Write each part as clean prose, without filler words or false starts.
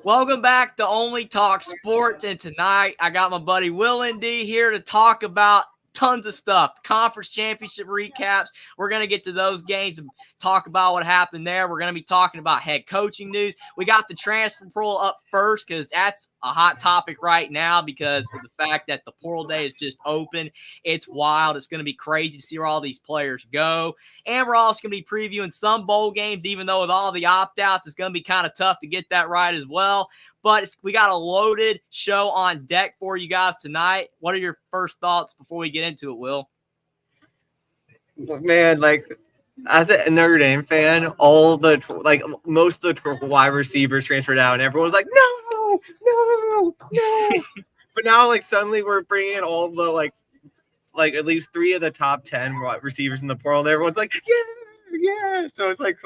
Welcome back to Only Talk Sports, and tonight I got my buddy WillND here to talk about tons of stuff. Conference championship recaps. We're going to get to those games and talk about what happened there. We're going to be talking about head coaching news. We got the transfer portal up first because that's a hot topic right now because of the fact that the portal day is just open. It's wild. It's going to be crazy to see where all these players go. And we're also going to be previewing some bowl games, even though with all the opt-outs, it's going to be kind of tough to get that right as well. But we got a loaded show on deck for you guys tonight. What are your first thoughts before we get into it, Will? Man, as a Notre Dame fan, most of the wide receivers transferred out, and everyone was like, no. But now, suddenly we're bringing in all the at least 3 of the top 10 wide receivers in the portal, and everyone's like, yeah. So it's like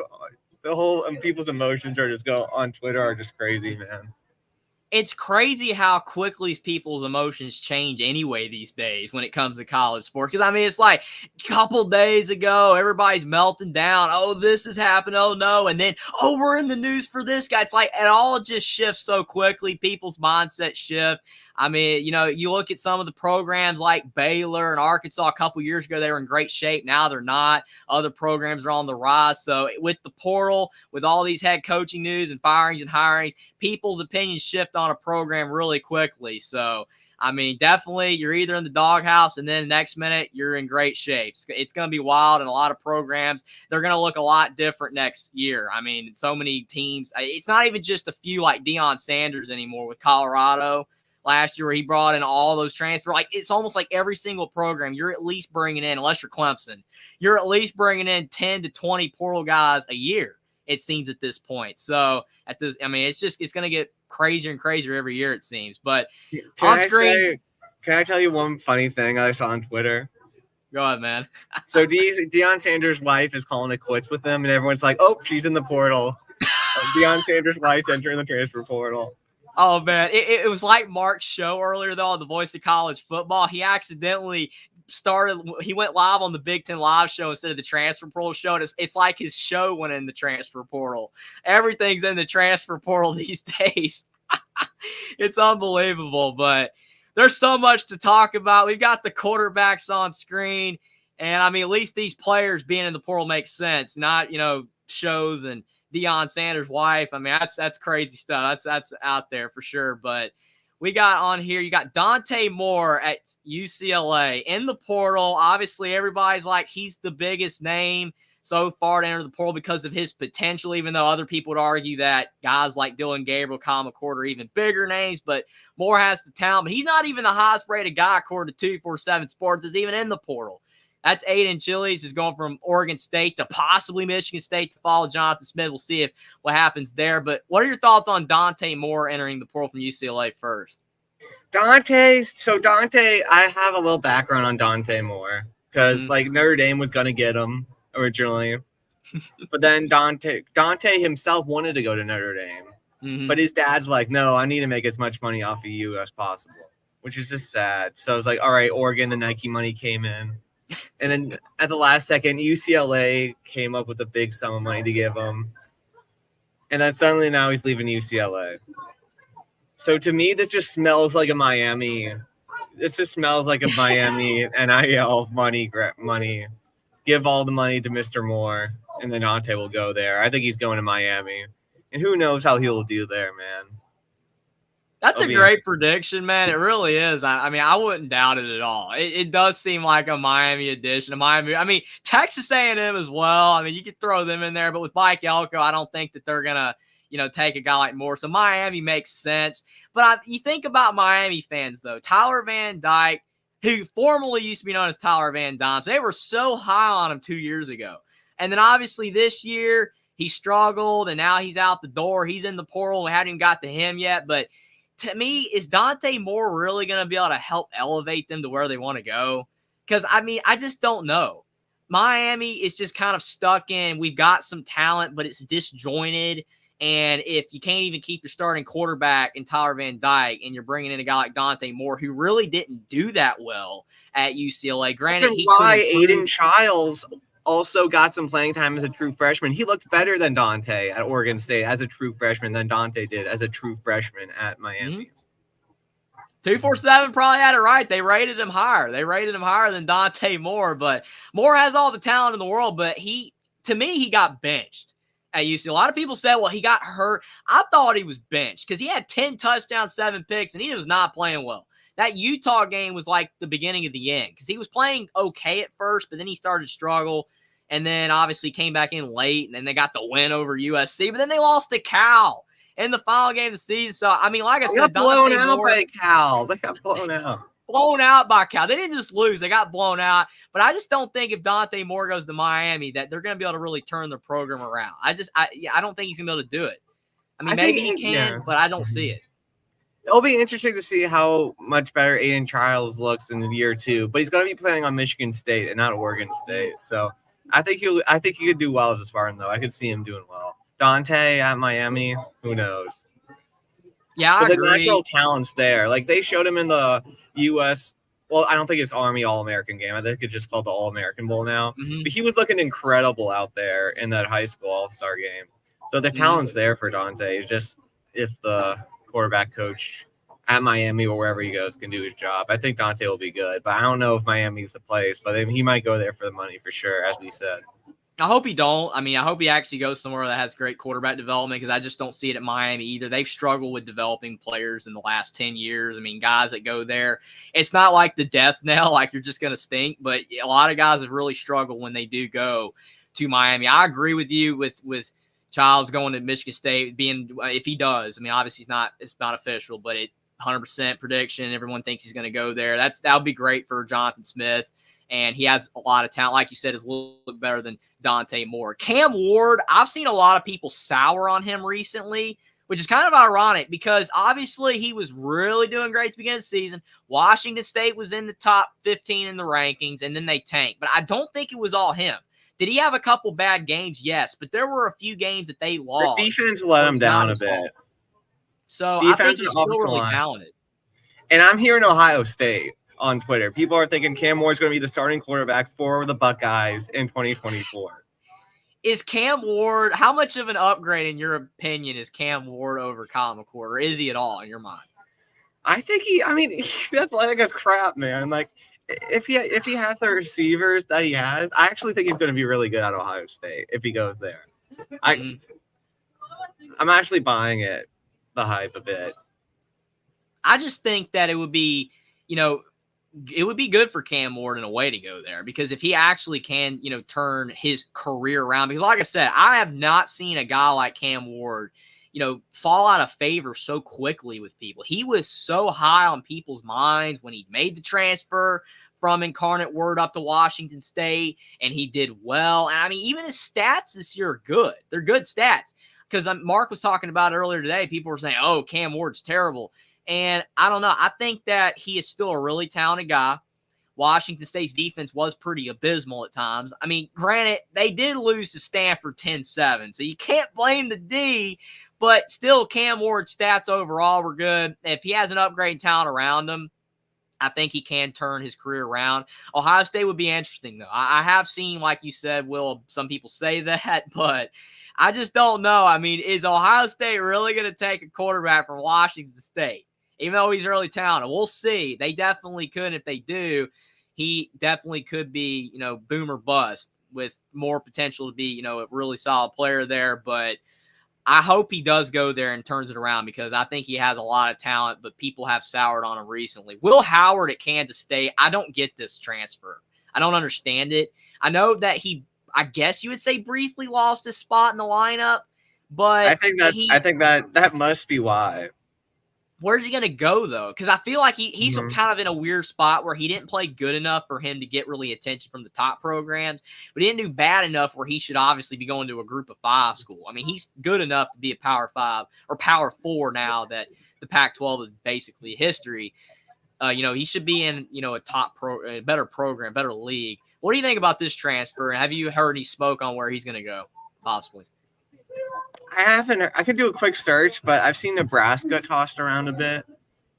the whole people's emotions are just on Twitter are just crazy, man. It's crazy how quickly people's emotions change anyway these days when it comes to college sports. Because, it's like a couple days ago, everybody's melting down. Oh, this has happened. Oh, no. And then, we're in the news for this guy. It's like it all just shifts so quickly. People's mindset shift. You look at some of the programs like Baylor and Arkansas a couple years ago, they were in great shape. Now they're not. Other programs are on the rise. So with the portal, with all these head coaching news and firings and hirings, people's opinions shift on a program really quickly. So, definitely you're either in the doghouse and then the next minute you're in great shape. It's going to be wild, and a lot of programs, they're going to look a lot different next year. So many teams. It's not even just a few like Deion Sanders anymore with Colorado last year where he brought in all those transfers. It's almost like every single program you're at least bringing in, unless you're Clemson, you're at least bringing in 10 to 20 portal guys a year, it seems at this point. So it's going to get crazier and crazier every year, it seems. But can I tell you one funny thing I saw on Twitter? Go ahead, man. So Deion Sanders' wife is calling it quits with him, and everyone's like, oh, she's in the portal. Deion Sanders' wife's entering the transfer portal. Oh, man. It was like Mark's show earlier, though, on The Voice of College Football. He accidentally he went live on the Big Ten Live show instead of the transfer portal show. And it's like his show went in the transfer portal. Everything's in the transfer portal these days. It's unbelievable, but there's so much to talk about. We've got the quarterbacks on screen, and at least these players being in the portal makes sense, not, shows and Deion Sanders' wife. That's crazy stuff. That's out there for sure. But we got on here, you got Dante Moore at UCLA in the portal. Obviously, everybody's like he's the biggest name so far to enter the portal because of his potential, even though other people would argue that guys like Dylan Gabriel, Kyle McCord are even bigger names. But Moore has the talent. But he's not even the highest rated guy, according to 247 Sports, is even in the portal. That's Aiden Chili's is going from Oregon State to possibly Michigan State to follow Jonathan Smith. We'll see what happens there. But what are your thoughts on Dante Moore entering the portal from UCLA first? Dante, I have a little background on Dante Moore because Notre Dame was going to get him originally. But then Dante himself wanted to go to Notre Dame. Mm-hmm. But his dad's like, no, I need to make as much money off of you as possible, which is just sad. So I was like, all right, Oregon, the Nike money came in. And then at the last second, UCLA came up with a big sum of money to give him. And then suddenly now he's leaving UCLA. So to me, this just smells like a Miami. This just smells like a Miami NIL money. Give all the money to Mr. Moore, and then Dante will go there. I think he's going to Miami. And who knows how he'll do there, man. That's a great prediction, man. It really is. I wouldn't doubt it at all. It does seem like a Miami edition. Texas A&M as well. You could throw them in there, but with Mike Elko, I don't think that they're gonna, take a guy like Moore. So Miami makes sense. But you think about Miami fans though. Tyler Van Dyke, who formerly used to be known as Tyler Van Dyke, they were so high on him 2 years ago, and then obviously this year he struggled, and now he's out the door. He's in the portal. We haven't even got to him yet, but. To me, is Dante Moore really going to be able to help elevate them to where they want to go? Because, I just don't know. Miami is just kind of stuck in, we've got some talent, but it's disjointed. And if you can't even keep your starting quarterback in Tyler Van Dyke and you're bringing in a guy like Dante Moore, who really didn't do that well at UCLA. Granted, Aiden Childs also got some playing time as a true freshman. He looked better than Dante at Oregon State as a true freshman than Dante did as a true freshman at Miami. 247 probably had it right. They rated him higher. They rated him higher than Dante Moore, but Moore has all the talent in the world, but to me, he got benched at UC. A lot of people said, well, he got hurt. I thought he was benched because he had 10 touchdowns, 7 picks, and he was not playing well. That Utah game was like the beginning of the end because he was playing okay at first, but then he started to struggle, and then obviously came back in late, and then they got the win over USC, but then they lost to Cal in the final game of the season. So, I mean, like I said, got blown out by Cal. They got blown out. Blown out by Cal. They didn't just lose. They got blown out. But I just don't think if Dante Moore goes to Miami that they're going to be able to really turn their program around. I don't think he's going to be able to do it. I mean, maybe he can, but I don't see it. It'll be interesting to see how much better Aiden Childs looks in year 2. But he's going to be playing on Michigan State and not Oregon State. So I think he could do well as a Spartan, though. I could see him doing well. Dante at Miami, who knows? Yeah, I agree. The natural talent's there. Like, they showed him in the U.S. Well, I don't think it's Army All-American game. I think it's just called the All-American Bowl now. Mm-hmm. But he was looking incredible out there in that high school All-Star game. So the talent's there for Dante. It's just if the quarterback coach at Miami or wherever he goes can do his job, I think Dante will be good. But I don't know if Miami's the place. But he might go there for the money for sure, as we said. I hope he don't. I mean, I hope he actually goes somewhere that has great quarterback development because I just don't see it at Miami either. They've struggled with developing players in the last 10 years. I mean, guys that go there, it's not like the death knell, like you're just going to stink, but a lot of guys have really struggled when they do go to Miami. I agree with you with Childs going to Michigan State being, if he does, I mean, obviously it's not official, but 100% prediction. Everyone thinks he's going to go there. That would be great for Jonathan Smith. And he has a lot of talent. Like you said, his look better than Dante Moore. Cam Ward, I've seen a lot of people sour on him recently, which is kind of ironic because obviously he was really doing great at the beginning of the season. Washington State was in the top 15 in the rankings, and then they tanked. But I don't think it was all him. Did he have a couple bad games? Yes, but there were a few games that they lost. The defense let him down a bit. So I think he's still really talented. And I'm here in Ohio State. On Twitter, people are thinking Cam Ward's going to be the starting quarterback for the Buckeyes in 2024. Is Cam Ward, how much of an upgrade in your opinion is Cam Ward over Kyle McCord, or is he at all in your mind? I think he's athletic as crap, man. Like if he has the receivers that he has, I actually think he's going to be really good at Ohio State if he goes there. I'm actually buying the hype a bit. I just think that it would be, it would be good for Cam Ward in a way to go there because if he actually can, turn his career around, because like I said, I have not seen a guy like Cam Ward, fall out of favor so quickly with people. He was so high on people's minds when he made the transfer from Incarnate Word up to Washington State, and he did well. And I mean, even his stats this year are good. They're good stats because Mark was talking about it earlier today. People were saying, oh, Cam Ward's terrible. And I don't know. I think that he is still a really talented guy. Washington State's defense was pretty abysmal at times. I mean, granted, they did lose to Stanford 10-7, so you can't blame the D, but still Cam Ward's stats overall were good. If he has an upgrade talent around him, I think he can turn his career around. Ohio State would be interesting, though. I have seen, like you said, Will, some people say that, but I just don't know. I mean, is Ohio State really going to take a quarterback from Washington State? Even though he's really talented, we'll see. They definitely could. If they do, he definitely could be, boom or bust with more potential to be, a really solid player there. But I hope he does go there and turns it around because I think he has a lot of talent, but people have soured on him recently. Will Howard at Kansas State, I don't get this transfer. I don't understand it. I know that I guess you would say briefly lost his spot in the lineup, but I think that must be why. Where's he going to go, though? Because I feel like he's kind of in a weird spot where he didn't play good enough for him to get really attention from the top programs, but he didn't do bad enough where he should obviously be going to a group of 5 school. I mean, he's good enough to be a Power 5 or Power 4 now that the Pac-12 is basically history. He should be in, a top a better program, better league. What do you think about this transfer? And have you heard any smoke on where he's going to go, possibly? I haven't. I could do a quick search, but I've seen Nebraska tossed around a bit.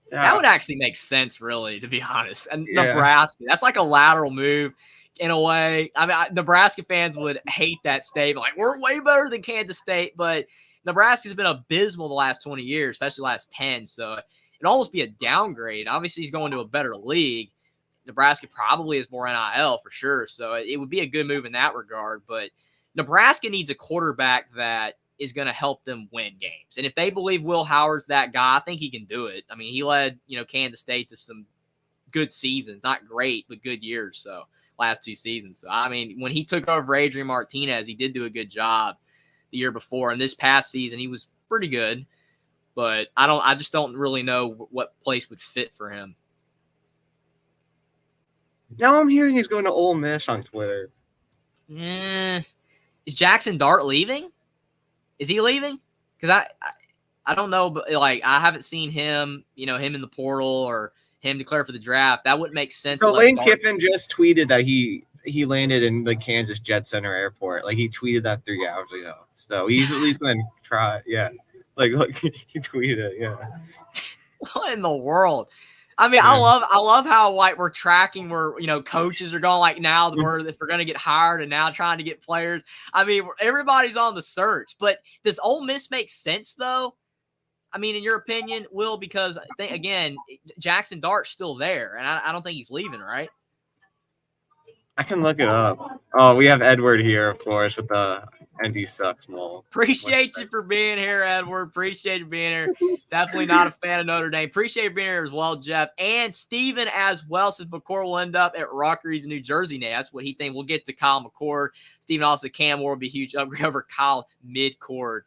That would actually make sense, really, to be honest. And Nebraska, that's like a lateral move. in a way. I mean, Nebraska fans would hate that statement. Like, we're way better than Kansas State, but Nebraska's been abysmal the last 20 years, especially the last 10. So it'd almost be a downgrade. Obviously, he's going to a better league. Nebraska probably has more NIL for sure. So it would be a good move in that regard. But Nebraska needs a quarterback that is going to help them win games. And if they believe Will Howard's that guy, I think he can do it. I mean, he led, Kansas State to some good seasons, not great, but good years. So last 2 seasons. So, I mean, when he took over Adrian Martinez, he did do a good job the year before. And this past season, he was pretty good, but I just don't really know what place would fit for him. Now I'm hearing he's going to Ole Miss on Twitter. Is Jackson Dart leaving? Is he leaving? Because I don't know, but like I haven't seen him, him in the portal or him declare for the draft. That wouldn't make sense. So Lane Kiffin just tweeted that he landed in the Kansas Jet Center Airport. Like he tweeted that 3 hours ago. So he's at least going to try. Yeah. Like he tweeted it. Yeah. What in the world? I mean, yeah. I love how like we're tracking where coaches are going like now if we're going to get hired and now trying to get players. I mean, everybody's on the search. But does Ole Miss make sense though? I mean, in your opinion, Will, because again, Jackson Dart's still there, and I don't think he's leaving, right? I can look it up. Oh, we have Edward here, of course, with the ND Sucks mole. Appreciate you for being here, Edward. Appreciate you being here. Definitely not a fan of Notre Dame. Appreciate you being here as well, Jeff. And Steven as well, says McCord will end up at Rutgers, New Jersey now. That's what he thinks. We'll get to Kyle McCord. Steven also, Cam Moore will be a huge upgrade over Kyle Midcord.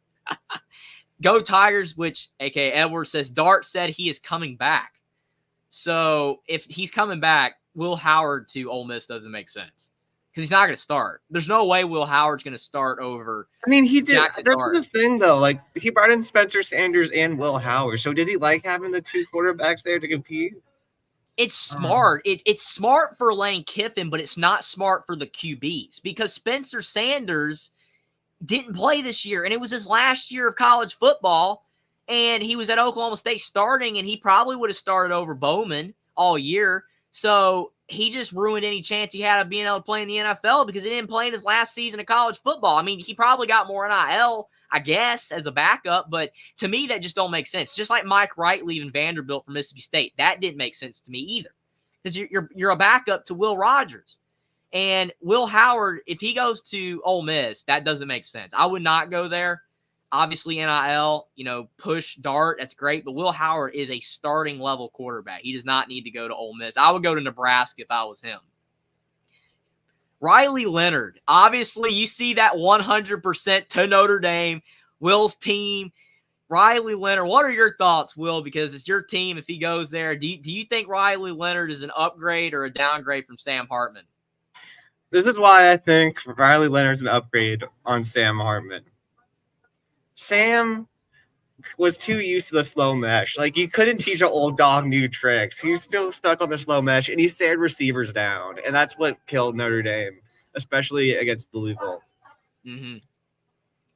Go Tigers, which, a.k.a. Edward, says Dart said he is coming back. So if he's coming back, Will Howard to Ole Miss doesn't make sense because he's not going to start. There's no way Will Howard's going to start over. I mean, he did. Jackson That's Dart. the thing, though. Like he brought in Spencer Sanders and Will Howard. So does he like having the 2 quarterbacks there to compete? It's smart. It's smart for Lane Kiffin, but it's not smart for the QBs because Spencer Sanders didn't play this year, and it was his last year of college football, and he was at Oklahoma State starting, and he probably would have started over Bowman all year. So he just ruined any chance he had of being able to play in the NFL because he didn't play in his last season of college football. I mean, he probably got more NIL, I guess, as a backup, but to me, that just don't make sense. Just like Mike Wright leaving Vanderbilt for Mississippi State, that didn't make sense to me either because you're a backup to Will Rogers. And Will Howard, if he goes to Ole Miss, that doesn't make sense. I would not go there. Obviously, NIL, push Dart, that's great. But Will Howard is a starting level quarterback. He does not need to go to Ole Miss. I would go to Nebraska if I was him. Riley Leonard, obviously, you see that 100% to Notre Dame, Will's team. Riley Leonard, what are your thoughts, Will? Because it's your team. If he goes there, do you think Riley Leonard is an upgrade or a downgrade from Sam Hartman? This is why I think Riley Leonard's an upgrade on Sam Hartman. Sam was too used to the slow mesh. Like, you couldn't teach an old dog new tricks. He was still stuck on the slow mesh, and he stared receivers down. And that's what killed Notre Dame, especially against Louisville. Mm-hmm.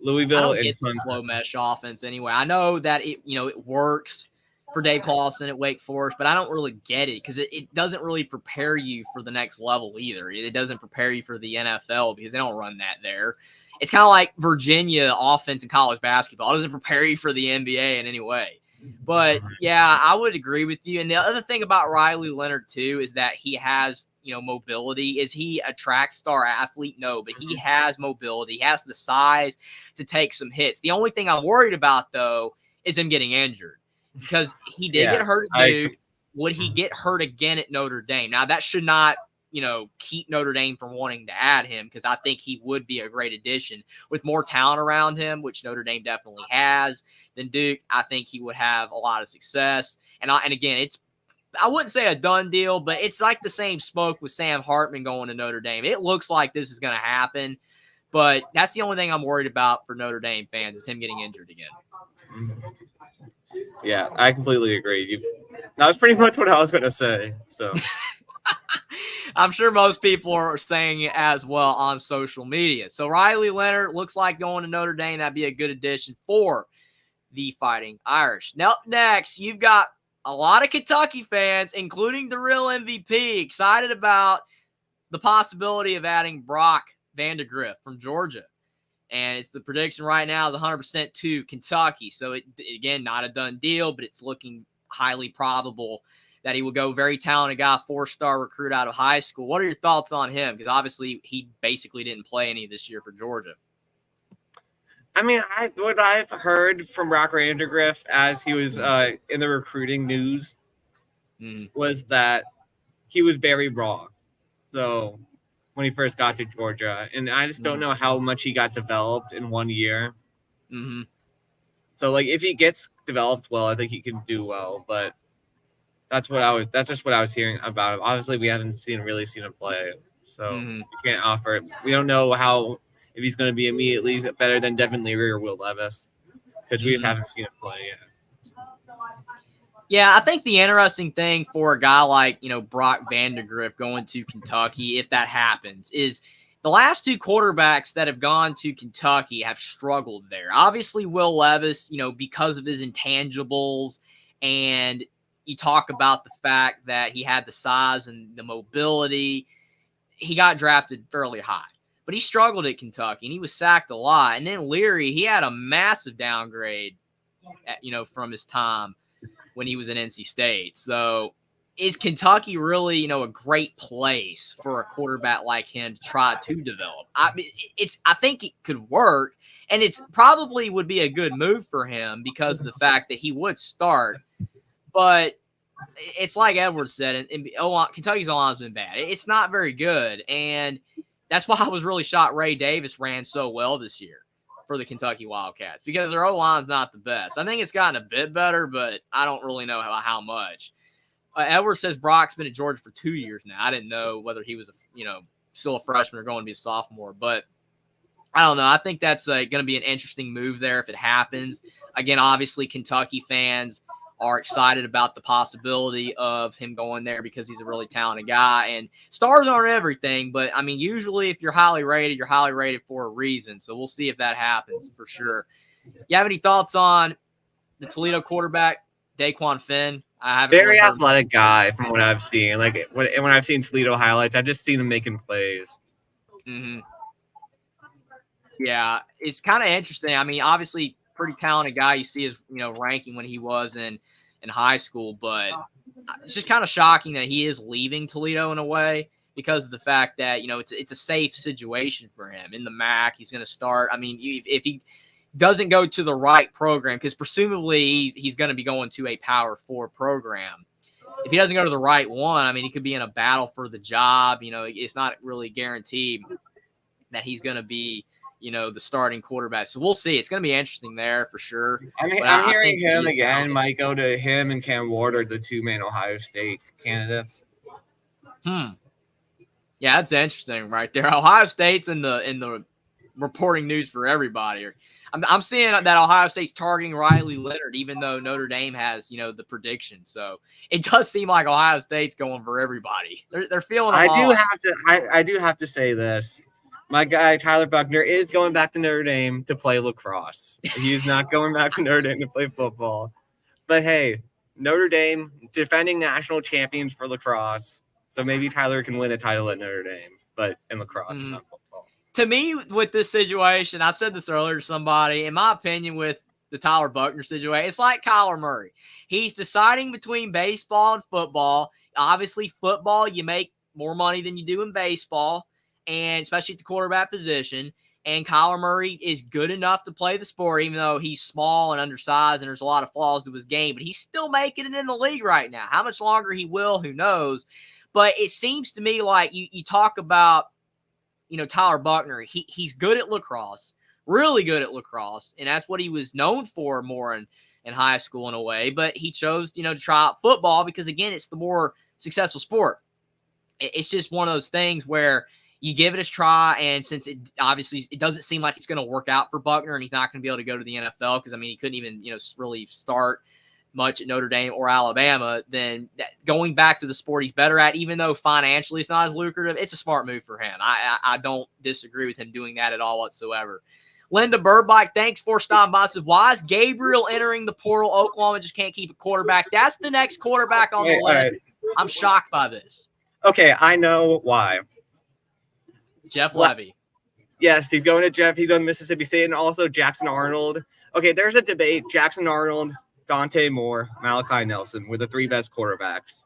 Louisville I don't get the slow mesh offense anyway. I know that it works for Dave Clawson at Wake Forest, but I don't really get it because it doesn't really prepare you for the next level either. It doesn't prepare you for the NFL because they don't run that there. It's kind of like Virginia offense in college basketball. It doesn't prepare you for the NBA in any way. But, yeah, I would agree with you. And the other thing about Riley Leonard, too, is that he has, mobility. Is he a track star athlete? No, but he has mobility. He has the size to take some hits. The only thing I'm worried about, though, is him getting injured because he did get hurt at Duke. Would he get hurt again at Notre Dame? Now, that should not keep Notre Dame from wanting to add him because I think he would be a great addition with more talent around him, which Notre Dame definitely has, than Duke. I think he would have a lot of success. And again, I wouldn't say a done deal, but it's like the same smoke with Sam Hartman going to Notre Dame. It looks like this is going to happen, but that's the only thing I'm worried about for Notre Dame fans is him getting injured again. Yeah, I completely agree. That was pretty much what I was going to say. So. I'm sure most people are saying it as well on social media. So Riley Leonard looks like going to Notre Dame. That'd be a good addition for the Fighting Irish. Now, next, you've got a lot of Kentucky fans, including the real MVP, excited about the possibility of adding Brock Vandegrift from Georgia. And it's the prediction right now is 100% to Kentucky. So, again, not a done deal, but it's looking highly probable that he will go. Very talented guy, 4-star recruit out of high school. What are your thoughts on him? Because obviously he basically didn't play any this year for Georgia. I mean, what I've heard from Brock Vandegrift as he was in the recruiting news was that he was very raw. So when he first got to Georgia, and I just don't know how much he got developed in 1 year. So like if he gets developed well, I think he can do well. But that's just what I was hearing about him. Obviously, we haven't really seen him play, so we can't offer. We don't know if he's going to be immediately better than Devin Leary or Will Levis because we just haven't seen him play yet. Yeah, I think the interesting thing for a guy like, Brock Vandegrift going to Kentucky, if that happens, is the last 2 quarterbacks that have gone to Kentucky have struggled there. Obviously, Will Levis, because of his intangibles, and you talk about the fact that he had the size and the mobility, he got drafted fairly high. But he struggled at Kentucky, and he was sacked a lot. And then Leary, he had a massive downgrade, from his time when he was in NC State. So is Kentucky really, a great place for a quarterback like him to try to develop? I think it could work, and it's probably would be a good move for him because of the fact that he would start. But it's like Edwards said, and Kentucky's O-line has been bad. It's not very good, and that's why I was really shocked Ray Davis ran so well this year for the Kentucky Wildcats because their O-line's not the best. I think it's gotten a bit better, but I don't really know how much. Edwards says Brock's been at Georgia for 2 years now. I didn't know whether he was still a freshman or going to be a sophomore, but I don't know. I think that's going to be an interesting move there if it happens. Again, obviously Kentucky fans are excited about the possibility of him going there because he's a really talented guy. And stars aren't everything, but, I mean, usually if you're highly rated for a reason. So we'll see if that happens for sure. You have any thoughts on the Toledo quarterback, Daquan Finn? I haven't very athletic guy from what I've seen. Like when I've seen Toledo highlights, I've just seen him making plays. Yeah, it's kind of interesting. I mean, obviously pretty talented guy. You see his, ranking when he was in high school, but it's just kind of shocking that he is leaving Toledo in a way because of the fact that, it's a safe situation for him in the MAC. He's going to start. I mean, if he doesn't go to the right program, because presumably he's going to be going to a Power 4 program. If he doesn't go to the right one, I mean, he could be in a battle for the job. It's not really guaranteed that he's going to be, the starting quarterback. So we'll see. It's going to be interesting there for sure. I'm hearing him again. Might go to him and Cam Ward are the 2 main Ohio State candidates. Yeah, that's interesting right there. Ohio State's in the reporting news for everybody. I'm seeing that Ohio State's targeting Riley Leonard, even though Notre Dame has, the prediction. So it does seem like Ohio State's going for everybody. They're feeling them all. I do have to say this. My guy, Tyler Buckner, is going back to Notre Dame to play lacrosse. He's not going back to Notre Dame to play football. But, hey, Notre Dame, defending national champions for lacrosse. So maybe Tyler can win a title at Notre Dame, but in lacrosse and not football. To me, with this situation, I said this earlier to somebody, in my opinion, with the Tyler Buckner situation, it's like Kyler Murray. He's deciding between baseball and football. Obviously, football, you make more money than you do in baseball, and especially at the quarterback position. And Kyler Murray is good enough to play the sport, even though he's small and undersized and there's a lot of flaws to his game. But he's still making it in the league right now. How much longer he will, who knows? But it seems to me like you talk about, Tyler Buckner. He's good at lacrosse, really good at lacrosse, and that's what he was known for more in high school in a way. But he chose, to try out football because, again, it's the more successful sport. It's just one of those things where you give it a try, and since it doesn't seem like it's going to work out for Buckner, and he's not going to be able to go to the NFL because, I mean, he couldn't even, really start much at Notre Dame or Alabama, then going back to the sport he's better at, even though financially it's not as lucrative, it's a smart move for him. I don't disagree with him doing that at all whatsoever. Linda Burbike, thanks for stopping by. Says, why is Gabriel entering the portal? Oklahoma just can't keep a quarterback. That's the next quarterback on the list. I'm shocked by this. Okay, I know why. Jeff Levy. Yes, he's going to Jeff. He's on Mississippi State, and also Jackson Arnold. Okay, there's a debate. Jackson Arnold, Dante Moore, Malachi Nelson were the 3 best quarterbacks.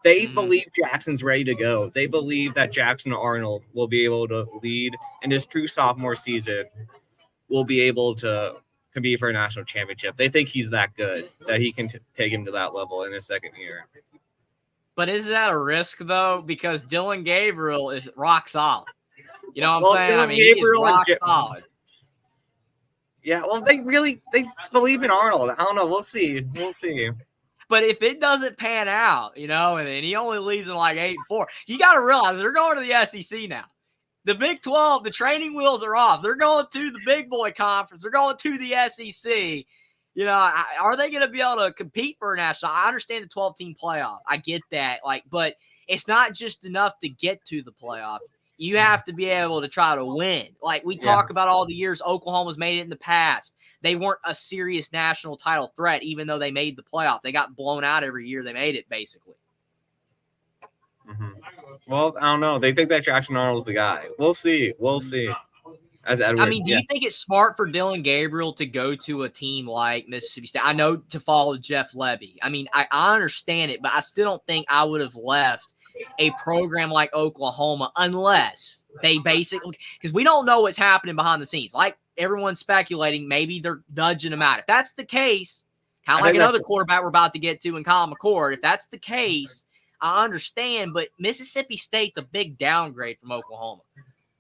They believe Jackson's ready to go. They believe that Jackson Arnold will be able to lead in his true sophomore season, will be able to compete for a national championship. They think he's that good that he can take him to that level in his second year. But is that a risk, though? Because Dylan Gabriel is rock solid. You know what I'm saying? I mean, he is rock solid. Yeah, well, they believe in Arnold. I don't know. We'll see. But if it doesn't pan out, you know, and he only leaves in like 8-4, you got to realize they're going to the SEC now. The Big 12, the training wheels are off. They're going to the big boy conference. They're going to the SEC. You know, are they going to be able to compete for a national? I understand the 12-team playoff. I get that. But it's not just enough to get to the playoff. You have to be able to try to win. Like we talk about all the years Oklahoma's made it in the past. They weren't a serious national title threat, even though they made the playoff. They got blown out every year they made it, basically. Mm-hmm. Well, I don't know. They think that Jackson Arnold's the guy. We'll see. As Edward, I mean, do you think it's smart for Dylan Gabriel to go to a team like Mississippi State? I know to follow Jeff Levy. I mean, I understand it, but I still don't think I would have left a program like Oklahoma unless they basically – because we don't know what's happening behind the scenes. Like everyone's speculating, maybe they're nudging him out. If that's the case, kind of like another quarterback we're about to get to in Colin McCord, if that's the case, I understand. But Mississippi State's a big downgrade from Oklahoma.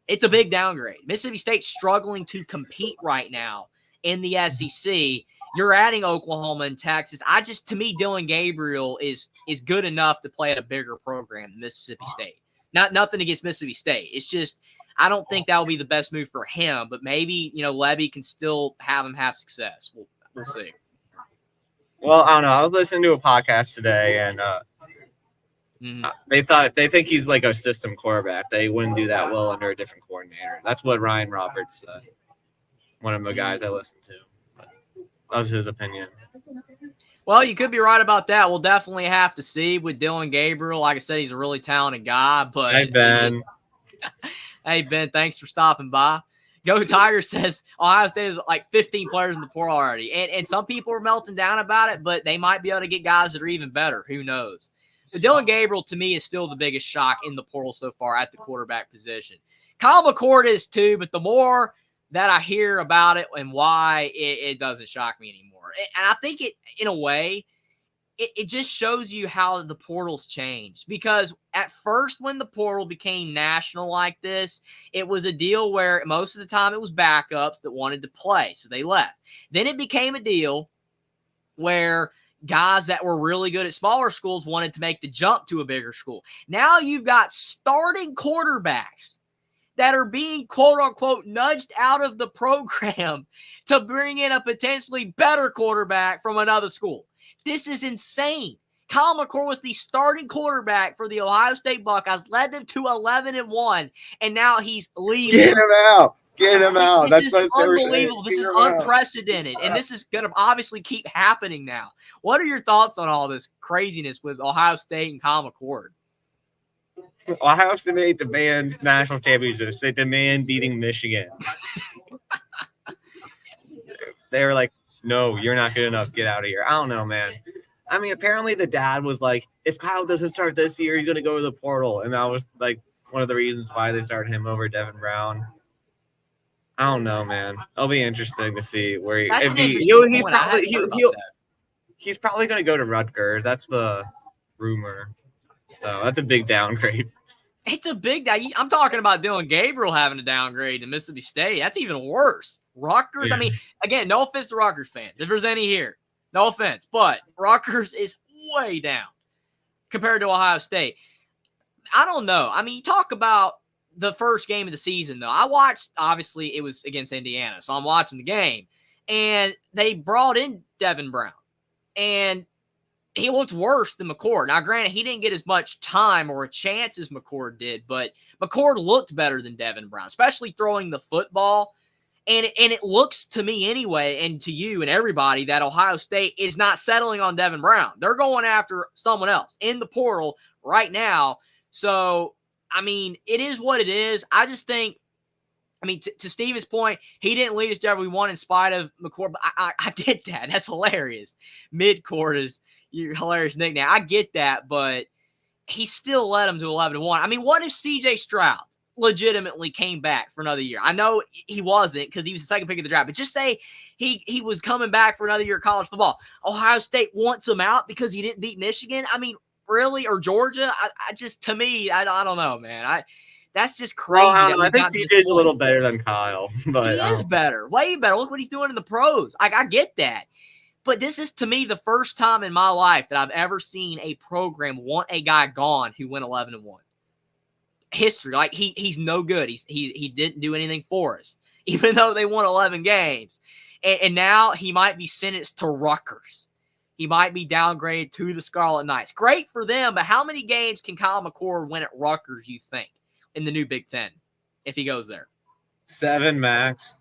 It's a big downgrade. Mississippi State's struggling to compete right now in the SEC. You're adding Oklahoma and Texas. To me, Dylan Gabriel is good enough to play at a bigger program than Mississippi State. Nothing against Mississippi State. It's just I don't think that will be the best move for him. But maybe Levy can still have him have success. We'll see. Well, I don't know. I was listening to a podcast today, and they think he's like a system quarterback. They wouldn't do that well under a different coordinator. That's what Ryan Roberts said. One of the guys I listened to. That was his opinion. Well, you could be right about that. We'll definitely have to see with Dylan Gabriel. Like I said, he's a really talented guy. But hey, Ben. Hey, Ben, thanks for stopping by. Go Tiger says Ohio State is like 15 players in the portal already. And some people are melting down about it, but they might be able to get guys that are even better. Who knows? But Dylan Gabriel, to me, is still the biggest shock in the portal so far at the quarterback position. Kyle McCord is too, but the more that I hear about it and why, it doesn't shock me anymore. And I think it, in a way, it just shows you how the portal's changed. Because at first, when the portal became national like this, it was a deal where most of the time it was backups that wanted to play, so they left. Then it became a deal where guys that were really good at smaller schools wanted to make the jump to a bigger school. Now you've got starting quarterbacks that are being, quote-unquote, nudged out of the program to bring in a potentially better quarterback from another school. This is insane. Kyle McCord was the starting quarterback for the Ohio State Buckeyes, led them to 11-1, and now he's leaving. Get him out. Get him out. This is unbelievable. This is unprecedented, and this is going to obviously keep happening now. What are your thoughts on all this craziness with Ohio State and Kyle McCord? Ohio State demands national championships. They demand beating Michigan. They were like, no, you're not good enough. Get out of here. I don't know, man. I mean, apparently the dad was like, if Kyle doesn't start this year, he's going to go to the portal. And that was like one of the reasons why they started him over Devin Brown. I don't know, man. It'll be interesting to see where he's probably going to go to Rutgers. That's the rumor. So that's a big downgrade. It's a big down. I'm talking about Dylan Gabriel having to downgrade to Mississippi State. That's even worse. Rutgers, I mean, again, no offense to Rutgers fans. If there's any here, no offense. But Rutgers is way down compared to Ohio State. I don't know. I mean, you talk about the first game of the season, though. I watched, obviously, it was against Indiana, so I'm watching the game. And they brought in Devin Brown. And he looked worse than McCord. Now, granted, he didn't get as much time or a chance as McCord did, but McCord looked better than Devin Brown, especially throwing the football. And it looks to me anyway, and to you and everybody, that Ohio State is not settling on Devin Brown. They're going after someone else in the portal right now. So I mean, it is what it is. I just think, I mean, to Steven's point, he didn't lead us to every one in spite of McCord. But I get that. That's hilarious. Midcourt is your hilarious nickname. I get that, but he still led him to 11-1. I mean, what if C.J. Stroud legitimately came back for another year? I know he wasn't because he was the second pick of the draft, but just say he was coming back for another year of college football. Ohio State wants him out because he didn't beat Michigan. I mean, really? Or Georgia? I just, to me, I don't know, man. That's just crazy. Well, I think CJ's a little better than Kyle, but he is better, way better. Look what he's doing in the pros. I get that. But this is, to me, the first time in my life that I've ever seen a program want a guy gone who went 11-1. History, like he's no good. He didn't do anything for us, even though they won 11 games. And now he might be sentenced to Rutgers. He might be downgraded to the Scarlet Knights. Great for them, but how many games can Kyle McCord win at Rutgers, you think, in the new Big Ten if he goes there? 7 max.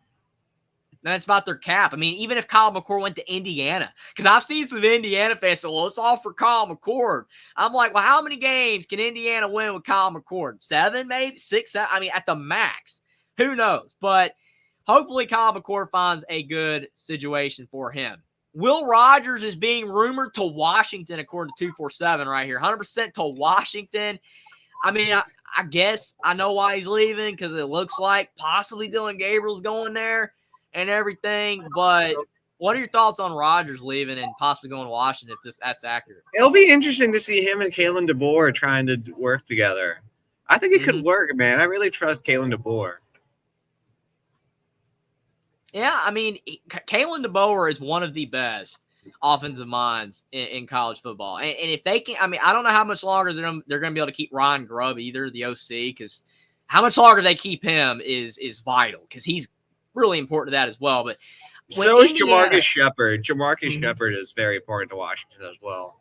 That's about their cap. I mean, even if Kyle McCord went to Indiana, because I've seen some Indiana fans say, well, it's all for Kyle McCord. I'm like, well, how many games can Indiana win with Kyle McCord? 7, maybe 6, 7? I mean, at the max. Who knows? But hopefully Kyle McCord finds a good situation for him. Will Rogers is being rumored to Washington, according to 247 right here. 100% to Washington. I mean, I guess I know why he's leaving, because it looks like possibly Dylan Gabriel's going there and everything. But what are your thoughts on Rogers leaving and possibly going to Washington if that's accurate? It'll be interesting to see him and Kalen DeBoer trying to work together. I think it could work, man. I really trust Kalen DeBoer. Yeah, I mean, Kalen DeBoer is one of the best offensive minds in college football. And if they can, I mean, I don't know how much longer they're going to be able to keep Ryan Grubb either, the OC, because how much longer they keep him is vital, because he's really important to that as well. But so is Jamarcus Shepard. Jamarcus Shepard is very important to Washington as well.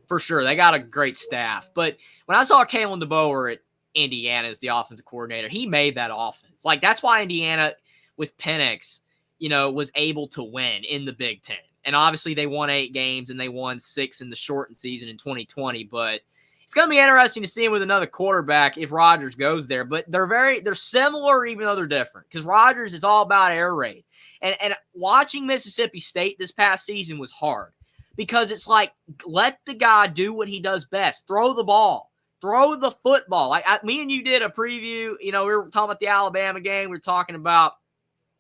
For sure. They got a great staff. But when I saw Kalen DeBoer at Indiana as the offensive coordinator, he made that offense. Like, that's why Indiana – with Penix, was able to win in the Big Ten. And obviously they won 8 games and they won 6 in the shortened season in 2020. But it's going to be interesting to see him with another quarterback if Rodgers goes there. But they're similar even though they're different, because Rodgers is all about air raid. And watching Mississippi State this past season was hard, because it's like, let the guy do what he does best. Throw the ball. Throw the football. Like me and you did a preview. We were talking about the Alabama game. We were talking about,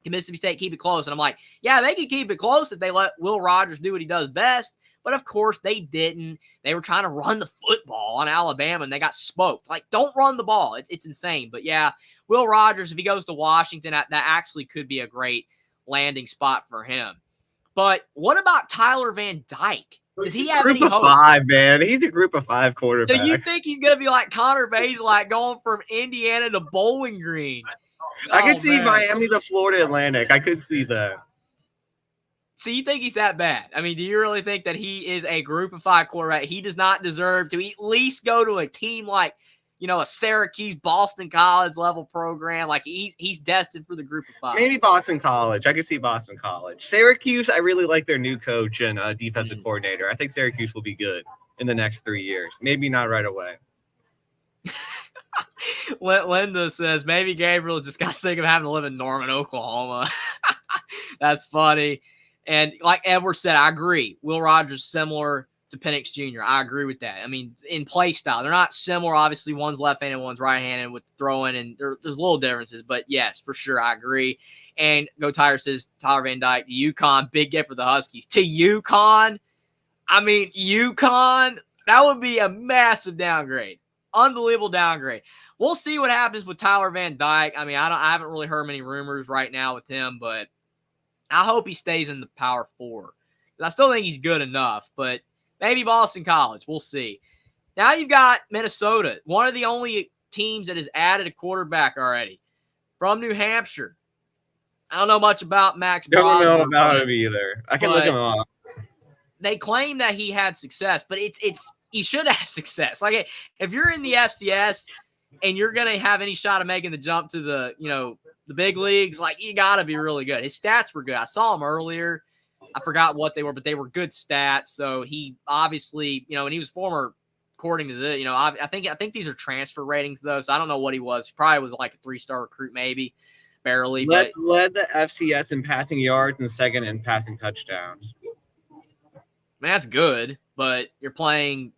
can Mississippi State keep it close? And I'm like, yeah, they can keep it close if they let Will Rogers do what he does best. But, of course, they didn't. They were trying to run the football on Alabama, and they got smoked. Like, don't run the ball. It's insane. But, yeah, Will Rogers, if he goes to Washington, that actually could be a great landing spot for him. But what about Tyler Van Dyke? Does he have any hope? Group of 5, man. He's a group of 5 quarterback. So you think he's going to be like Connor Bazelak, going from Indiana to Bowling Green? I could see Miami to Florida Atlantic. I could see that. So you think he's that bad? I mean, do you really think that he is a group of 5 quarterback? He does not deserve to at least go to a team like, a Syracuse, Boston College level program. Like, he's destined for the group of 5. Maybe Boston College. I could see Boston College. Syracuse, I really like their new coach and defensive coordinator. I think Syracuse will be good in the next 3 years. Maybe not right away. Linda says maybe Gabriel just got sick of having to live in Norman, Oklahoma. That's funny. And like Edward said, I agree. Will Rogers similar to Penix Jr. I agree with that. I mean, in play style, they're not similar. Obviously, one's left-handed, one's right-handed with throwing, and there's little differences. But yes, for sure, I agree. And Go Tiger says Tyler Van Dyke to UConn, big get for the Huskies. To UConn, I mean, UConn, that would be a massive downgrade. Unbelievable downgrade. We'll see what happens with Tyler Van Dyke. I mean, I haven't really heard many rumors right now with him, but I hope he stays in the Power 4. I still think he's good enough, but maybe Boston College. We'll see. Now you've got Minnesota, one of the only teams that has added a quarterback already from New Hampshire. I don't know much about Max Bosworth. Don't know about him either. I can look him up. They claim that he had success, but he should have success. Like, if you're in the FCS and you're going to have any shot of making the jump to the, the big leagues, like, you got to be really good. His stats were good. I saw him earlier. I forgot what they were, but they were good stats. So he obviously, and he was former according to the, I think these are transfer ratings though, so I don't know what he was. He probably was like a 3-star recruit, maybe barely. Led But the FCS in passing yards and second in passing touchdowns. I mean, that's good, but you're playing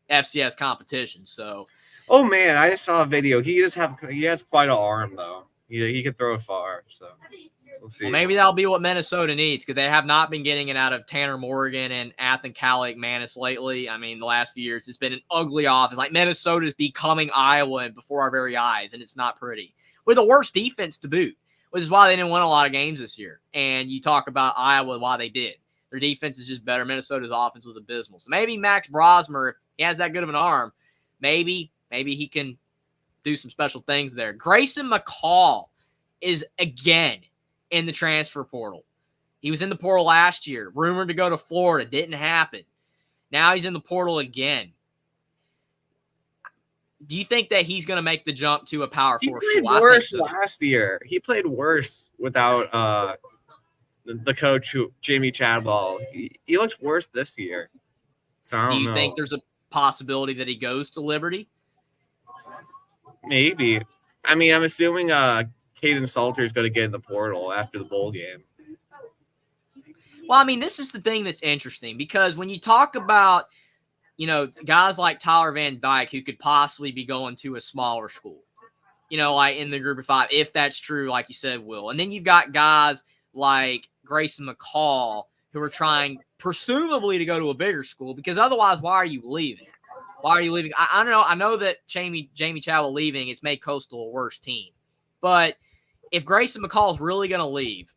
FCS competition, so. Oh man, I just saw a video. He has quite an arm though. He can throw it far. So we'll see. Well, maybe that'll be what Minnesota needs, because they have not been getting it out of Tanner Morgan and Athan Kalik-Manis lately. I mean, the last few years, it's been an ugly offense. Like, Minnesota's becoming Iowa before our very eyes, and it's not pretty. With a worse defense to boot, which is why they didn't win a lot of games this year. And you talk about Iowa, why they did. Their defense is just better. Minnesota's offense was abysmal. So maybe Max Brosmer, if he has that good of an arm, maybe he can do some special things there. Grayson McCall is again in the transfer portal. He was in the portal last year, rumored to go to Florida. Didn't happen. Now he's in the portal again. Do you think that he's going to make the jump to a Power 4 school? He played worse last year. He played worse without the coach, Jamie Chadwell. He looks worse this year. So I don't know. Do you think there's a possibility that he goes to Liberty? Maybe. I mean, I'm assuming Caden Salter is going to get in the portal after the bowl game. Well, I mean, this is the thing that's interesting, because when you talk about, guys like Tyler Van Dyke who could possibly be going to a smaller school, like in the group of 5, if that's true, like you said, Will. And then you've got guys like Grayson McCall who are trying presumably to go to a bigger school, because otherwise, why are you leaving? Why are you leaving? I don't know. I know that Jamie Chadwell leaving, it's made Coastal a worse team. But if Grayson McCall is really going to leave,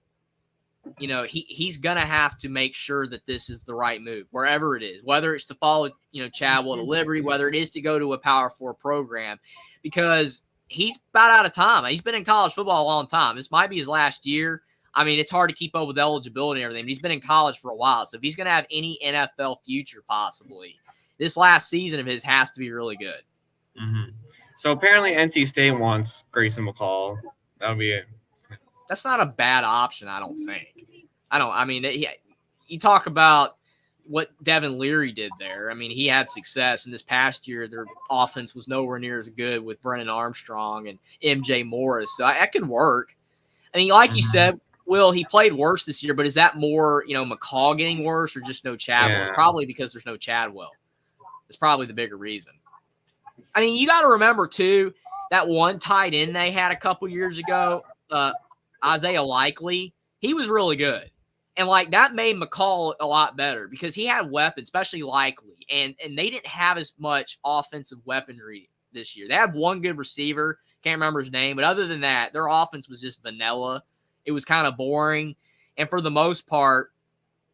he's going to have to make sure that this is the right move, wherever it is, whether it's to follow, Chadwell to Liberty, whether it is to go to a Power 4 program, because he's about out of time. He's been in college football a long time. This might be his last year. I mean, it's hard to keep up with eligibility and everything, but he's been in college for a while. So if he's going to have any NFL future, possibly, this last season of his has to be really good. Mm-hmm. So apparently NC State wants Grayson McCall. That would be it. That's not a bad option, I don't think. You talk about what Devin Leary did there. I mean, he had success. And this past year, their offense was nowhere near as good with Brennan Armstrong and MJ Morris. So that could work. I mean, like you said, Will, he played worse this year, but is that more, McCall getting worse or just no Chadwell? Yeah. It's probably because there's no Chadwell. It's probably the bigger reason. I mean, you got to remember, too, that one tight end they had a couple years ago, Isaiah Likely, he was really good. And, that made McCall a lot better because he had weapons, especially Likely. And they didn't have as much offensive weaponry this year. They had one good receiver. Can't remember his name. But other than that, their offense was just vanilla. It was kind of boring. And for the most part,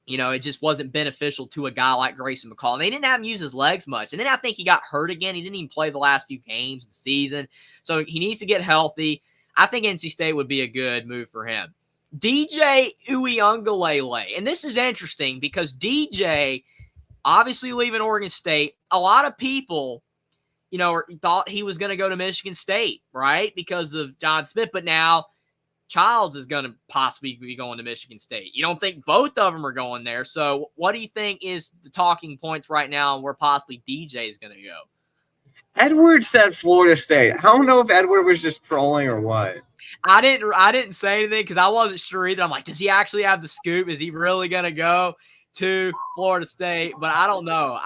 it just wasn't beneficial to a guy like Grayson McCall. And they didn't have him use his legs much. And then I think he got hurt again. He didn't even play the last few games of the season. So he needs to get healthy. I think NC State would be a good move for him. DJ Uiagalelei. And this is interesting because DJ, obviously leaving Oregon State, a lot of people, thought he was going to go to Michigan State, right? Because of John Smith. But now Childs is going to possibly be going to Michigan State. You don't think both of them are going there. So what do you think is the talking points right now and where possibly DJ is going to go? Edward said Florida State. I don't know if Edward was just trolling or what. I didn't say anything because I wasn't sure either. I'm like, does he actually have the scoop? Is he really going to go to Florida State? But I don't know.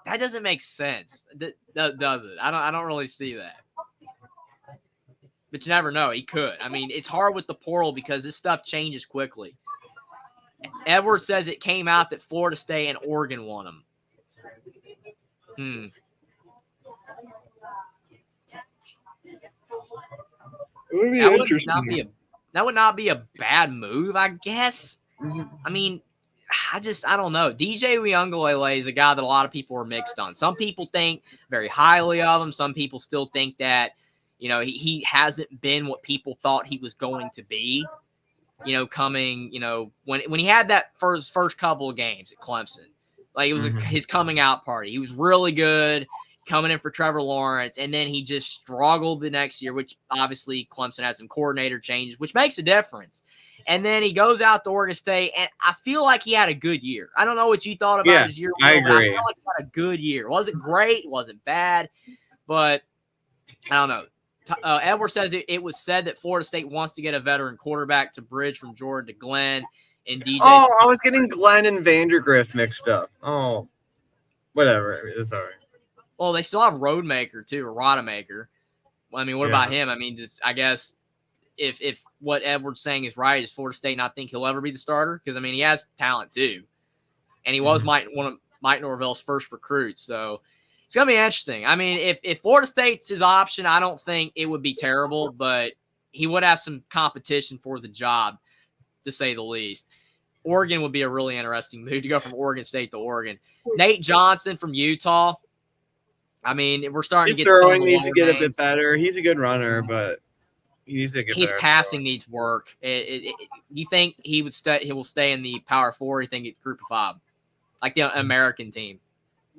That doesn't make sense. That does it? I don't really see that. But you never know. He could. I mean, it's hard with the portal because this stuff changes quickly. Edwards says it came out that Florida State and Oregon want him. It would be interesting. That would not be a bad move, I guess. I mean, I don't know. DJ Uiagalelei is a guy that a lot of people are mixed on. Some people think very highly of him. Some people still think that, he hasn't been what people thought he was going to be, coming, when he had that first couple of games at Clemson. Like, it was his coming out party. He was really good coming in for Trevor Lawrence, and then he just struggled the next year, which obviously Clemson had some coordinator changes, which makes a difference. And then he goes out to Oregon State, and I feel like he had a good year. I don't know what you thought about his year. I Will, but I agree. feel like he had a good year. Wasn't great, wasn't bad, but I don't know. Edwards says it was said that Florida State wants to get a veteran quarterback to bridge from Jordan to Glenn and DJ. Oh, I was getting Glenn and Vandergrift mixed up. Oh, whatever. It's all right. Well, they still have Roadmaker too, or Rodemaker. Well, I mean, what about him? I mean, I guess if what Edwards saying is right, is Florida State not think he'll ever be the starter? Because I mean, he has talent too, and he was one of Mike Norvell's first recruits. So it's gonna be interesting. I mean, if Florida State's his option, I don't think it would be terrible, but he would have some competition for the job, to say the least. Oregon would be a really interesting move to go from Oregon State to Oregon. Nate Johnson from Utah. I mean, we're starting to get throwing needs to get names. a bit better. He's a good runner, but he needs to get his better. Passing needs work. You think he will stay in the Power Four? Or you think it's Group of 5, like the American team,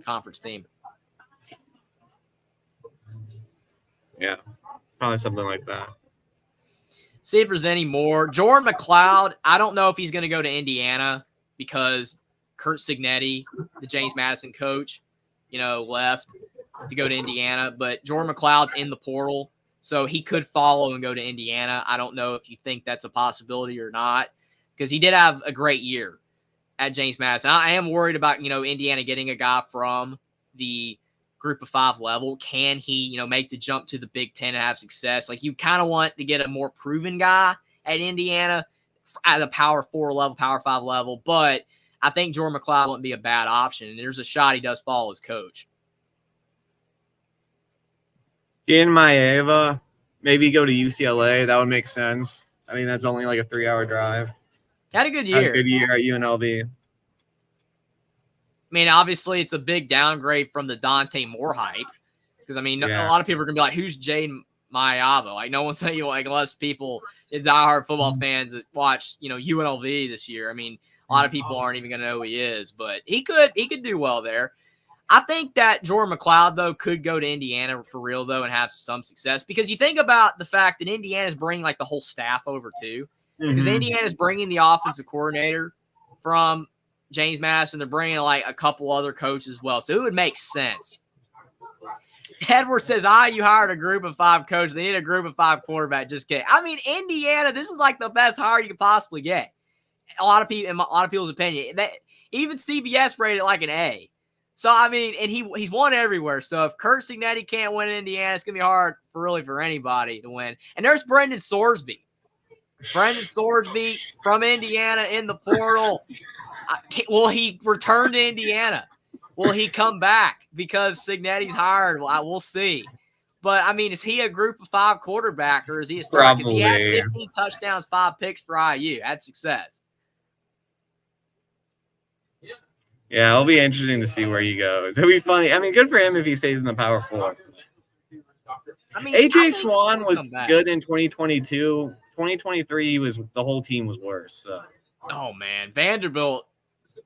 conference team? Yeah, probably something like that. See if there's any more. Jordan McLeod, I don't know if he's going to go to Indiana because Kurt Signetti, the James Madison coach, left to go to Indiana. But Jordan McLeod's in the portal, so he could follow and go to Indiana. I don't know if you think that's a possibility or not, because he did have a great year at James Madison. I am worried about, Indiana getting a guy from the Group of 5 level. Can he, make the jump to the Big Ten and have success? Like, you kind of want to get a more proven guy at Indiana at the Power 4 level, Power 5 level. But I think Jordan McLeod wouldn't be a bad option. And there's a shot he does follow his coach. Dan Maeva, maybe go to UCLA. That would make sense. I mean, that's only like a 3-hour drive. Had a good year. Had a good year at UNLV. I mean, obviously, it's a big downgrade from the Dante Moore hype. Because, I mean, a lot of people are going to be like, who's Jaden Maeva? Like, no one's saying, unless people, diehard football fans that watch, UNLV this year. I mean, a lot of people aren't even going to know who he is. But he could do well there. I think that Jordan McLeod, though, could go to Indiana for real, though, and have some success. Because you think about the fact that Indiana's bringing, the whole staff over, too. Because Indiana's bringing the offensive coordinator from James Madison. They're bringing a couple other coaches as well. So it would make sense. Edwards says, you hired a Group of 5 coach. They need a Group of 5 quarterback. Just kidding. I mean, Indiana, this is the best hire you could possibly get. A lot of people, in a lot of people's opinion, even CBS rated it an A. So, I mean, and he's won everywhere. So if Kurt Signetti can't win in Indiana, it's going to be hard for anybody to win. And there's Brendan Sorsby. Brendan Sorsby from Indiana in the portal. Will he return to Indiana? Will he come back because Signetti's hired? Well, we'll see. But, I mean, is he a Group of 5 quarterback, or is he a starter? Because he had 15 touchdowns, 5 picks for IU. That's success. Yeah, it'll be interesting to see where he goes. It'll be funny. I mean, good for him if he stays in the Power 4. I mean, AJ Swan was good in 2022. 2023 the whole team was worse. So. Oh man, Vanderbilt,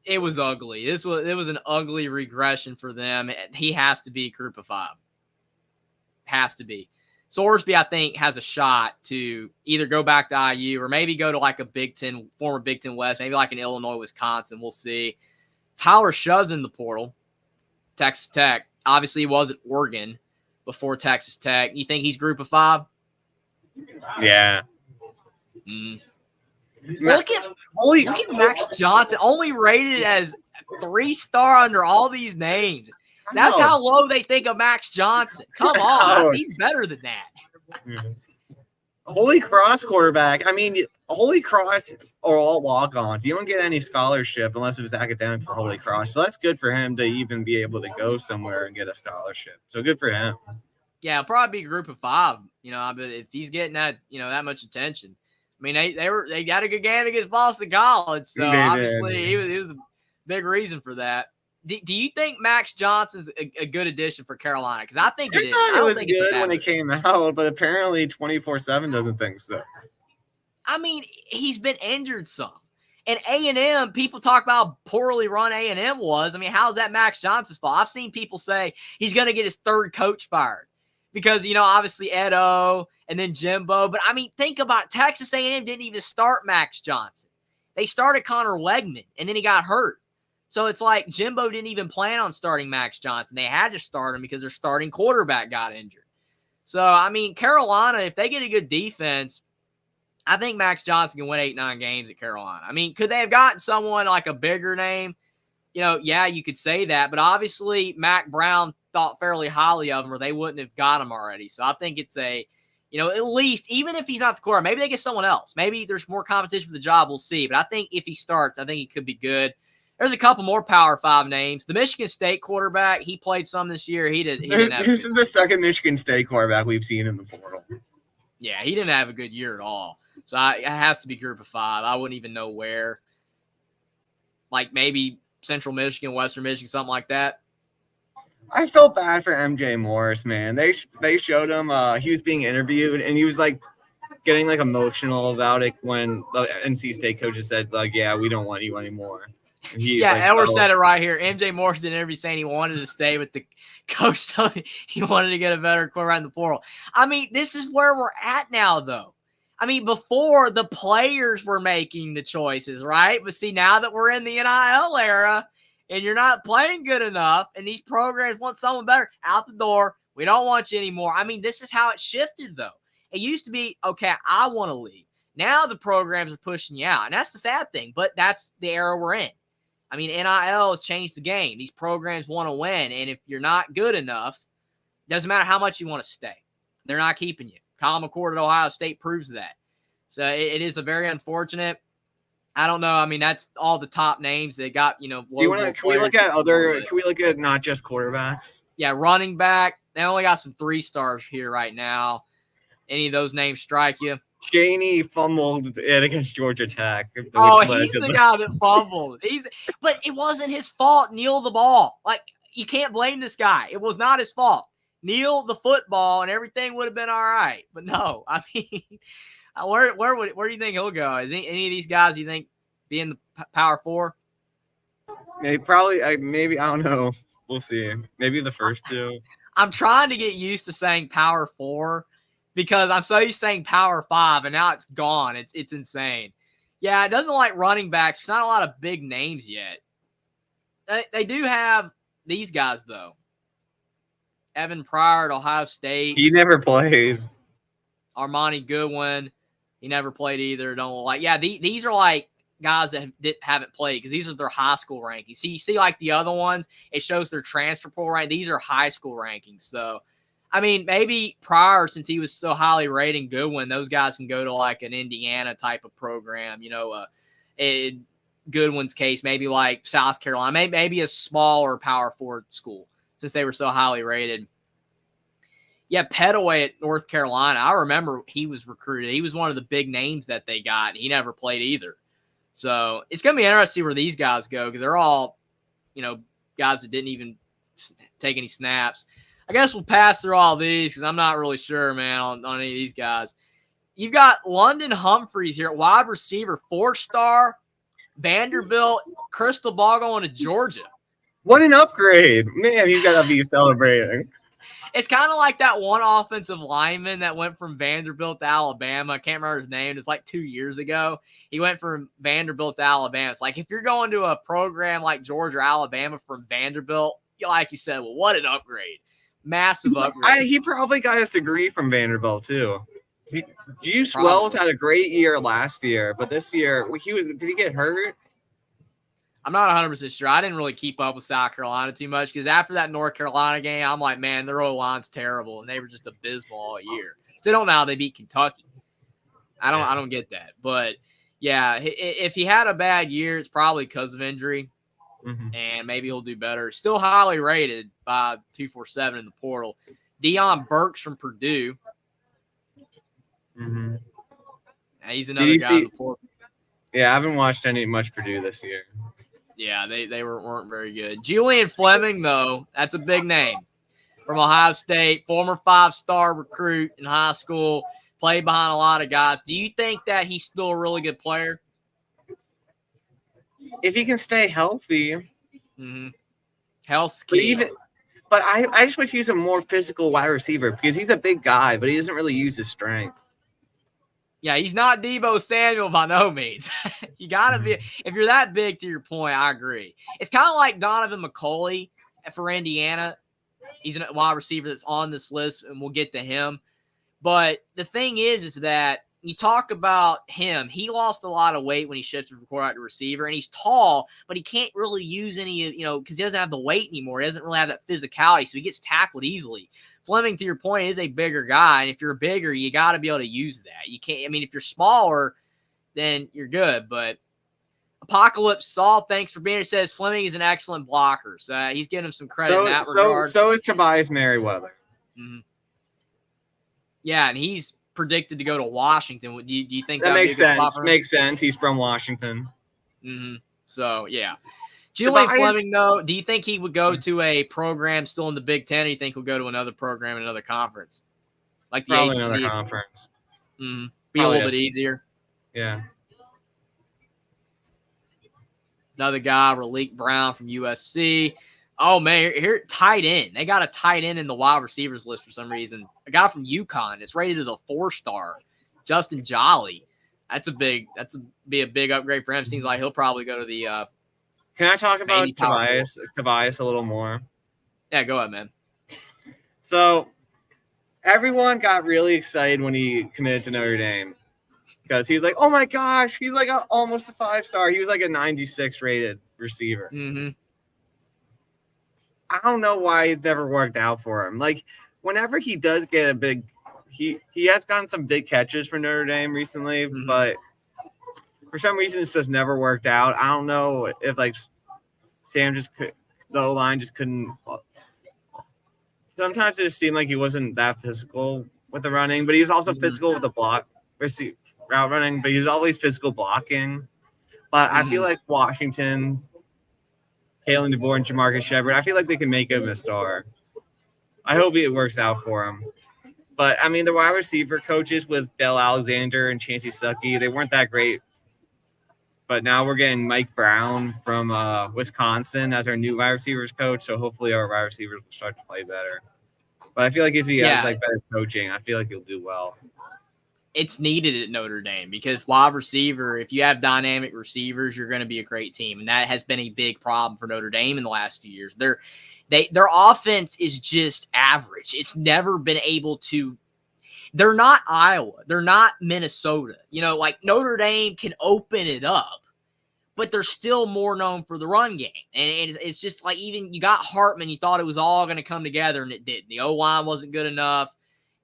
it was ugly. It was an ugly regression for them. He has to be Group of 5. Has to be. Sorsby, I think, has a shot to either go back to IU or maybe go to a Big Ten, former Big Ten West, maybe an Illinois, Wisconsin. We'll see. Tyler Shutt's in the portal, Texas Tech. Obviously, he was at Oregon before Texas Tech. You think he's Group of 5? Yeah. Look at Max Johnson, only rated as 3-star under all these names. That's how low they think of Max Johnson. Come on, he's better than that. Holy Cross quarterback. I mean, Holy Cross are all walk-ons. You don't get any scholarship unless it was academic for Holy Cross. So that's good for him to even be able to go somewhere and get a scholarship. So good for him. Yeah, it'll probably be a Group of 5. If he's getting that, that much attention. I mean, they got a good game against Boston College, so obviously he was a big reason for that. Do you think Max Johnson's a good addition for Carolina? Because I think it is. I thought it was good when it came out, but apparently 24/7 doesn't think so. I mean, he's been injured some. And A&M, people talk about how poorly run A&M was. I mean, how's that Max Johnson's fault? I've seen people say he's going to get his 3rd coach fired. Because, obviously Edo and then Jimbo. But, I mean, think about it. Texas A&M didn't even start Max Johnson. They started Connor Wegman, and then he got hurt. So it's like Jimbo didn't even plan on starting Max Johnson. They had to start him because their starting quarterback got injured. So, I mean, Carolina, if they get a good defense, I think Max Johnson can win 8-9 games at Carolina. I mean, could they have gotten someone like a bigger name? Yeah, you could say that. But obviously, Mac Brown thought fairly highly of him, or they wouldn't have got him already. So I think it's at least, even if he's not the quarterback, maybe they get someone else. Maybe there's more competition for the job. We'll see. But I think if he starts, I think he could be good. There's a couple more Power 5 names. The Michigan State quarterback, he played some this year. He didn't have this is the second Michigan State quarterback we've seen in the portal. Yeah, he didn't have a good year at all. So it has to be group of 5. I wouldn't even know where. Like maybe Central Michigan, Western Michigan, something like that. I felt bad for MJ Morris, man. They showed him he was being interviewed, and he was like getting like emotional about it when the NC State coaches said like, "Yeah, we don't want you anymore." Edward said it right here. MJ Morris did an interview saying he wanted to stay with the coach. He wanted to get a better quarterback in the portal. I mean, this is where we're at now, though. I mean, before the players were making the choices, right? But see, now that we're in the NIL era and you're not playing good enough and these programs want someone better, out the door. We don't want you anymore. I mean, this is how it shifted, though. It used to be, okay, I want to leave. Now the programs are pushing you out, and that's the sad thing, but that's the era we're in. I mean, NIL has changed the game. These programs want to win, and if you're not good enough, doesn't matter how much you want to stay. They're not keeping you. Colin McCord at Ohio State proves that. So it is a very unfortunate. I don't know. I mean, that's all the top names that got, can we look at not just quarterbacks? Yeah, running back. They only got some 3-stars here right now. Any of those names strike you? Chaney fumbled it against Georgia Tech. He's the guy that fumbled. But it wasn't his fault. Kneel the ball. Like, you can't blame this guy. It was not his fault. Kneel the football and everything would have been all right. But no, I mean, where do you think he'll go? Is any of these guys you think be in the Power 4? Maybe I don't know. We'll see. Maybe the first two. I'm trying to get used to saying Power 4. Because I'm so used to saying Power 5, and now it's gone. It's insane. Yeah, it doesn't like running backs. There's not a lot of big names yet. They do have these guys, though. Evan Pryor at Ohio State. He never played. Armani Goodwin. He never played either. These are like guys that haven't played because these are their high school rankings. So you see like the other ones, it shows their transfer portal rank. These are high school rankings. So I mean, maybe Pryor, since he was so highly rated, Goodwin, those guys can go to like an Indiana type of program. In Goodwin's case, maybe like South Carolina, maybe a smaller Power 4 school since they were so highly rated. Yeah, Petaway at North Carolina. I remember he was recruited. He was one of the big names that they got. He never played either. So it's going to be interesting to see where these guys go because they're all, guys that didn't even take any snaps. I guess we'll pass through all these because I'm not really sure, man, on any of these guys. You've got London Humphreys here at wide receiver, 4-star, Vanderbilt, crystal ball going to Georgia. What an upgrade. Man, he's got to be celebrating. It's kind of like that one offensive lineman that went from Vanderbilt to Alabama. I can't remember his name. It's like 2 years ago. He went from Vanderbilt to Alabama. It's like if you're going to a program like Georgia or Alabama from Vanderbilt, like you said, well, what an upgrade. Massive upgrade. He probably got his degree from Vanderbilt too. Juice Wells had a great year last year, but this year did he get hurt? I'm not 100% sure. I didn't really keep up with South Carolina too much because after that North Carolina game, I'm like, man, their O-line's terrible, and they were just abysmal all year. Still don't know how they beat Kentucky. I don't get that, but yeah, if he had a bad year, it's probably because of injury. Mm-hmm. And maybe he'll do better. Still highly rated by 247 in the portal. Deion Burks from Purdue. Mm-hmm. He's another guy in the portal. Yeah, I haven't watched much Purdue this year. Yeah, they weren't very good. Julian Fleming, though, that's a big name. From Ohio State, former 5-star recruit in high school, played behind a lot of guys. Do you think that he's still a really good player? If he can stay healthy. Mm-hmm. Health key. But I just wish he was a more physical wide receiver because he's a big guy, but he doesn't really use his strength. Yeah, he's not Deebo Samuel by no means. You got to be – if you're that big, to your point, I agree. It's kind of like Donovan McCulley for Indiana. He's a wide receiver that's on this list, and we'll get to him. But the thing is that you talk about him. He lost a lot of weight when he shifted from quarterback to receiver, and he's tall, but he can't really use any, because he doesn't have the weight anymore. He doesn't really have that physicality, so he gets tackled easily. Fleming, to your point, is a bigger guy, and if you're bigger, you got to be able to use that. You can't. I mean, if you're smaller, then you're good. But Apocalypse Saul, thanks for being here. Says Fleming is an excellent blocker, so he's getting him some credit in that regard. So is Tobias Merriweather. Mm-hmm. Yeah, and he's predicted to go to Washington. Do you think that makes sense? Makes sense. He's from Washington. Mm-hmm. So yeah. Julian Fleming, though, do you think he would go to a program still in the Big Ten, or do you think he'll go to another program in another conference? Like the Probably ACC? Another conference. Mm-hmm. Be a little bit easier. Yeah. Another guy, Raleek Brown from USC. Oh, man, here tight end. They got a tight end in the wide receivers list for some reason. A guy from UConn. It's rated as a 4-star. Justin Jolly. That's be a big upgrade for him. Seems like he'll probably go to the Can I talk about Tobias a little more? Yeah, go ahead, man. So everyone got really excited when he committed to Notre Dame because he's like, oh my gosh, he's like almost a 5-star. He was like a 96 rated receiver. Mm-hmm. I don't know why it never worked out for him. Like whenever he does get a big, he has gotten some big catches for Notre Dame recently, but for some reason it's just never worked out. I don't know if like Sam the O-line just couldn't. Sometimes it just seemed like he wasn't that physical with the running, but he was also physical with the route running, but he was always physical blocking. But I feel like Washington, Kalen DeBoer, and Jamarcus Shepard, I feel like they can make him a star. I hope it works out for him. But, I mean, the wide receiver coaches with Del Alexander and Chancey Stuckey, they weren't that great. But now we're getting Mike Brown from Wisconsin as our new wide receivers coach, so hopefully our wide receivers will start to play better. But I feel like if he has like better coaching, I feel like he'll do well. It's needed at Notre Dame because wide receiver, if you have dynamic receivers, you're going to be a great team. And that has been a big problem for Notre Dame in the last few years. Their offense is just average. It's never been able to – they're not Iowa. They're not Minnesota. Like Notre Dame can open it up, but they're still more known for the run game. And it's just like even you got Hartman, you thought it was all going to come together, and it didn't. The O-line wasn't good enough.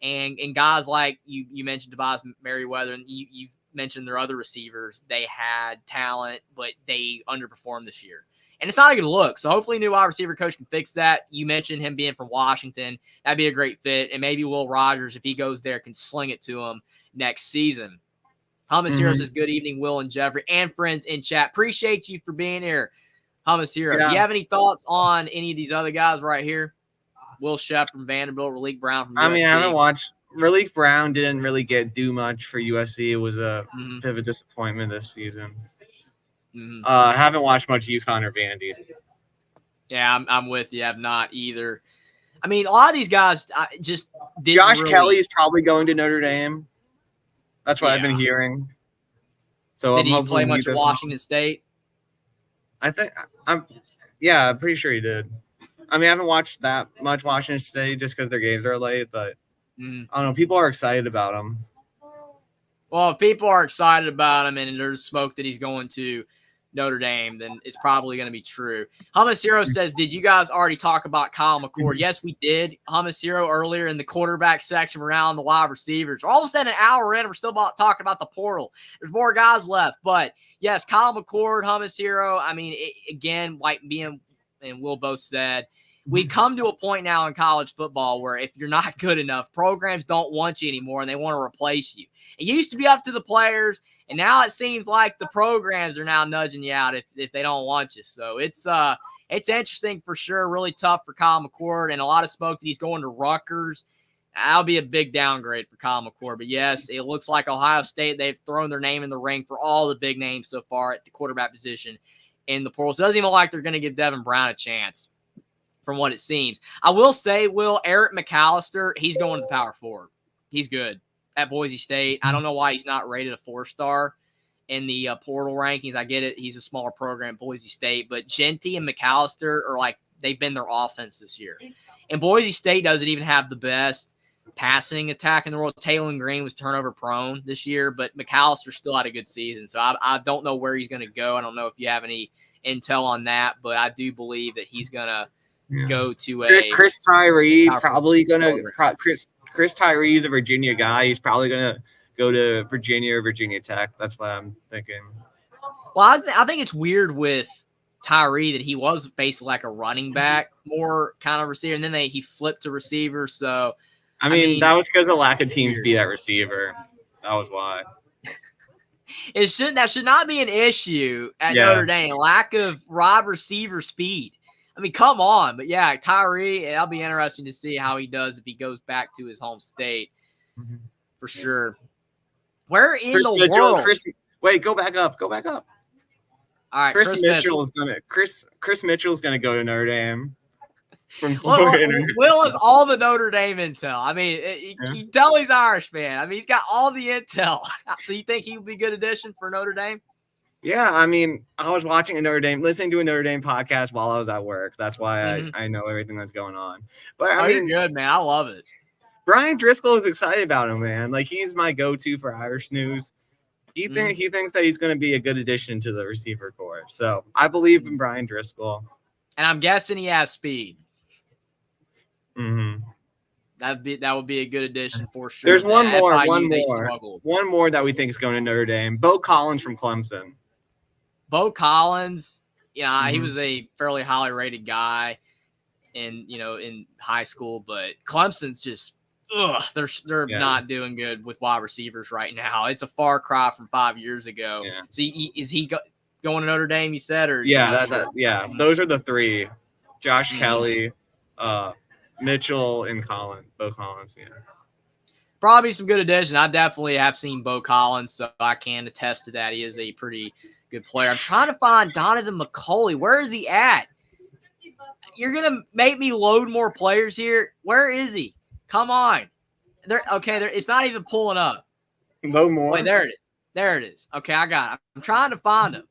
And guys like you mentioned Tobias Merriweather, and you've mentioned their other receivers. They had talent, but they underperformed this year. And it's not a good look. So hopefully a new wide receiver coach can fix that. You mentioned him being from Washington. That'd be a great fit. And maybe Will Rogers, if he goes there, can sling it to him next season. Hummus Hero says, good evening, Will and Jeffrey and friends in chat. Appreciate you for being here, Hummus Hero. Do you have any thoughts on any of these other guys right here? Will Shepp from Vanderbilt, Raleek Brown from USC. I mean, I haven't watched. Raleek Brown didn't really do much for USC. It was a bit of a disappointment this season. I haven't watched much UConn or Vandy. Yeah, I'm with you. I've not either. I mean, a lot of these guys just didn't Josh Kelly's probably going to Notre Dame. That's what I've been hearing. So did he play much at Washington State? I'm pretty sure he did. I mean, I haven't watched that much Washington State just because their games are late, but I don't know. People are excited about him. Well, if people are excited about him and there's smoke that he's going to Notre Dame, then it's probably going to be true. Hummus Hero says, did you guys already talk about Kyle McCord? Yes, we did. Hummus Hero earlier in the quarterback section around the wide receivers. We're almost at an hour in. We're still talking about the portal. There's more guys left. But, yes, Kyle McCord, Hummus Hero. I mean, again, like me and Will both said, we come to a point now in college football where if you're not good enough, programs don't want you anymore and they want to replace you. It used to be up to the players, and now it seems like the programs are now nudging you out if they don't want you. So it's interesting for sure. Really tough for Kyle McCord, and a lot of smoke that he's going to Rutgers. That'll be a big downgrade for Kyle McCord. But yes, it looks like Ohio State, they've thrown their name in the ring for all the big names so far at the quarterback position in the portal. So it doesn't even look like they're going to give Devin Brown a chance from what it seems. I will say, Eric McAllister, he's going to the power forward. He's good at Boise State. I don't know why he's not rated a 4-star in the portal rankings. I get it. He's a smaller program at Boise State, but Genty and McAllister are like, they've been their offense this year. And Boise State doesn't even have the best passing attack in the world. Taylor Green was turnover prone this year, but McAllister still had a good season. So I don't know where he's going to go. I don't know if you have any intel on that, but I do believe that he's going to go to Chris Tyree, probably going to Chris Tyree's a Virginia guy. He's probably going to go to Virginia or Virginia Tech. That's what I'm thinking. Well, I think it's weird with Tyree that he was basically like a running back, more kind of receiver, and then he flipped to receiver. So, I mean that was because of lack of team speed at receiver. That was why. That should not be an issue at Notre Dame. Lack of wide receiver speed. I mean, come on. But yeah, Tyree, it'll be interesting to see how he does if he goes back to his home state for sure. Where in Chris the Mitchell, world? Wait, go back up. All right, Chris Mitchell is gonna go to Notre Dame. Will is all the Notre Dame intel. I mean, you can tell he's Irish, man. I mean, he's got all the intel. So you think he would be a good addition for Notre Dame? Yeah, I mean, I was listening to a Notre Dame podcast while I was at work. That's why I know everything that's going on. But I mean, you're good, man. I love it. Brian Driscoll is excited about him, man. Like, he's my go-to for Irish news. He thinks that he's going to be a good addition to the receiver corps. So I believe in Brian Driscoll. And I'm guessing he has speed. Mm-hmm. That would be a good addition for sure. There's one more that we think is going to Notre Dame. Bo Collins from Clemson. Bo Collins, he was a fairly highly rated guy in high school, but Clemson's just they're not doing good with wide receivers right now. It's a far cry from 5 years ago. Yeah. So is he going to Notre Dame, you said? Or those are the three. Josh Kelly, Mitchell, and Bo Collins. Yeah. Probably some good addition. I definitely have seen Bo Collins, so I can attest to that. He is a pretty good player. I'm trying to find Donovan McCulley. Where is he at? You're going to make me load more players here. Where is he? Come on. It's not even pulling up. No more. Wait, there it is. There it is. Okay, I got it. I'm trying to find him.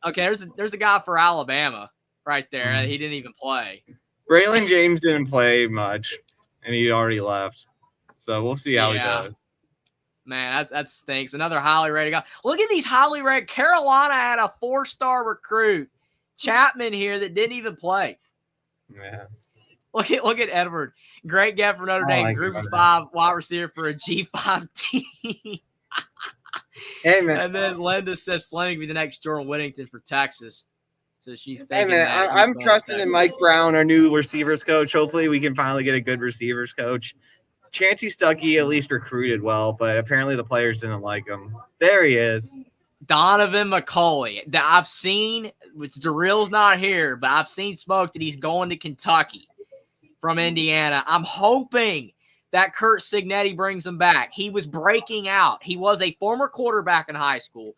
Okay, there's a guy for Alabama right there. He didn't even play. Braylon James didn't play much, and he already left. So we'll see how he does. Man, that stinks. Another highly rated guy. Look at these highly rated. Carolina had a 4-star recruit, Chapman, here that didn't even play. Yeah. Look at Edward. Great get for Notre Dame. Group of 5 wide receiver for a G5 team. Hey, man. And then Linda says Fleming be the next Jordan Whittington for Texas. So she's thinking. Hey, man, I'm trusting in Mike Brown, our new receivers coach. Hopefully we can finally get a good receivers coach. Chancey Stuckey at least recruited well, but apparently the players didn't like him. There he is. Donovan McCulley. That I've seen, which Darrell's not here, but I've seen smoke that he's going to Kentucky from Indiana. I'm hoping that Kurt Signetti brings him back. He was breaking out. He was a former quarterback in high school.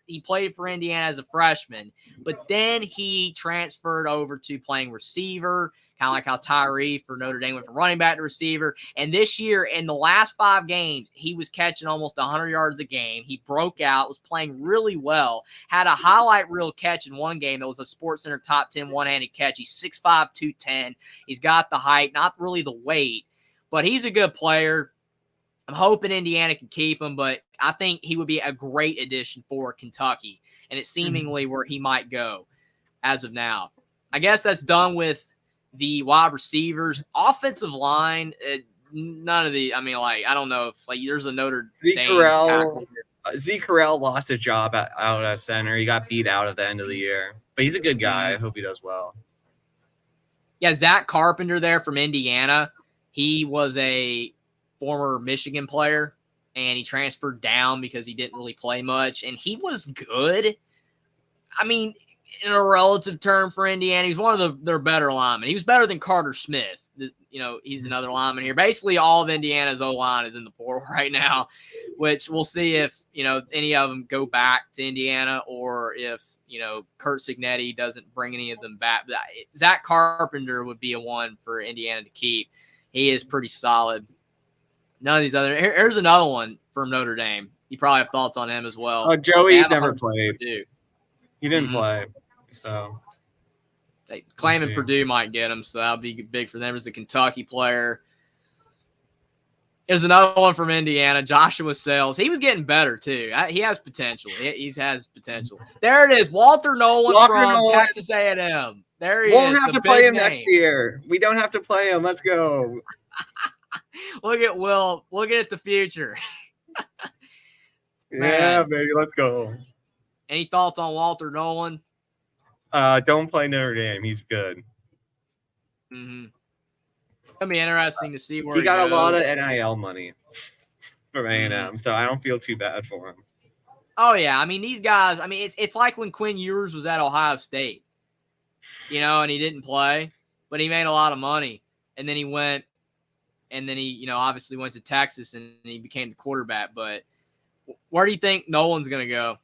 He played for Indiana as a freshman, but then he transferred over to playing receiver, kind of like how Tyree for Notre Dame went from running back to receiver. And this year, in the last 5 games, he was catching almost 100 yards a game. He broke out, was playing really well, had a highlight reel catch in one game that was a SportsCenter top 10 one-handed catch. He's 6'5", 210. He's got the height, not really the weight, but he's a good player. I'm hoping Indiana can keep him, but I think he would be a great addition for Kentucky, and it's seemingly where he might go as of now. I guess that's done with the wide receivers. Offensive line, none of the – I don't know if there's a Notre Dame tackle. Zeke Correll lost his job out at center. He got beat out at the end of the year, but he's a good guy. I hope he does well. Yeah, Zach Carpenter there from Indiana. He was a former Michigan player, and he transferred down because he didn't really play much, and he was good. In a relative term for Indiana, he's one of their better linemen. He was better than Carter Smith. He's another lineman here. Basically, all of Indiana's O-line is in the portal right now. which we'll see if, any of them go back to Indiana or if, Kurt Signetti doesn't bring any of them back. But Zach Carpenter would be a one for Indiana to keep. He is pretty solid. None of these other – here's another one from Notre Dame. You probably have thoughts on him as well. Oh, Joey never played. Purdue. He didn't play, so – claiming Purdue might get him, so that'll be big for them as a Kentucky player. There's another one from Indiana, Joshua Sales. He was getting better, too. He has potential. He has potential. There it is, Walter Nolan from Texas A&M. There he is. We'll have to play him next year. We don't have to play him. Let's go. Look at Will. Looking at the future. Yeah, baby. Let's go. Any thoughts on Walter Nolan? Don't play Notre Dame. He's good. Mm-hmm. It'll be interesting to see where he got a lot of NIL money from A&M, so I don't feel too bad for him. Oh yeah, I mean these guys. I mean it's like when Quinn Ewers was at Ohio State, and he didn't play, but he made a lot of money, and then he went, and then he obviously went to Texas and he became the quarterback. But where do you think Nolan's gonna go?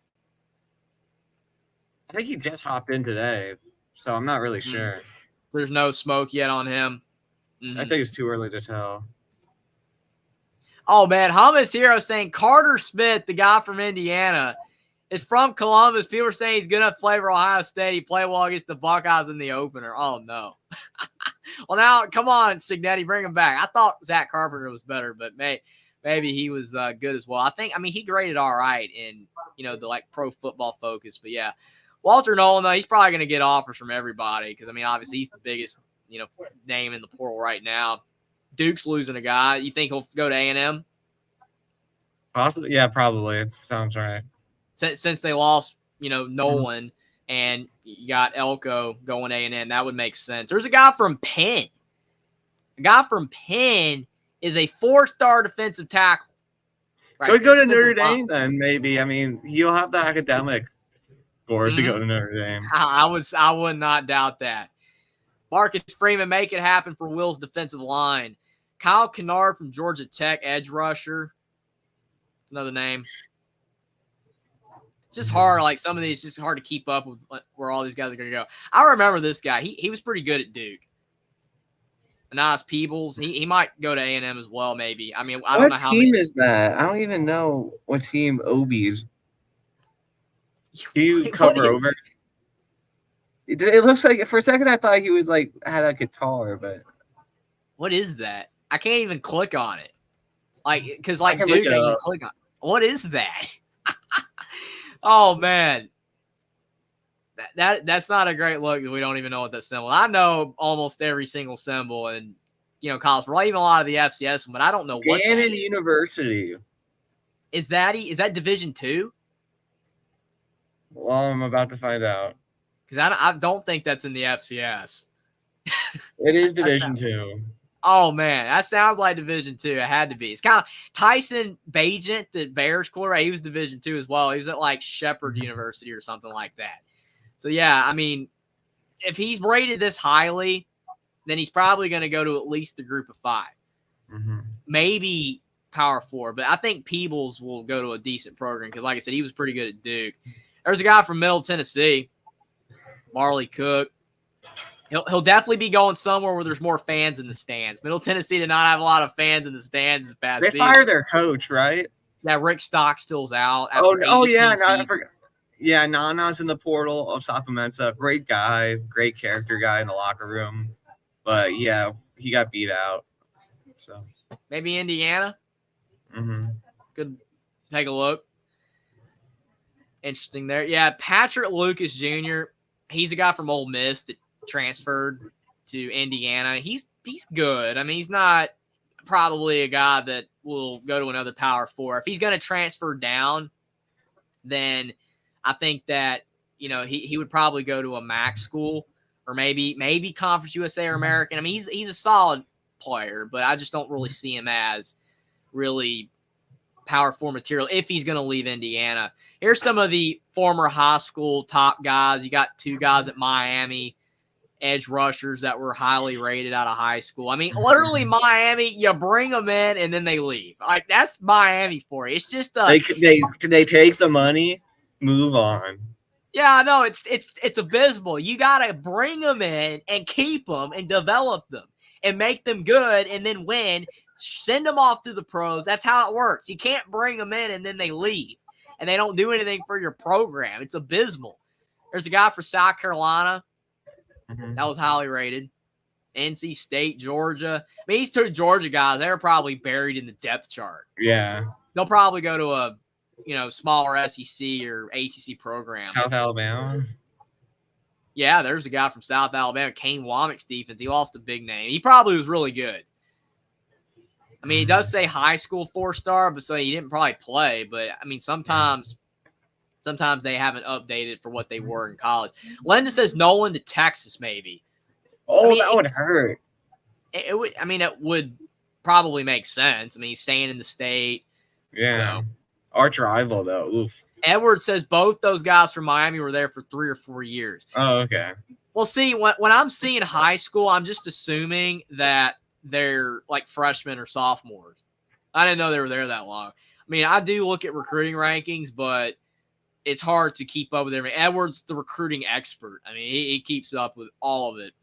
I think he just hopped in today, so I'm not really sure. There's no smoke yet on him. I think it's too early to tell. Oh, man. Hummus Hero saying Carter Smith, the guy from Indiana, is from Columbus. People are saying he's good enough to play for Ohio State. He played well against the Buckeyes in the opener. Oh, no. Well, now, come on, Signetti, bring him back. I thought Zach Carpenter was better, but maybe he was good as well. He graded all right in, the Pro Football Focus. But, yeah. Walter Nolan, though, he's probably going to get offers from everybody because, obviously he's the biggest, name in the portal right now. Duke's losing a guy. You think he'll go to A&M? Possibly, yeah, probably. It sounds right. Since they lost, Nolan and you got Elko going A&M, that would make sense. There's a guy from Penn. A guy from Penn is a 4-star defensive tackle. Right? Could go to Notre Dame then, maybe. He'll have the academic scores to go to Notre Dame. I would not doubt that. Marcus Freeman, make it happen for Will's defensive line. Kyle Kennard from Georgia Tech, edge rusher. Another name. It's just hard. Some of these, just hard to keep up with where all these guys are going to go. I remember this guy. He was pretty good at Duke. Nice Peebles. He might go to A&M as well, maybe. I don't know how. What team is that? I don't even know what team Obi's. Do you cover over? It looks like for a second I thought he was had a guitar, but what is that? I can't even click on it. Because Duke, I can click on. What is that? Oh man, that's not a great look. That we don't even know what that symbol. I know almost every single symbol in college football, even a lot of the FCS, but I don't know what. Gannon University. Is that Division II? Well, I'm about to find out. Because I don't think that's in the FCS. It is Division II. Oh, man. That sounds like Division II. It had to be. It's kind of Tyson Bagent, the Bears quarterback. He was Division II as well. He was at Shepherd University or something like that. So, yeah, if he's rated this highly, then he's probably going to go to at least the group of 5. Mm-hmm. Maybe Power 4. But I think Peebles will go to a decent program because, like I said, he was pretty good at Duke. There's a guy from Middle Tennessee. Marley Cook. He'll definitely be going somewhere where there's more fans in the stands. Middle Tennessee did not have a lot of fans in the stands this past season. They fired their coach, right? Yeah, Rick Stockstill's out. Oh yeah. No, I forgot. Yeah, Nana's in the portal of South Mensa. Great guy, great character guy in the locker room. But, yeah, he got beat out. So maybe Indiana? Mm-hmm. Could take a look. Interesting there. Yeah, Patrick Lucas Jr., he's a guy from Ole Miss that transferred to Indiana. He's good. He's not probably a guy that will go to another Power 4. If he's going to transfer down, then I think that, he would probably go to a MAC school or maybe Conference USA or American. He's a solid player, but I just don't really see him as really Power 4 material if he's going to leave Indiana. Here's some of the former high school top guys. You got 2 guys at Miami edge rushers that were highly rated out of high school. I mean, literally Miami, you bring them in and then they leave. Like, that's Miami for you. It's just they take the money, move on. Yeah, I know it's abysmal. You gotta bring them in and keep them and develop them and make them good, and then win. Send them off to the pros. That's how it works. You can't bring them in and then they leave and they don't do anything for your program. It's abysmal. There's a guy for South Carolina that was highly rated. NC State, Georgia. I mean, these two Georgia guys, they're probably buried in the depth chart. Yeah. They'll probably go to a smaller SEC or ACC program. South Alabama. Yeah, there's a guy from South Alabama, Kane Womack's defense. He lost a big name. He probably was really good. I mean, he does say high school 4-star, but so he didn't probably play. But I mean, sometimes they haven't updated for what they were in college. Linda says Nolan to Texas, maybe. Oh, I mean, that would hurt. It would. I mean, it would probably make sense. I mean, he's staying in the state. Yeah. So. Arch rival, though. Oof. Edwards says both those guys from Miami were there for 3 or 4 years. Oh, okay. Well, see, when I'm seeing high school, I'm just assuming that they're like freshmen or sophomores. I didn't know they were there that long. I mean, I do look at recruiting rankings, but it's hard to keep up with everything. Edwards, the recruiting expert. I mean, he keeps up with all of it.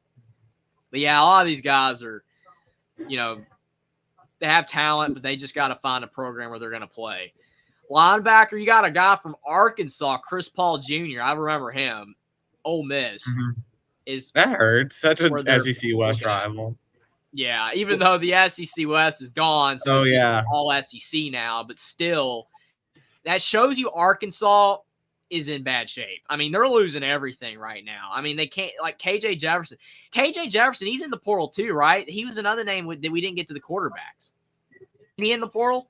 But yeah, a lot of these guys are, they have talent, but they just got to find a program where they're going to play. Linebacker, you got a guy from Arkansas, Chris Paul Jr. I remember him. Ole Miss. Is that hurts. Such an SEC West rival. Yeah, even though the SEC West is gone, so it's just all SEC now, but still, that shows you Arkansas is in bad shape. I mean, they're losing everything right now. I mean, they can't, like KJ Jefferson. KJ Jefferson, he's in the portal too, right? He was another name that we didn't get to the quarterbacks. Is he in the portal?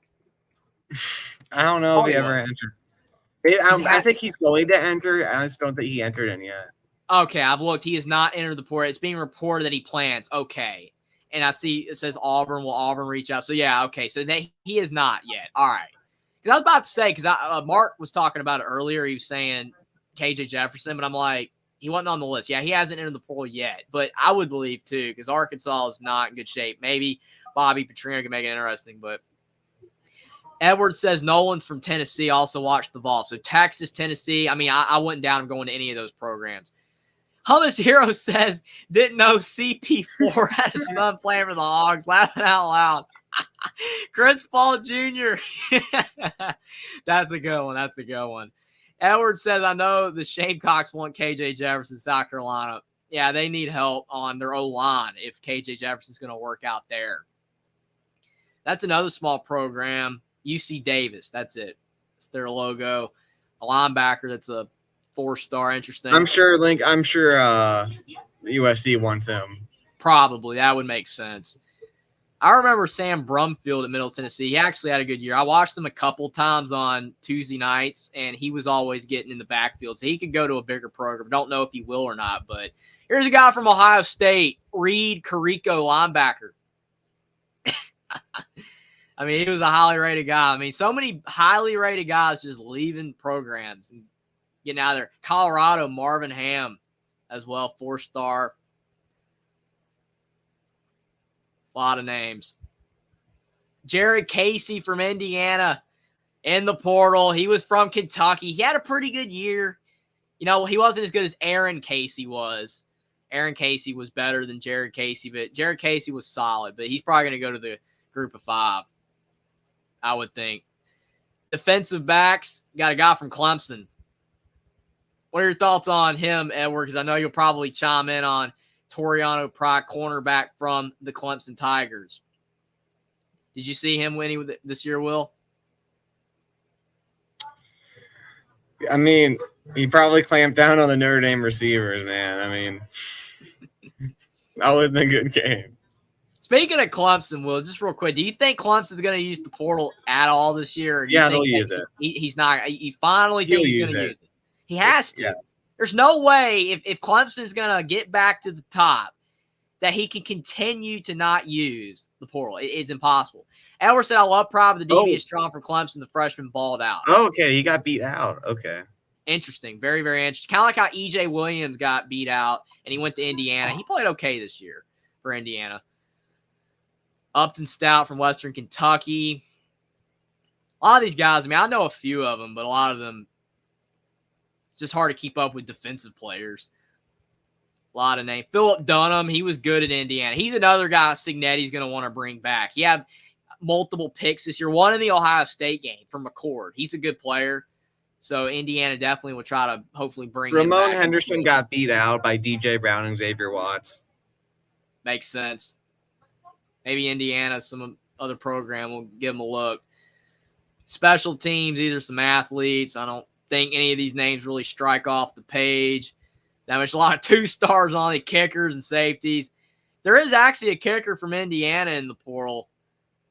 I don't know if he ever entered. I think he's going to enter. I just don't think he entered in yet. Okay, I've looked. He has not entered the portal. It's being reported that he plans. Okay. And I see it says Auburn. Will Auburn reach out? So, yeah, okay. So, he is not yet. All right. Because I was about to say, because Mark was talking about it earlier. He was saying KJ Jefferson, but I'm like, he wasn't on the list. Yeah, he hasn't entered the portal yet. But I would believe, too, because Arkansas is not in good shape. Maybe Bobby Petrino can make it interesting, but Edwards says Nolan's from Tennessee, also watched the Vol. So Texas, Tennessee. I mean, I wouldn't doubt him going to any of those programs. Hummus Hero says, didn't know CP4 had a son playing for the Hogs. Laughing out loud. Chris Paul Jr. That's a good one. That's a good one. Edwards says, I know the Shamecocks want KJ Jefferson, South Carolina. Yeah, they need help on their O-line if KJ Jefferson's going to work out there. That's another small program. UC Davis, that's it. It's their logo. A linebacker that's a 4-star. Interesting. I'm sure USC wants him. Probably. That would make sense. I remember Sam Brumfield at Middle Tennessee. He actually had a good year. I watched him a couple times on Tuesday nights, and he was always getting in the backfield. So he could go to a bigger program. Don't know if he will or not, but here's a guy from Ohio State, Reed Carrico, linebacker. I mean, he was a highly rated guy. I mean, so many highly rated guys just leaving programs and getting out of there. Colorado, Marvin Ham as well, 4-star. A lot of names. Jared Casey from Indiana in the portal. He was from Kentucky. He had a pretty good year. He wasn't as good as Aaron Casey was. Aaron Casey was better than Jared Casey, but Jared Casey was solid. But he's probably going to go to the group of 5. I would think. Defensive backs, got a guy from Clemson. What are your thoughts on him, Edward? Because I know you'll probably chime in on Toriano Pride, cornerback from the Clemson Tigers. Did you see him winning this year, Will? I mean, he probably clamped down on the Notre Dame receivers, man. I mean, that wasn't a good game. Speaking of Clemson, Will, just real quick, do you think Clemson's going to use the portal at all this year? Or do yeah, they'll use it. He's not. He finally thinks he's going to use it. He has to. Yeah. There's no way if Clemson's going to get back to the top that he can continue to not use the portal. It's impossible. Edward said, I love Pride, but the DB is strong from Clemson. The freshman balled out. Oh, okay. He got beat out. Okay. Interesting. Very, very interesting. Kind of like how E.J. Williams got beat out and he went to Indiana. He played okay this year for Indiana. Upton Stout from Western Kentucky. A lot of these guys, I mean, I know a few of them, but a lot of them, it's just hard to keep up with defensive players. A lot of names. Philip Dunham, he was good at Indiana. He's another guy Cignetti's going to want to bring back. He had multiple picks this year. One in the Ohio State game from McCord. He's a good player. So Indiana definitely will try to hopefully bring him back. Ramon Henderson got beat out by DJ Brown and Xavier Watts. Makes sense. Maybe Indiana, some other program will give them a look. Special teams, either some athletes. I don't think any of these names really strike off the page. There's a lot of 2-stars on the kickers and safeties. There is actually a kicker from Indiana in the portal.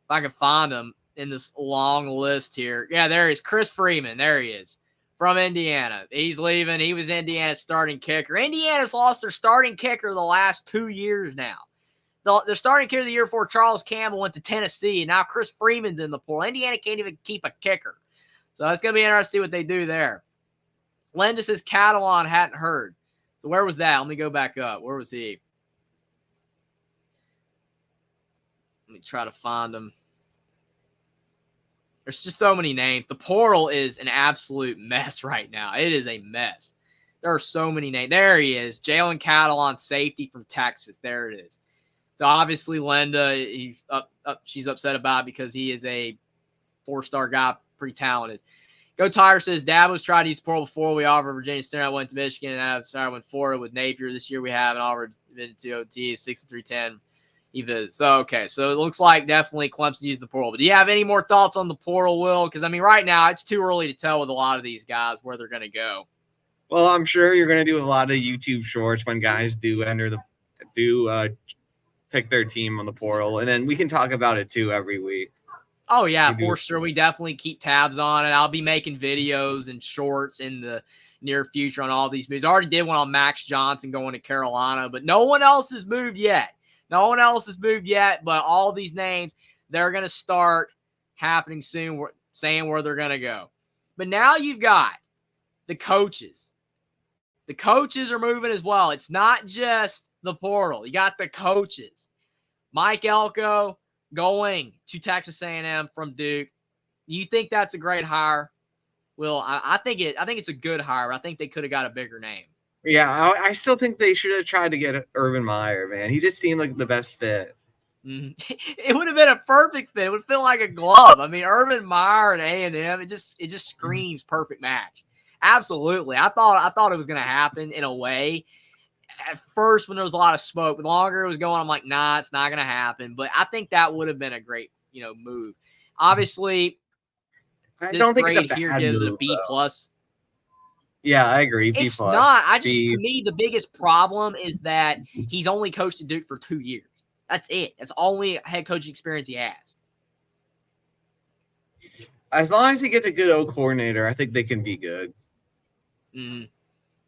If I can find him in this long list here. Yeah, there he is. Chris Freeman. There he is. From Indiana. He's leaving. He was Indiana's starting kicker. Indiana's lost their starting kicker the last 2 years now. The starting kicker the year before, Charles Campbell, went to Tennessee, and now Chris Freeman's in the portal. Indiana can't even keep a kicker. So it's going to be interesting to see what they do there. Linda says Catalan hadn't heard. So where was that? Let me go back up. Where was he? Let me try to find him. There's just so many names. The portal is an absolute mess right now. It is a mess. There are so many names. There he is. Jalen Catalan, safety from Texas. There it is. So obviously Linda, she's upset about it because he is a 4-star guy, pretty talented. Go Tire says, Dad was trying to use the portal before. We offered Virginia State. I went to Michigan, and I went Florida with Napier. This year we have an offer to OT, 6-3-10. So, okay. So it looks like definitely Clemson used the portal. But do you have any more thoughts on the portal, Will? Because, I mean, right now it's too early to tell with a lot of these guys where they're going to go. Well, I'm sure you're going to do a lot of YouTube shorts when guys pick their team on the portal. And then we can talk about it, too, every week. Oh, yeah, for sure. We definitely keep tabs on it. I'll be making videos and shorts in the near future on all these moves. I already did one on Max Johnson going to Carolina, but no one else has moved yet. No one else has moved yet, but all these names, they're going to start happening soon, saying where they're going to go. But now you've got the coaches. The coaches are moving as well. It's not just the portal. You got the coaches. Mike Elko going to Texas A&M from Duke. You think that's a great hire? Well, I think it's a good hire, but I think they could have got a bigger name. Yeah, I still think they should have tried to get Urban Meyer, man. He just seemed like the best fit. Mm-hmm. It would have been a perfect fit. It would feel like a glove. I mean, Urban Meyer and A&M, it just screams perfect match. Absolutely. I thought it was going to happen in a way. At first, when there was a lot of smoke, the longer it was going, I'm like, nah, it's not going to happen. But I think that would have been a great, move. Obviously, I don't think grade it's a bad here gives move, it a B+. though. Yeah, I agree. B+. It's not. To me, the biggest problem is that he's only coached at Duke for 2 years. That's it. That's the only head coaching experience he has. As long as he gets a good O coordinator, I think they can be good. Mm.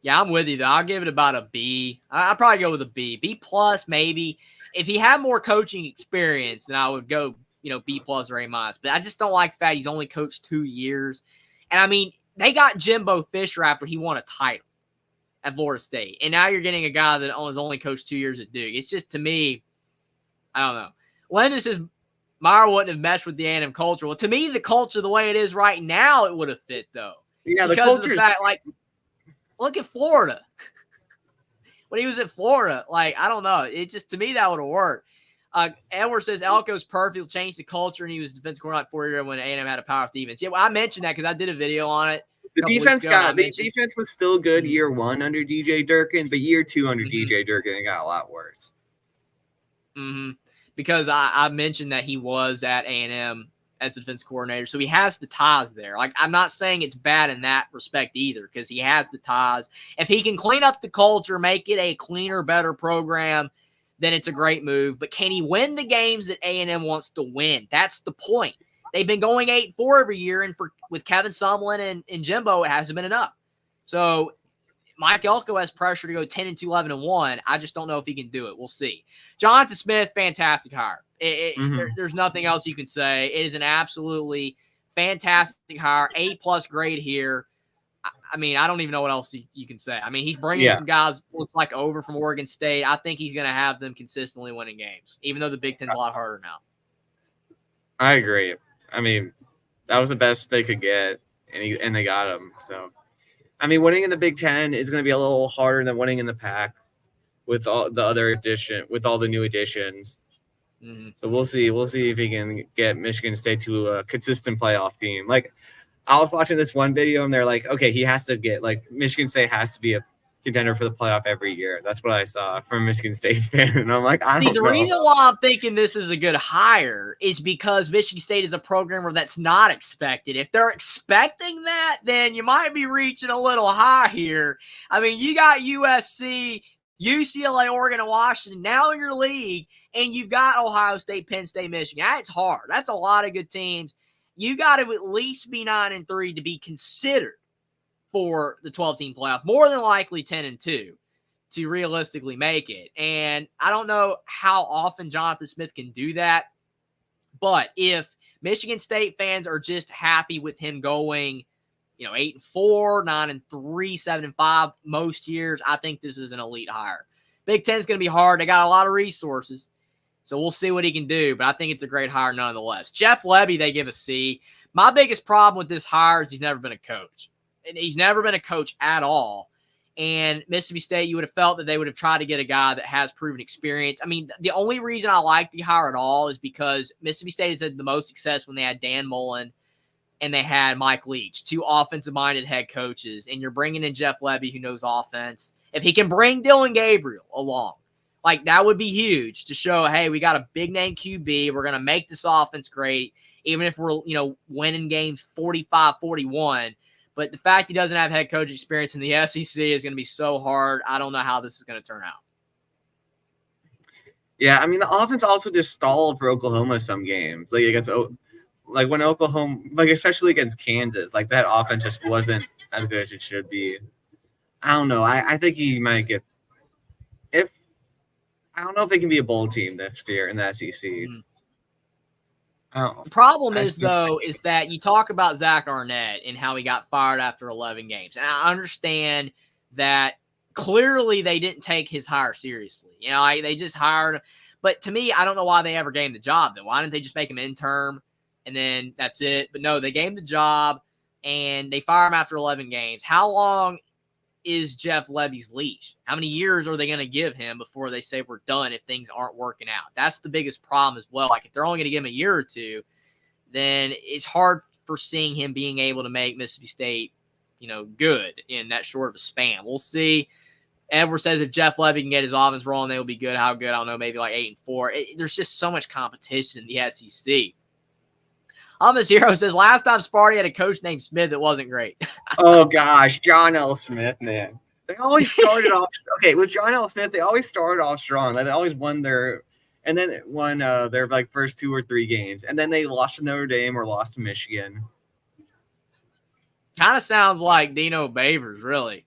Yeah, I'm with you, though. I'll give it about a B. I'll probably go with a B. B+, maybe. If he had more coaching experience, then I would go, B+ or A-. But I just don't like the fact he's only coached 2 years. And, I mean, they got Jimbo Fisher after he won a title at Florida State. And now you're getting a guy that has only coached 2 years at Duke. It's just, to me, I don't know. Landon says Meyer wouldn't have meshed with the A&M culture. Well, to me, the culture, the way it is right now, it would have fit, though. Yeah, because the culture. Of the fact, look at Florida. When he was at Florida, I don't know. It just, to me, that would have worked. Edward says Elko's perfect. He'll change the culture, and he was defensive coordinator 4 years when A&M had a power defense. Yeah, well, I mentioned that because I did a video on it. The defense was still good year 1 under DJ Durkin, but year 2 under DJ Durkin, it got a lot worse. Mm-hmm. Because I mentioned that he was at A&M as the defense coordinator, so he has the ties there. I'm not saying it's bad in that respect either, because he has the ties. If he can clean up the culture, make it a cleaner, better program, then it's a great move. But can he win the games that A&M wants to win? That's the point. They've been going 8-4 every year, and with Kevin Sumlin and Jimbo, it hasn't been enough. So Mike Elko has pressure to go 10-2, 11-1. I just don't know if he can do it. We'll see. Jonathan Smith, fantastic hire. There's nothing else you can say. It is an absolutely fantastic hire. A+ grade here. I mean, I don't even know what else you can say. I mean, he's bringing Yeah. some guys, looks like, over from Oregon State. I think he's going to have them consistently winning games, even though the Big Ten's a lot harder now. I agree. I mean, that was the best they could get, and they got him. So, I mean, winning in the Big Ten is going to be a little harder than winning in the Pac with all the new additions. Mm-hmm. So we'll see. We'll see if he can get Michigan State to a consistent playoff team. Like, I was watching this one video, and they're like, okay, he has to get, like, Michigan State has to be a contender for the playoff every year. That's what I saw from a Michigan State fan. And I'm like, I don't know. The reason why I'm thinking this is a good hire is because Michigan State is a program where that's not expected. If they're expecting that, then you might be reaching a little high here. I mean, you got USC, UCLA, Oregon, and Washington now in your league, and you've got Ohio State, Penn State, Michigan. That's hard. That's a lot of good teams. You got to at least be 9-3 to be considered for the 12-team playoff. More than likely 10-2 to realistically make it. And I don't know how often Jonathan Smith can do that, but if Michigan State fans are just happy with him going, 8-4, 9-3, 7-5 most years, I think this is an elite hire. Big Ten's going to be hard. They got a lot of resources, so we'll see what he can do, but I think it's a great hire nonetheless. Jeff Lebby, they give a C. My biggest problem with this hire is he's never been a coach. And he's never been a coach at all. And Mississippi State, you would have felt that they would have tried to get a guy that has proven experience. I mean, the only reason I like the hire at all is because Mississippi State has had the most success when they had Dan Mullen and they had Mike Leach, two offensive-minded head coaches, and you're bringing in Jeff Lebby, who knows offense. If he can bring Dylan Gabriel along, like, that would be huge to show, hey, we got a big-name QB. We're going to make this offense great, even if we're, winning games 45-41. But the fact he doesn't have head coach experience in the SEC is going to be so hard. I don't know how this is going to turn out. Yeah, I mean, the offense also just stalled for Oklahoma some games. Like when Oklahoma, like especially against Kansas, like that offense just wasn't as good as it should be. I don't know. I think he might get I don't know if they can be a bowl team next year in the SEC. Mm-hmm. The problem is that you talk about Zach Arnett and how he got fired after 11 games. And I understand that clearly they didn't take his hire seriously. They just hired him. But to me, I don't know why they ever gave him the job, then. Why didn't they just make him interim and then that's it? But no, they gave him the job and they fire him after 11 games. How long is Jeff Lebby's leash? How many years are they going to give him before they say we're done if things aren't working out? That's the biggest problem as well. Like, if they're only going to give him a year or two, then it's hard for seeing him being able to make Mississippi State, good in that short of a span. We'll see. Edwards says if Jeff Lebby can get his offense rolling, they will be good. How good? I don't know, maybe like 8-4. There's just so much competition in the SEC. Hummus Hero says last time Sparty had a coach named Smith, it wasn't great. Oh gosh, John L. Smith, man. They always started off okay with John L. Smith. They always started off strong. Like, they always won their like first 2 or 3 games, and then they lost to Notre Dame or lost to Michigan. Kind of sounds like Dino Babers, really.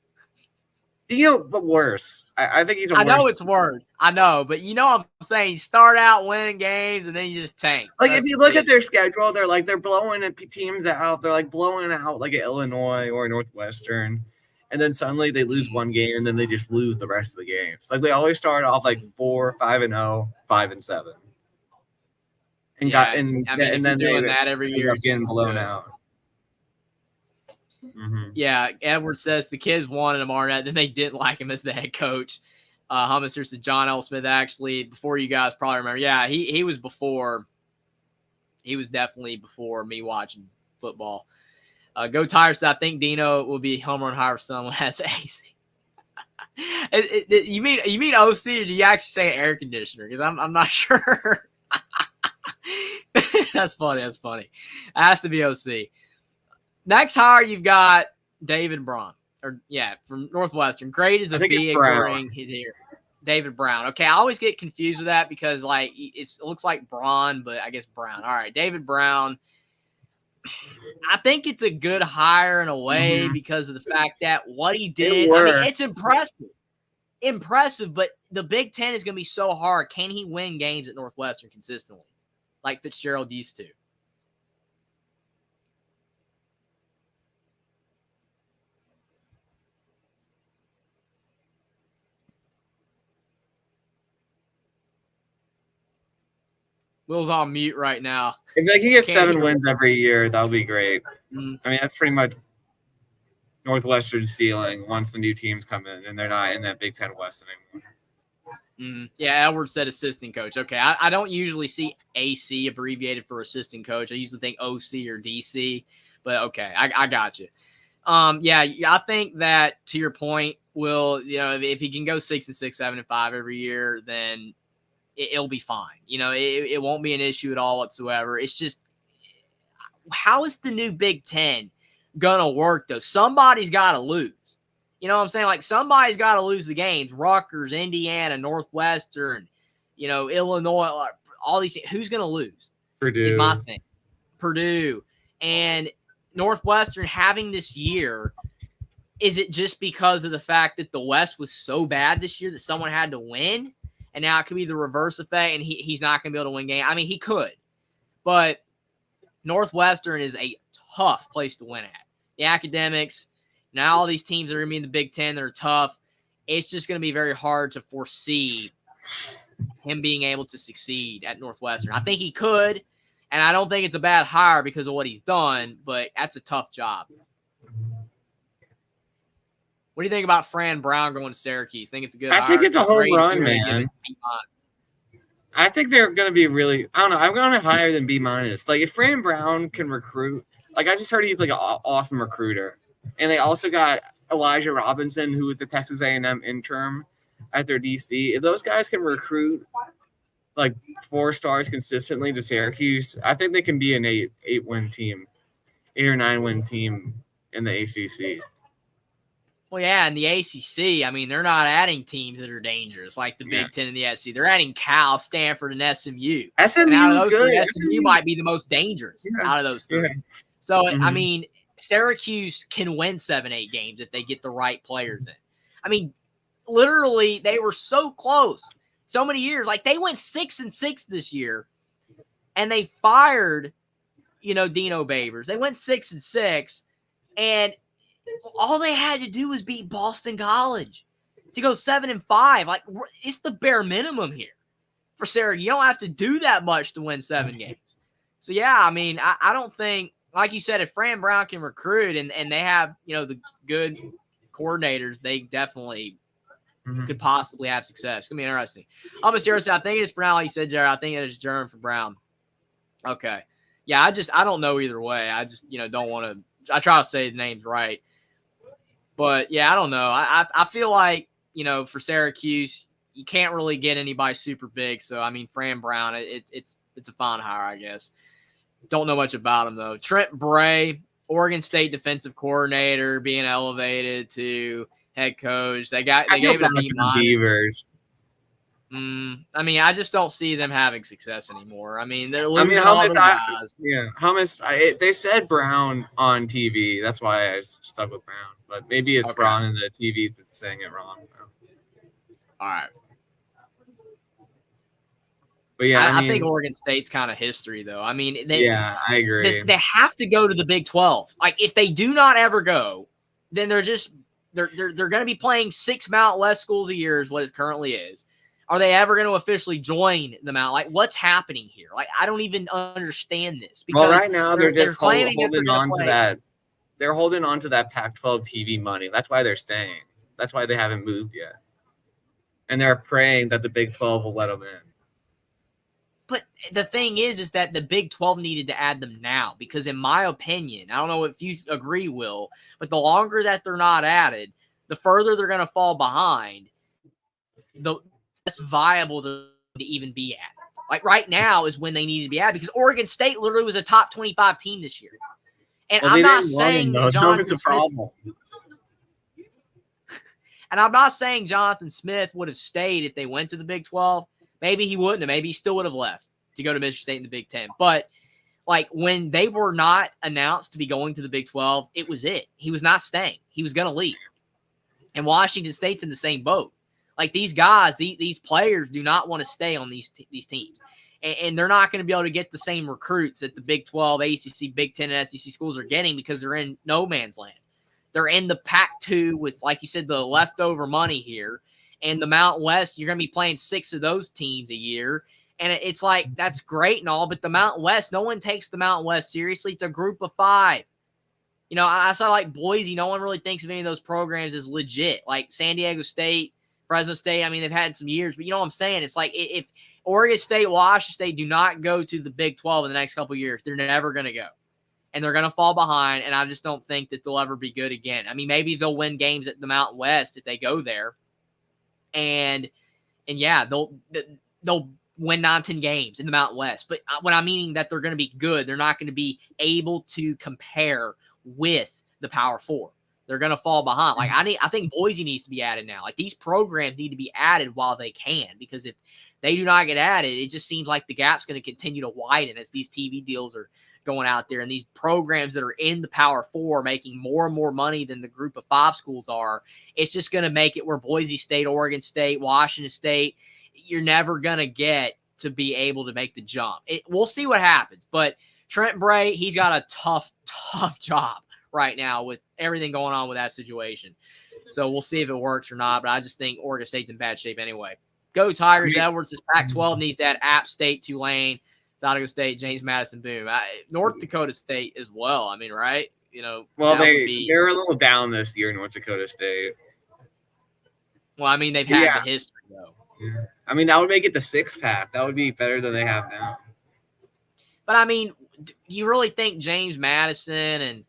But worse. I think he's. I know it's worse. I know, but what I'm saying, you start out winning games and then you just tank. Like, if you look at their schedule, they're blowing teams out. They're like blowing out like Illinois or Northwestern, and then suddenly they lose one game and then they just lose the rest of the games. Like, they always start off like 4-5-0, 5-7, and then doing that every year, getting blown out. Mm-hmm. Yeah, Edwards says the kids wanted him, Arnett, then they didn't like him as the head coach. Hummus here said John L. Smith, actually, before you guys probably remember. Yeah, he was before. He was definitely before me watching football. Go Tigers. I think Dino will be home run higher for someone has AC. You mean OC, or do you actually say air conditioner? Because I'm not sure. That's funny. It has to be OC. Next hire, you've got David Braun. From Northwestern. Great as a B at he's here. David Brown. Okay, I always get confused with that because, like, it looks like Braun, but I guess Brown. All right, David Brown. I think it's a good hire in a way because of the fact that what he did, it's impressive, but the Big Ten is going to be so hard. Can he win games at Northwestern consistently like Fitzgerald used to? Will's on mute right now. If they can get Can't 7 hear wins every year, that'll be great. Mm. I mean, that's pretty much Northwestern's ceiling once the new teams come in and they're not in that Big Ten West anymore. Yeah, Edwards said assistant coach. Okay, I don't usually see AC abbreviated for assistant coach. I usually think OC or DC, but okay, I got you. Yeah, I think that to your point, Will, if he can go 6-6, 7-5 every year, then it'll be fine. It won't be an issue at all whatsoever. It's just, how is the new Big Ten gonna work though? Somebody's got to lose. You know what I'm saying? Like, somebody's got to lose the games. Rutgers, Indiana, Northwestern, Illinois, all these. Who's gonna lose? Purdue is my thing. Purdue and Northwestern having this year. Is it just because of the fact that the West was so bad this year that someone had to win? And now it could be the reverse effect, and he's not going to be able to win game. I mean, he could, but Northwestern is a tough place to win at. The academics, now all these teams that are going to be in the Big Ten that are tough, it's just going to be very hard to foresee him being able to succeed at Northwestern. I think he could, and I don't think it's a bad hire because of what he's done, but that's a tough job. What do you think about Fran Brown going to Syracuse? Think it's a good hire? I think it's a home run, man. I think they're going to be really – I don't know. I'm going to higher than B-. Like, if Fran Brown can recruit – like, I just heard he's, like, an awesome recruiter. And they also got Elijah Robinson, who was the Texas A&M intern at their DC. If those guys can recruit, like, 4 stars consistently to Syracuse, I think they can be an 8-win team, 8 or 9-win team in the ACC. Well, yeah, in the ACC, I mean, they're not adding teams that are dangerous like the Big Ten and the SEC. They're adding Cal, Stanford, and SMU. SMU out of those good. Three, SMU might be the most dangerous out of those three. Yeah. So, I mean, Syracuse can win 7-8 games if they get the right players in. I mean, literally, they were so close so many years. Like, they went 6-6 this year, and they fired, Dino Babers. They went 6-6, and all they had to do was beat Boston College to go 7-5. Like, it's the bare minimum here for Syracuse. You don't have to do that much to win 7 games. So, yeah, I mean, I don't think, like you said, if Fran Brown can recruit and they have, the good coordinators, they definitely could possibly have success. It's going to be interesting. But seriously, I think it's Brown, like you said, Jared. I think it is German for Brown. Okay. Yeah, I don't know either way. I just, don't want to – I try to say the names right. But, yeah, I don't know. I feel like, for Syracuse, you can't really get anybody super big. So, I mean, Fran Brown, it's a fine hire, I guess. Don't know much about him, though. Trent Bray, Oregon State defensive coordinator, being elevated to head coach. They gave it a B-. Beavers. I mean, I just don't see them having success anymore. I mean, they're losing all those guys. They said Brown on TV. That's why I stuck with Brown. But maybe it's Brown in the TV that's saying it wrong. All right. But yeah, I think Oregon State's kind of history, though. I mean, I agree. They have to go to the Big 12. Like, if they do not ever go, then they're going to be playing 6 Mountain West schools a year, is what it currently is. Are they ever going to officially join the Mountain? Like, what's happening here? Like, I don't even understand this. Because right now they're just holding on to that. They're holding on to that Pac-12 TV money. That's why they're staying. That's why they haven't moved yet. And they're praying that the Big 12 will let them in. But the thing is that the Big 12 needed to add them now because, in my opinion, I don't know if you agree, Will, but the longer that they're not added, the further they're going to fall behind, the less viable to even be at. Like, right now is when they need to be added because Oregon State literally was a top 25 team this year. And I'm not saying that Jonathan Smith, and I'm not saying Jonathan Smith would have stayed if they went to the Big 12. Maybe he wouldn't have. Maybe he still would have left to go to Michigan State in the Big 10. But, like, when they were not announced to be going to the Big 12, it was it. He was not staying. He was going to leave. And Washington State's in the same boat. Like, these guys, these players do not want to stay on these teams. And they're not going to be able to get the same recruits that the Big 12, ACC, Big 10, and SEC schools are getting because they're in no man's land. They're in the Pac-2 with, like you said, the leftover money here. And the Mountain West, you're going to be playing 6 of those teams a year. And it's like, that's great and all, but the Mountain West, no one takes the Mountain West seriously. It's a group of 5. You know, I saw like Boise, no one really thinks of any of those programs as legit. Like San Diego State, Fresno State, I mean, they've had some years, but you know what I'm saying? It's like if Oregon State, Washington State do not go to the Big 12 in the next couple of years, they're never going to go. And they're going to fall behind, and I just don't think that they'll ever be good again. I mean, maybe they'll win games at the Mountain West if they go there. And yeah, they'll win 9-10 games in the Mountain West. But when I'm meaning that they're going to be good, they're not going to be able to compare with the Power 4. They're going to fall behind. Like I think Boise needs to be added now. Like these programs need to be added while they can, because if they do not get added, it just seems like the gap's going to continue to widen as these TV deals are going out there, and these programs that are in the Power 4 making more and more money than the group of 5 schools are. It's just going to make it where Boise State, Oregon State, Washington State, you're never going to get to be able to make the jump. We'll see what happens, but Trent Bray, he's got a tough job right now with everything going on with that situation. So we'll see if it works or not, but I just think Oregon State's in bad shape anyway. Go Tigers. Edwards. This Pac-12 needs to add App State, Tulane, Idaho State, James Madison, boom. North Dakota State as well. I mean, right? You know, well, they're a little down this year, North Dakota State. Well, I mean, they've had the history, though. Yeah. I mean, that would make it the 6-pack. That would be better than they have now. But, I mean, do you really think James Madison and,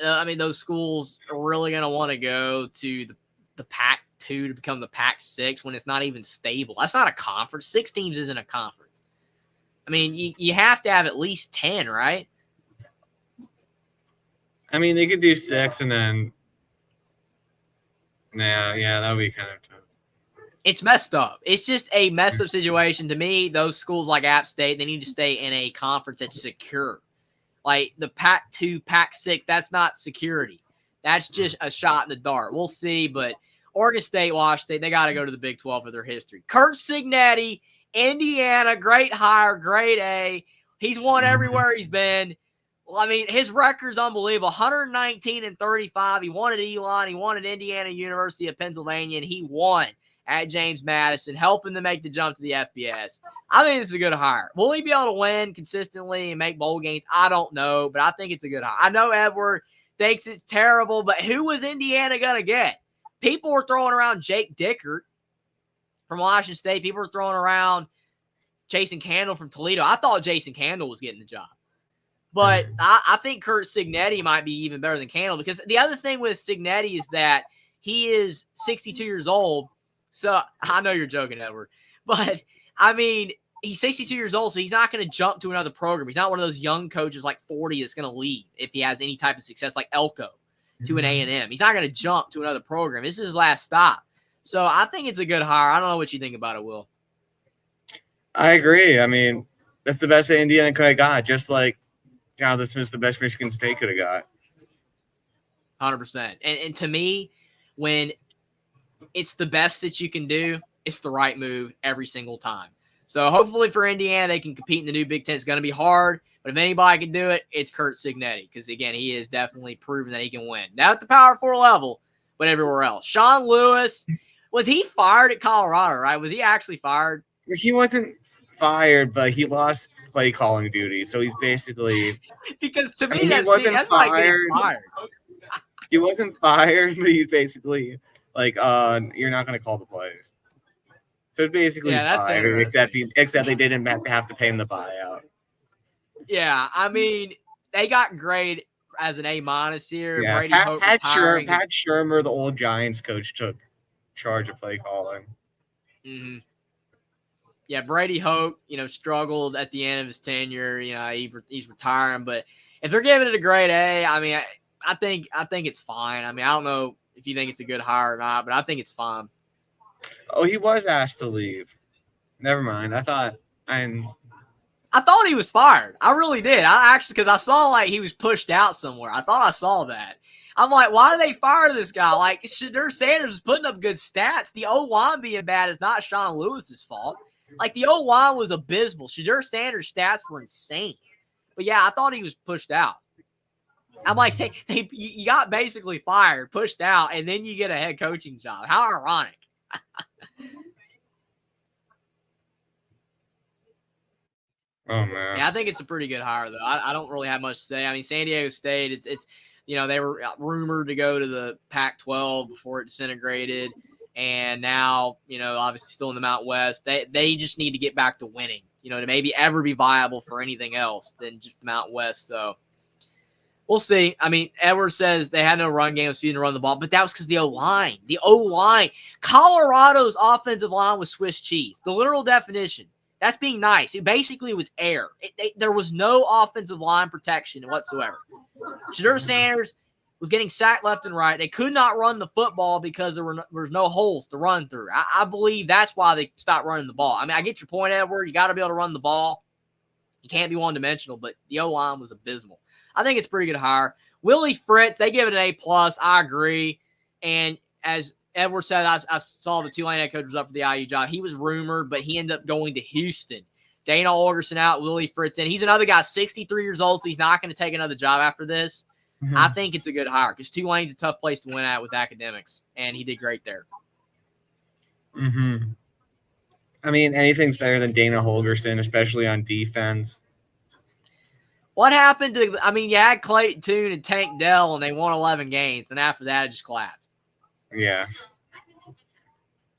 I mean, those schools are really going to want to go to the Pac-2 to become the Pac-6 when it's not even stable? That's not a conference. 6 teams isn't a conference. I mean, you have to have at least 10, right? I mean, they could do 6 and then yeah, that would be kind of tough. It's messed up. It's just a messed up situation. To me, those schools like App State, they need to stay in a conference that's secure. Like the Pac-2, Pac-6, that's not security. That's just a shot in the dark. We'll see, but Oregon State, Washington State, they got to go to the Big 12 for their history. Curt Cignetti, Indiana, great hire, grade A. He's won everywhere he's been. Well, I mean, his record's unbelievable. 119-35. He won at Elon. He won at Indiana University of Pennsylvania, and he won at James Madison, helping them make the jump to the FBS. I think this is a good hire. Will he be able to win consistently and make bowl games? I don't know, but I think it's a good hire. I know Edward thinks it's terrible, but who was Indiana going to get? People were throwing around Jake Dickert from Washington State. People were throwing around Jason Candle from Toledo. I thought Jason Candle was getting the job. But I think Curt Cignetti might be even better than Candle, because the other thing with Cignetti is that he is 62 years old. So I know you're joking, Edward, but I mean, he's 62 years old, so he's not going to jump to another program. He's not one of those young coaches like 40 that's going to leave if he has any type of success like Elko to an A&M. He's not going to jump to another program. This is his last stop. So I think it's a good hire. I don't know what you think about it, Will. I agree. I mean, that's the best that Indiana could have got, just like Jonathan Smith's the best Michigan State could have got. 100%. And to me, when it's the best that you can do, it's the right move every single time. So hopefully for Indiana, they can compete in the new Big Ten. It's going to be hard, but if anybody can do it, it's Curt Cignetti, because, again, he has definitely proven that he can win. Not at the Power 4 level, but everywhere else. Sean Lewis, was he fired at Colorado, right? Was he actually fired? He wasn't fired, but he lost play calling duty, so he's basically because to me, he that's wasn't like being fired. He wasn't fired, but he's basically like, you're not going to call the plays. So it's basically fired, except they didn't have to pay him the buyout. Yeah, I mean, they got grade as an A- here. Yeah, Brady Pat Shermer, the old Giants coach, took charge of play calling. Mm-hmm. Yeah, Brady Hoke, struggled at the end of his tenure. He's retiring, but if they're giving it a grade A, I mean, I think it's fine. I mean, I don't know if you think it's a good hire or not, but I think it's fine. Oh, he was asked to leave. Never mind. I thought he was fired. I really did. Because I saw like he was pushed out somewhere. I thought I saw that. I'm like, why did they fire this guy? Like, Shadur Sanders was putting up good stats. The O-line being bad is not Sean Lewis's fault. Like, the O-line was abysmal. Shadur Sanders' stats were insane. But, yeah, I thought he was pushed out. I'm like, you got basically fired, pushed out, and then you get a head coaching job. How ironic. Oh man. Yeah, I think it's a pretty good hire though. I don't really have much to say. I mean, San Diego State, it's they were rumored to go to the Pac-12 before it disintegrated, and now obviously still in the Mountain West. They just need to get back to winning, to maybe ever be viable for anything else than just the Mountain West. So we'll see. I mean, Edwards says they had no run game, was to run the ball, but that was because the O-line. The O-line. Colorado's offensive line was Swiss cheese. The literal definition. That's being nice. It basically was air. There was no offensive line protection whatsoever. Shadur Sanders was getting sacked left and right. They could not run the football because there was no holes to run through. I believe that's why they stopped running the ball. I mean, I get your point, Edward. You got to be able to run the ball. You can't be one-dimensional, but the O-line was abysmal. I think it's a pretty good hire. Willie Fritz, they give it an A+. I agree. And as Edward said, I saw the Tulane head coach was up for the IU job. He was rumored, but he ended up going to Houston. Dana Holgorsen out, Willie Fritz in. He's another guy, 63 years old, so he's not going to take another job after this. Mm-hmm. I think it's a good hire because Tulane's a tough place to win at with academics, and he did great there. Mm-hmm. I mean, anything's better than Dana Holgorsen, especially on defense. What happened to – I mean, you had Clayton Tune and Tank Dell, and they won 11 games. Then after that, it just collapsed. Yeah.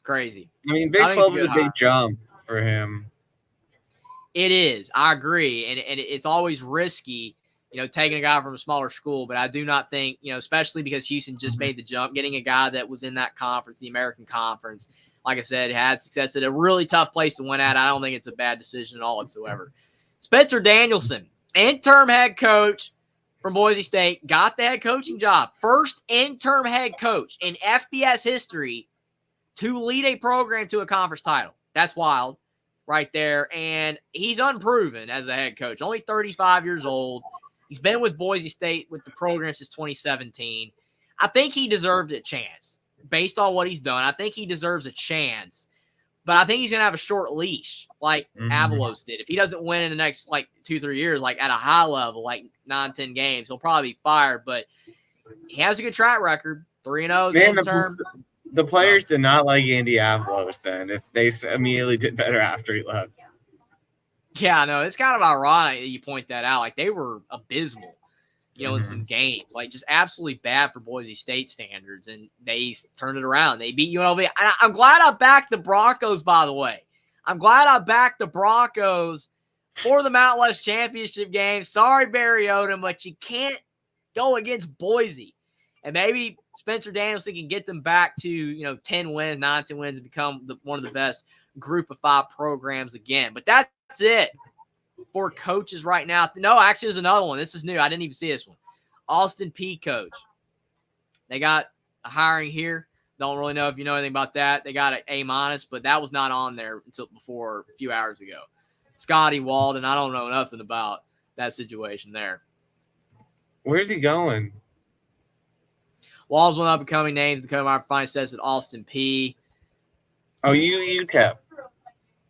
Crazy. I mean, Big 12 is a big jump for him. It is. I agree. And it's always risky, taking a guy from a smaller school. But I do not think, especially because Houston just made the jump, getting a guy that was in that conference, the American Conference, like I said, had success at a really tough place to win at. I don't think it's a bad decision at all whatsoever. Spencer Danielson, interim head coach from Boise State, got the head coaching job. First interim head coach in FBS history to lead a program to a conference title. That's wild right there. And he's unproven as a head coach, only 35 years old. He's been with Boise State with the program since 2017. I think he deserved a chance based on what he's done. I think he deserves a chance. But I think he's going to have a short leash like Avalos did. If he doesn't win in the next, 2-3 years, at a high level, 9-10 games, he'll probably be fired. But he has a good track record, 3-0 interim. The players did not like Andy Avalos then if they immediately did better after he left. Yeah, no, it's kind of ironic that you point that out. They were abysmal, in some games. Just absolutely bad for Boise State standards. And they turned it around. They beat UNLV. And I'm glad I backed the Broncos, by the way. I'm glad I backed the Broncos for the Mountain West Championship game. Sorry, Barry Odom, but you can't go against Boise. And maybe Spencer Danielson can get them back to, 10 wins, 9-10 wins, and become one of the best group of 5 programs again. But that's it for coaches right now. No, actually, there's another one. This is new. I didn't even see this one. Austin Peay coach. They got a hiring here. Don't really know if you know anything about that. They got an A-, but that was not on there until before a few hours ago. Scotty Walden, I don't know nothing about that situation there. Where's he going? Walls one up and coming names. The Combine Finance says that Austin Peay. Oh, UTEP.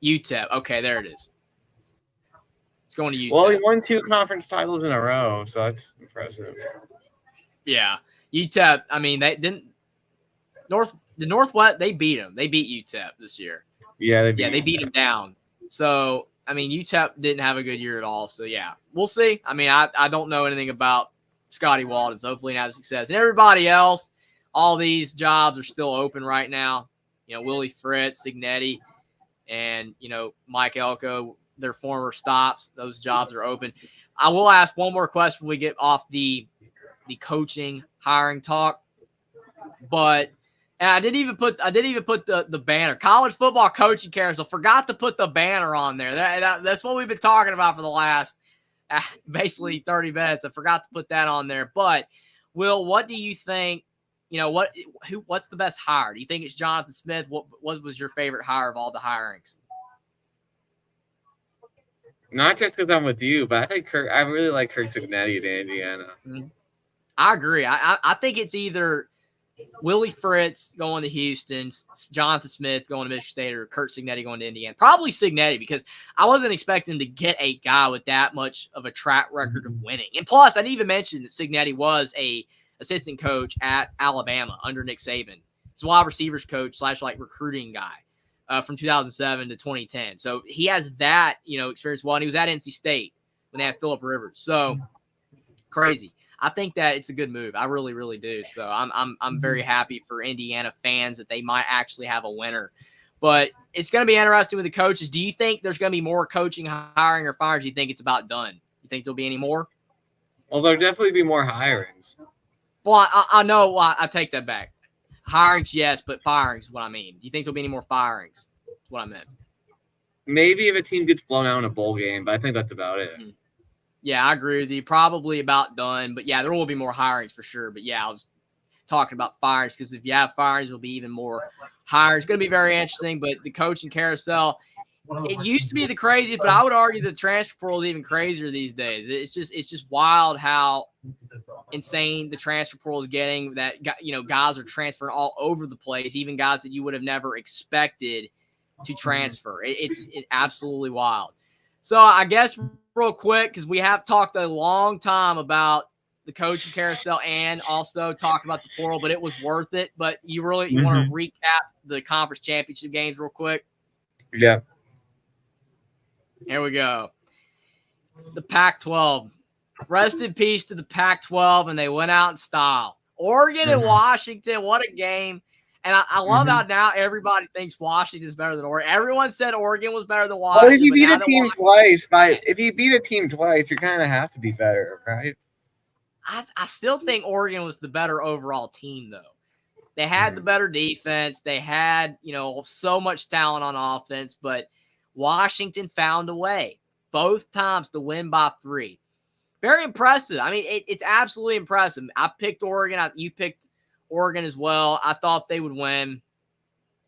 UTEP. Okay, there it is. It's going to UTEP. Well, he won 2 conference titles in a row, so that's impressive. Yeah. UTEP, I mean, they didn't the Northwest, they beat them. They beat UTEP this year. Yeah, they beat them down. So, I mean, UTEP didn't have a good year at all. So, yeah, we'll see. I mean, I don't know anything about Scotty Walden, so hopefully have success. And everybody else, all these jobs are still open right now. Willie Fritz, Signetti, and, Mike Elko, their former stops. Those jobs are open. I will ask one more question when we get off the coaching hiring talk. But and I didn't even put the banner. College football coaching carousel. Forgot to put the banner on there. That's what we've been talking about for the last basically 30 minutes. I forgot to put that on there. But Will, what do you think? What's the best hire? Do you think it's Jonathan Smith? What was your favorite hire of all the hirings? Not just because I'm with you, but I think I really like Kirk Signetti at Indiana. I agree. I think it's either Willie Fritz going to Houston, Jonathan Smith going to Michigan State, or Kurt Signetti going to Indiana. Probably Signetti, because I wasn't expecting to get a guy with that much of a track record of winning. And plus, I didn't even mention that Signetti was a assistant coach at Alabama under Nick Saban. He's a wide receivers coach / recruiting guy. from 2007 to 2010. So he has that, experience well. And he was at NC State when they had Phillip Rivers. So crazy. I think that it's a good move. I really, really do. So I'm very happy for Indiana fans that they might actually have a winner. But it's going to be interesting with the coaches. Do you think there's going to be more coaching, hiring, or firing? Do you think it's about done? You think there'll be any more? Well, there'll definitely be more hirings. Well, I know. Well, I take that back. Hirings, yes, but firings is what I mean. Do you think there'll be any more firings? That's what I meant. Maybe if a team gets blown out in a bowl game, but I think that's about it. Yeah, I agree with you. Probably about done. But, yeah, there will be more hirings for sure. But, yeah, I was talking about firings because if you have firings, there'll be even more hirings. It's going to be very interesting. But the coaching carousel, it used to be the craziest, but I would argue the transfer portal is even crazier these days. It's just wild how insane the transfer portal is getting. That guys are transferring all over the place, even guys that you would have never expected to transfer. It's absolutely wild. So I guess real quick, because we have talked a long time about the coaching carousel and also talk about the portal, but it was worth it. But you want to recap the conference championship games real quick? Yeah. Here we go. The Pac-12. Rest in peace to the Pac-12, and they went out in style. Oregon and Washington, what a game. And I love how now everybody thinks Washington is better than Oregon. Everyone said Oregon was better than Washington. Well, if you beat a team twice, you kind of have to be better, right? I still think Oregon was the better overall team, though. They had the better defense. They had, so much talent on offense, but Washington found a way both times to win by 3. Very impressive. I mean, it's absolutely impressive. I picked Oregon. You picked Oregon as well. I thought they would win,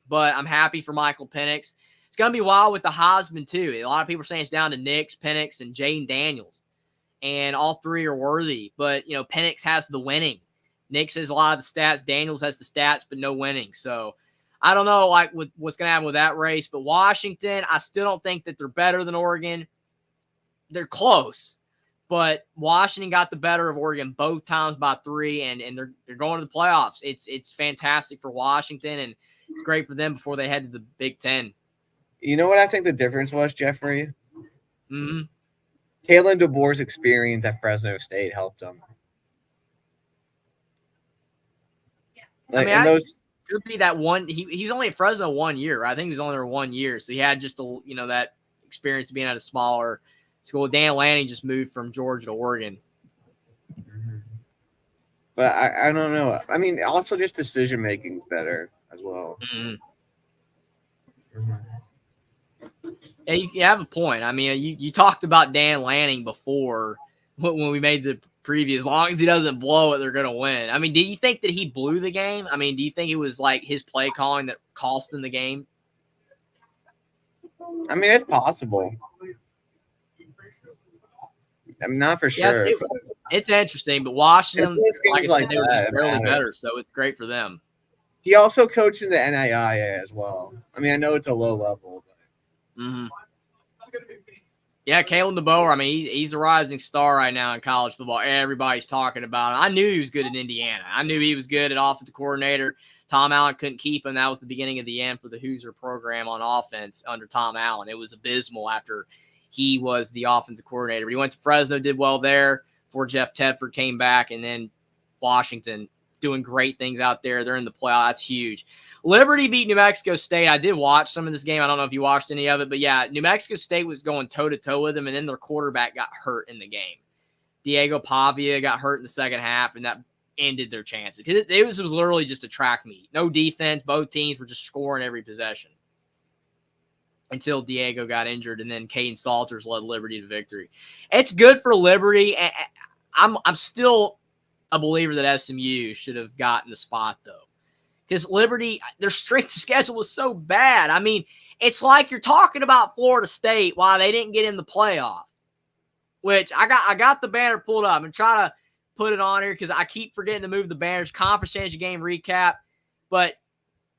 but I'm happy for Michael Penix. It's going to be wild with the Heisman, too. A lot of people are saying it's down to Nix, Penix, and Jaden Daniels, and all 3 are worthy. But, Penix has the winning. Nix has a lot of the stats. Daniels has the stats, but no winning. So, I don't know with what's going to happen with that race. But Washington, I still don't think that they're better than Oregon. They're close. But Washington got the better of Oregon both times by 3, and they're going to the playoffs. It's fantastic for Washington, and it's great for them before they head to the Big Ten. You know what I think the difference was, Jeffrey? Mm-hmm. Kalen DeBoer's experience at Fresno State helped him. Could be that one. He was only at Fresno 1 year. Right? I think he was only there 1 year, so he had just that experience being at a smaller school. Dan Lanning just moved from Georgia to Oregon. But I don't know. I mean, also just decision making better as well. Mm-hmm. Yeah, you have a point. I mean, you talked about Dan Lanning before when we made the preview. As long as he doesn't blow it, they're going to win. I mean, do you think that he blew the game? I mean, do you think it was like his play calling that cost them the game? I mean, it's possible. I'm not for sure. It's interesting, but Washington, like I said, they were just barely better, so it's great for them. He also coached in the NAIA as well. I mean, I know it's a low level, but yeah, Kalen DeBoer. I mean, he's a rising star right now in college football. Everybody's talking about him. I knew he was good in Indiana. I knew he was good at offensive coordinator. Tom Allen couldn't keep him. That was the beginning of the end for the Hoosier program on offense under Tom Allen. It was abysmal after he was the offensive coordinator. But he went to Fresno, did well there before Jeff Tedford came back, and then Washington doing great things out there. They're in the playoff. That's huge. Liberty beat New Mexico State. I did watch some of this game. I don't know if you watched any of it, but yeah, New Mexico State was going toe-to-toe with them, and then their quarterback got hurt in the game. Diego Pavia got hurt in the second half, and that ended their chances. It was literally just a track meet. No defense. Both teams were just scoring every possession until Diego got injured, and then Caden Salters led Liberty to victory. It's good for Liberty. I'm still a believer that SMU should have gotten the spot, though. Because Liberty, their strength of schedule was so bad. I mean, it's like you're talking about Florida State why they didn't get in the playoff. Which I got the banner pulled up. I'm going to try to put it on here because I keep forgetting to move the banners. Conference championship game recap. But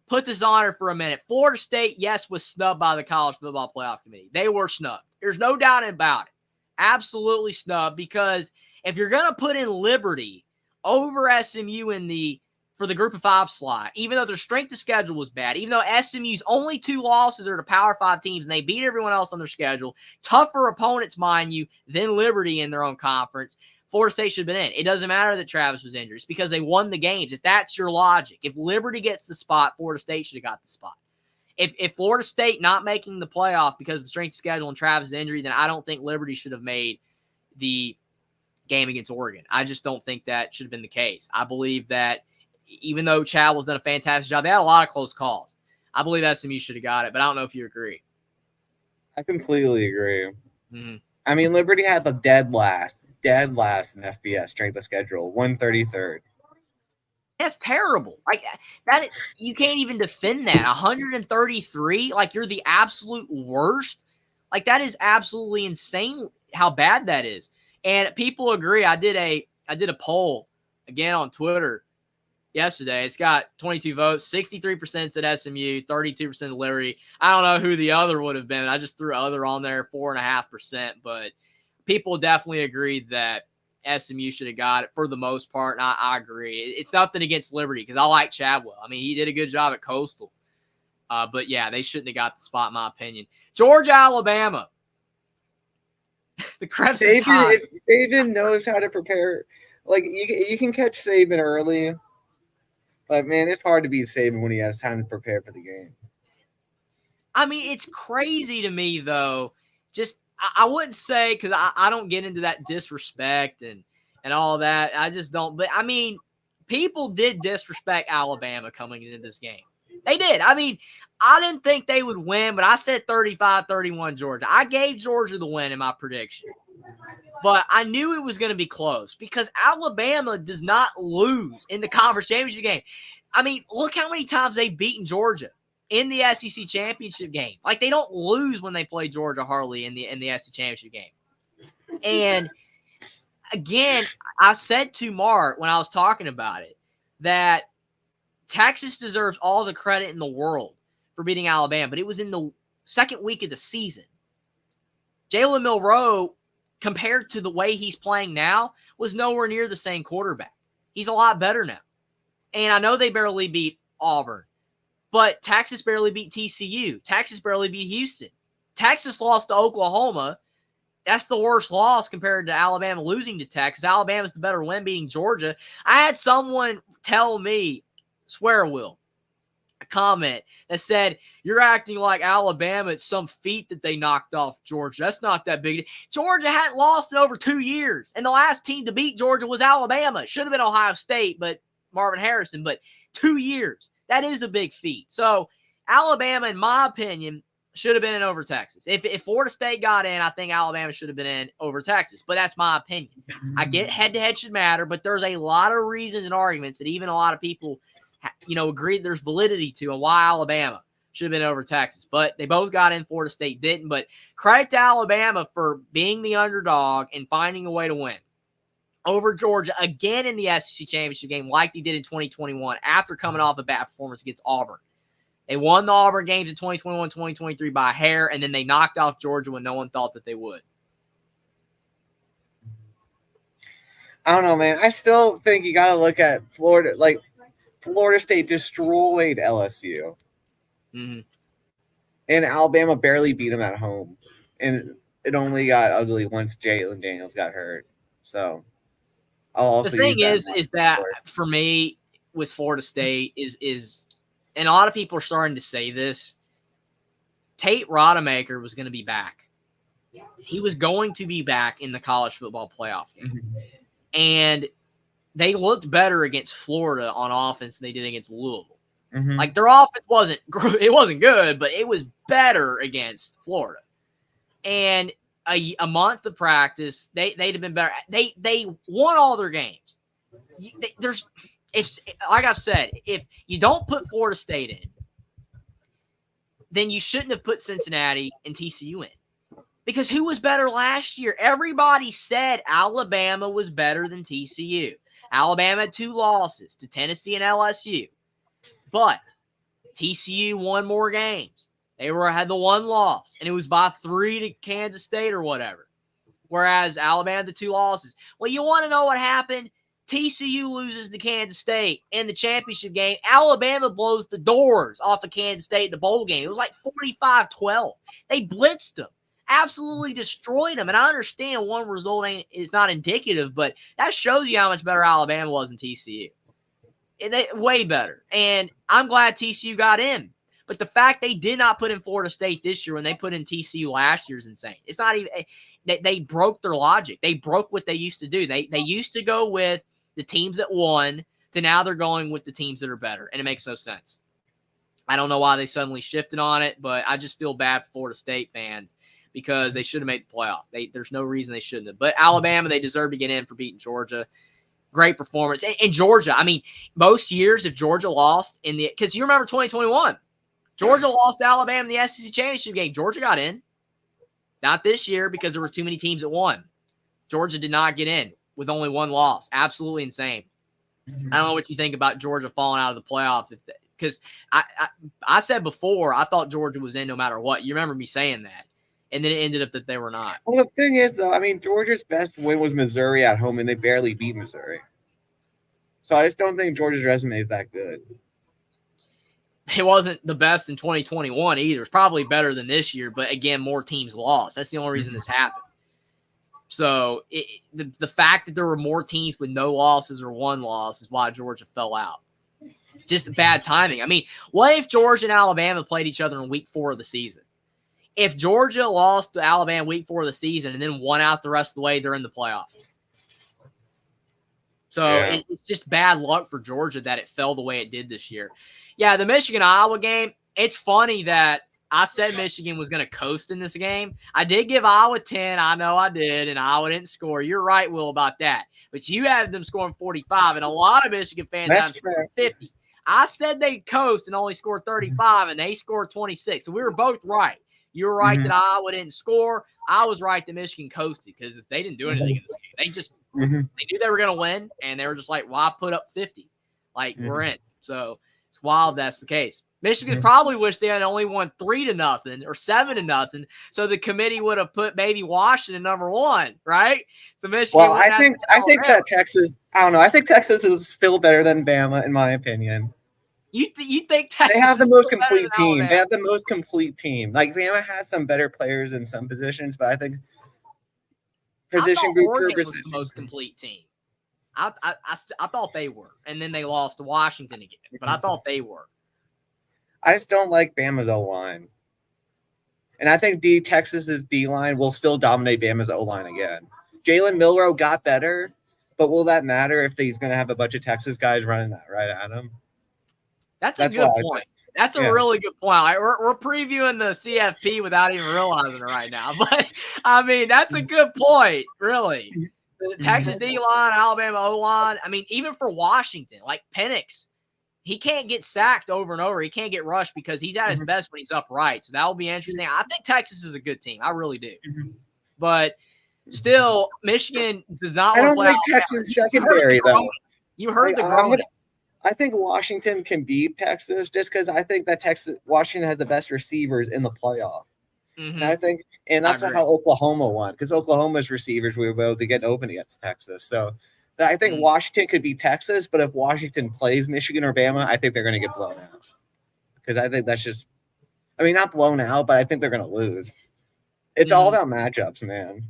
put this on here for a minute. Florida State, yes, was snubbed by the College Football Playoff Committee. They were snubbed. There's no doubt about it. Absolutely snubbed, because if you're going to put in Liberty over SMU in the for the group of 5 slot, even though their strength of schedule was bad, even though SMU's only 2 losses are to Power 5 teams and they beat everyone else on their schedule, tougher opponents, mind you, than Liberty in their own conference, Florida State should have been in. It doesn't matter that Travis was injured. It's because they won the games. If that's your logic, if Liberty gets the spot, Florida State should have got the spot. If Florida State not making the playoff because of the strength of schedule and Travis' injury, then I don't think Liberty should have made the game against Oregon. I just don't think that should have been the case. I believe that even though Chadwell's done a fantastic job, they had a lot of close calls. I believe SMU should have got it, but I don't know if you agree. I completely agree. Mm-hmm. I mean, Liberty had the dead last in FBS strength of schedule, 133rd. That's terrible. Like that, you can't even defend that. 133, like you're the absolute worst. Like that is absolutely insane how bad that is. And people agree. I did a poll again on Twitter yesterday. It's got 22 votes. 63% said SMU, 32% of Liberty. I don't know who the other would have been. I just threw other on there, 4.5%. But people definitely agreed that SMU should have got it for the most part, and I agree. It's nothing against Liberty because I like Chadwell. I mean, he did a good job at Coastal. But, yeah, they shouldn't have got the spot, in my opinion. Georgia, Alabama. The Crimson Tide. Saban knows how to prepare. Like, you can catch Saban early. But, man, it's hard to beat Saban when he has time to prepare for the game. I mean, it's crazy to me, though. Just I wouldn't say because I don't get into that disrespect and all that. I just don't. But, I mean, people did disrespect Alabama coming into this game. They did. I mean, I didn't think they would win, but I said 35-31 Georgia. I gave Georgia the win in my prediction. But I knew it was going to be close because Alabama does not lose in the conference championship game. I mean, look how many times they've beaten Georgia in the SEC championship game. Like, they don't lose when they play Georgia hardly in the SEC championship game. And, again, I said to Mark when I was talking about it that Texas deserves all the credit in the world for beating Alabama, but it was in the second week of the season. Jalen Milroe, compared to the way he's playing now, was nowhere near the same quarterback. He's a lot better now. And I know they barely beat Auburn, but Texas barely beat TCU. Texas barely beat Houston. Texas lost to Oklahoma. That's the worst loss compared to Alabama losing to Texas. Alabama's the better win beating Georgia. I had someone tell me, swear Will, a comment that said, you're acting like Alabama. It's some feat that they knocked off Georgia. That's not that big. Georgia hadn't lost in over 2 years. And the last team to beat Georgia was Alabama. It should have been Ohio State, but Marvin Harrison. But 2 years. That is a big feat. So Alabama, in my opinion, should have been in over Texas. If Florida State got in, I think Alabama should have been in over Texas. But that's my opinion. I get head-to-head should matter, but there's a lot of reasons and arguments that even a lot of people agree there's validity to and why Alabama should have been over Texas. But they both got in. Florida State didn't. But credit to Alabama for being the underdog and finding a way to win over Georgia again in the SEC championship game like they did in 2021 after coming off a bad performance against Auburn. They won the Auburn games in 2021, 2023 by a hair, and then they knocked off Georgia when no one thought that they would. I don't know, man. I still think you got to look at Florida. Like, Florida State destroyed LSU. Mm-hmm. And Alabama barely beat them at home. And it only got ugly once Jalen Daniels got hurt. So, I'll also the thing is that for me with Florida State is and a lot of people are starting to say this, Tate Rodemaker was going to be back. He was going to be back in the college football playoff game. Mm-hmm. And they looked better against Florida on offense than they did against Louisville. Mm-hmm. Like, their offense wasn't good, but it was better against Florida. And a month of practice, they'd have been better. They won all their games. Like I've said, if you don't put Florida State in, then you shouldn't have put Cincinnati and TCU in. Because who was better last year? Everybody said Alabama was better than TCU. Alabama had 2 losses to Tennessee and LSU. But TCU won more games. They had the 1 loss, and it was by 3 to Kansas State or whatever. Whereas Alabama had the 2 losses. Well, you want to know what happened? TCU loses to Kansas State in the championship game. Alabama blows the doors off of Kansas State in the bowl game. It was like 45-12. They blitzed them, absolutely destroyed them. And I understand one result is not indicative, but that shows you how much better Alabama was than TCU. Way better. And I'm glad TCU got in. But the fact they did not put in Florida State this year when they put in TCU last year is insane. It's not even they broke their logic. They broke what they used to do. They used to go with the teams that won to now they're going with the teams that are better, and it makes no sense. I don't know why they suddenly shifted on it, but I just feel bad for Florida State fans because they should have made the playoff. There's no reason they shouldn't have. But Alabama, they deserve to get in for beating Georgia. Great performance. And Georgia, I mean, most years if Georgia lost in the – because you remember 2021, Georgia lost to Alabama in the SEC championship game. Georgia got in. Not this year because there were too many teams that won. Georgia did not get in with only one loss. Absolutely insane. I don't know what you think about Georgia falling out of the playoff because I said before I thought Georgia was in no matter what. You remember me saying that. And then it ended up that they were not. Well, the thing is, though, I mean, Georgia's best win was Missouri at home, and they barely beat Missouri. So I just don't think Georgia's resume is that good. It wasn't the best in 2021 either. It's probably better than this year, but again, more teams lost. That's the only reason this happened. So the fact that there were more teams with no losses or one loss is why Georgia fell out. Just bad timing. I mean, what if Georgia and Alabama played each other in week 4 of the season? If Georgia lost to Alabama week 4 of the season and then won out the rest of the way, they're in the playoffs. So it's just bad luck for Georgia that it fell the way it did this year. Yeah, the Michigan-Iowa game, it's funny that I said Michigan was going to coast in this game. I did give Iowa 10. I know I did, and Iowa didn't score. You're right, Will, about that. But you had them scoring 45, and a lot of Michigan fans had them scoring 50. I said they'd coast and only score 35, and they scored 26. So we were both right. You were right that Iowa didn't score. I was right that Michigan coasted because they didn't do anything in this game. They just they knew they were going to win, and they were just like, why put up 50? Like, we're in. So it's wild that's the case. Michigan probably wish they had only won 3-0 or 7-0, so the committee would have put maybe Washington #1, right? So Michigan. Well, I think that Texas. I don't know. I think Texas is still better than Bama, in my opinion. You think Texas? They have the most complete team. Alabama? They have the most complete team. Like Bama has some better players in some positions, but I think position group Oregon was the most complete team. I thought they were, and then they lost to Washington again. But I thought they were. I just don't like Bama's O-line. And I think Texas's D-line will still dominate Bama's O-line again. Jalen Milroe got better, but will that matter if he's going to have a bunch of Texas guys running that right at him? That's a good point. That's a really good point. We're previewing the CFP without even realizing it right now. But, I mean, that's a good point, really. The Texas D-line, Alabama O-line. I mean, even for Washington, like Penix, he can't get sacked over and over. He can't get rushed because he's at his best when he's upright. So that will be interesting. I think Texas is a good team. I really do. But still, Michigan does not want to play. I don't think Texas secondary, though. You heard the groaning. I think Washington can beat Texas just because I think that Washington has the best receivers in the playoff. And I think, and that's how Oklahoma won because Oklahoma's receivers were able to get open against Texas. So I think Washington could beat Texas, but if Washington plays Michigan or Bama, I think they're going to get blown out. Because I think that's just, I mean, not blown out, but I think they're going to lose. It's all about matchups, man.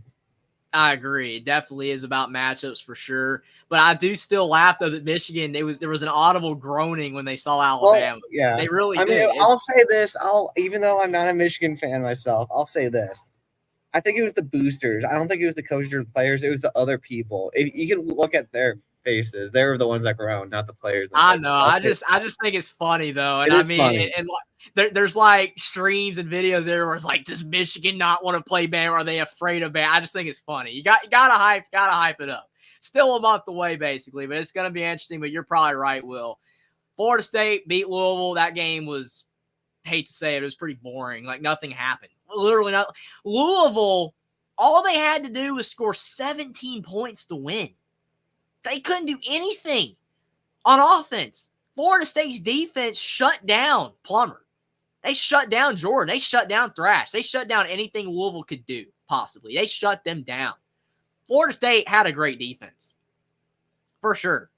I agree. It definitely is about matchups for sure. But I do still laugh, though, that Michigan, there was an audible groaning when they saw Alabama. Well, yeah. They really did. I mean, I'll say this. Even though I'm not a Michigan fan myself, I'll say this. I think it was the boosters. I don't think it was the coaches or the players. It was the other people. You can look at their faces. They were the ones that groaned, not the players. I know. I just think it's funny though, and I mean, and there's like streams and videos there where it's like, does Michigan not want to play Bama? Are they afraid of Bama? I just think it's funny. You gotta hype it up. Still a month away, basically, but it's gonna be interesting. But you're probably right, Will. Florida State beat Louisville. That game was, hate to say it, was pretty boring. Like nothing happened. Literally not. Louisville, all they had to do was score 17 points to win. They couldn't do anything on offense. Florida State's defense shut down Plummer. They shut down Jordan. They shut down Thrash. They shut down anything Louisville could do, possibly. They shut them down. Florida State had a great defense. for sure.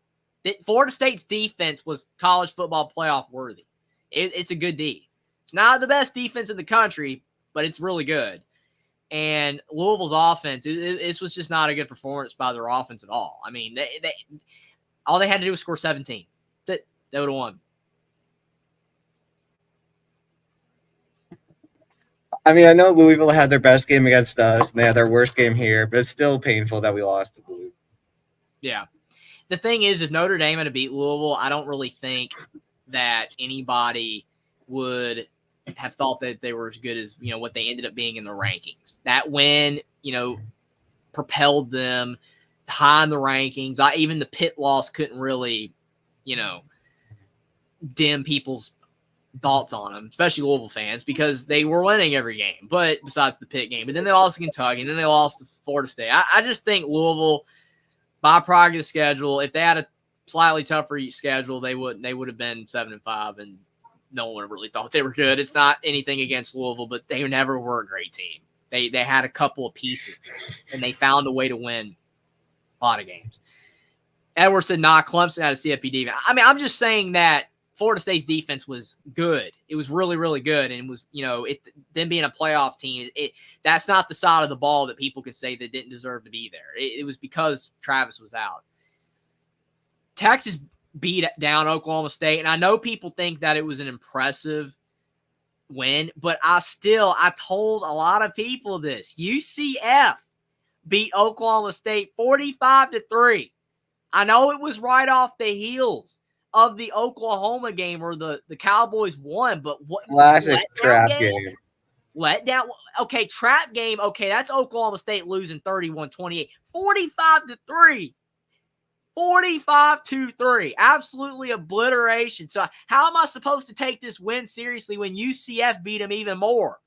Florida State's defense was college football playoff worthy. It's a good D. It's not the best defense in the country, but it's really good. And Louisville's offense, this was just not a good performance by their offense at all. I mean, all they had to do was score 17. They would have won. I mean, I know Louisville had their best game against us, and they had their worst game here, but it's still painful that we lost to Louisville. Yeah. The thing is, if Notre Dame had to beat Louisville, I don't really think that anybody would have thought that they were as good as, what they ended up being in the rankings. That win, propelled them high in the rankings. Even the Pitt loss couldn't really, dim people's thoughts on them, especially Louisville fans, because they were winning every game, but besides the Pitt game. But then they lost to Kentucky, and then they lost to Florida State. I just think Louisville, by product of the schedule, if they had a slightly tougher schedule, they would have been 7-5, and no one really thought they were good. It's not anything against Louisville, but they never were a great team. They had a couple of pieces, and they found a way to win a lot of games. Edwards said, Clemson had a CFP defense. I mean, I'm just saying that Florida State's defense was good. It was really, really good. And it was, if them being a playoff team, that's not the side of the ball that people could say that didn't deserve to be there. It was because Travis was out. Texas beat down Oklahoma State. And I know people think that it was an impressive win, but I told a lot of people this. UCF beat Oklahoma State 45-3. I know it was right off the heels of the Oklahoma game where the Cowboys won, but what classic trap game? Let down. Okay, trap game. Okay, that's Oklahoma State losing 31-28. 45-3. 45-3. Absolutely obliteration. So how am I supposed to take this win seriously when UCF beat them even more?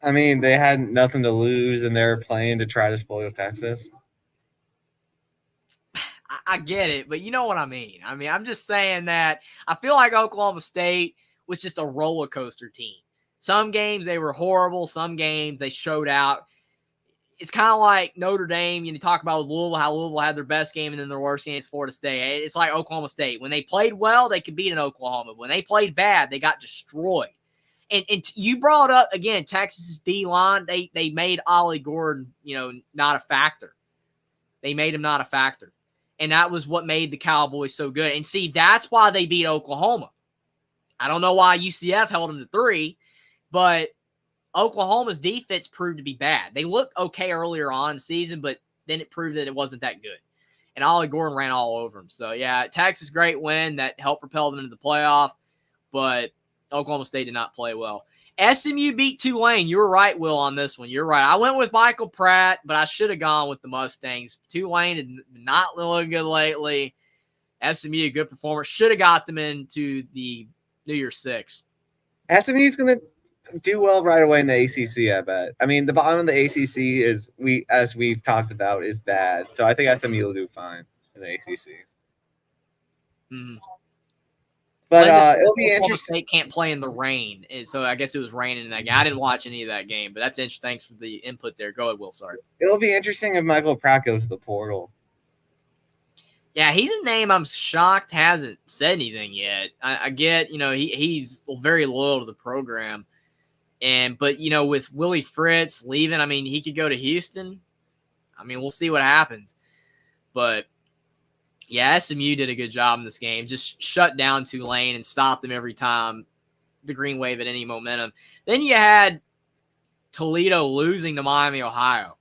I mean, they had nothing to lose, and they were playing to try to spoil Texas. I get it, but you know what I mean. I mean, I'm just saying that I feel like Oklahoma State was just a roller coaster team. Some games they were horrible. Some games they showed out. It's kind of like Notre Dame. You talk about with Louisville, how Louisville had their best game and then their worst game is Florida State. It's like Oklahoma State. When they played well, they could beat an Oklahoma. When they played bad, they got destroyed. And you brought up, again, Texas's D-line. They made Ollie Gordon, not a factor. They made him not a factor. And that was what made the Cowboys so good. And see, that's why they beat Oklahoma. I don't know why UCF held them to 3, but Oklahoma's defense proved to be bad. They looked okay earlier on in the season, but then it proved that it wasn't that good. And Ollie Gordon ran all over them. So, yeah, Texas, great win that helped propel them into the playoff, but Oklahoma State did not play well. SMU beat Tulane. You were right, Will, on this one. You're right. I went with Michael Pratt, but I should have gone with the Mustangs. Tulane had not looking good lately. SMU, good performance. Should have got them into the New Year's Six. SMU's going to do well right away in the ACC, I bet. I mean, the bottom of the ACC as we've talked about, is bad. So I think SMU will do fine in the ACC. Mm-hmm. But it'll be interesting. State can't play in the rain, and so I guess it was raining in that game. I didn't watch any of that game, but that's interesting. Thanks for the input there. Go ahead, Will. Sorry. It'll be interesting if Michael Pratt goes to the portal. Yeah, he's a name I'm shocked hasn't said anything yet. I get, he's very loyal to the program, but with Willie Fritz leaving, I mean, he could go to Houston. I mean, we'll see what happens, but. Yeah, SMU did a good job in this game. Just shut down Tulane and stopped them every time the Green Wave had any momentum. Then you had Toledo losing to Miami, Ohio.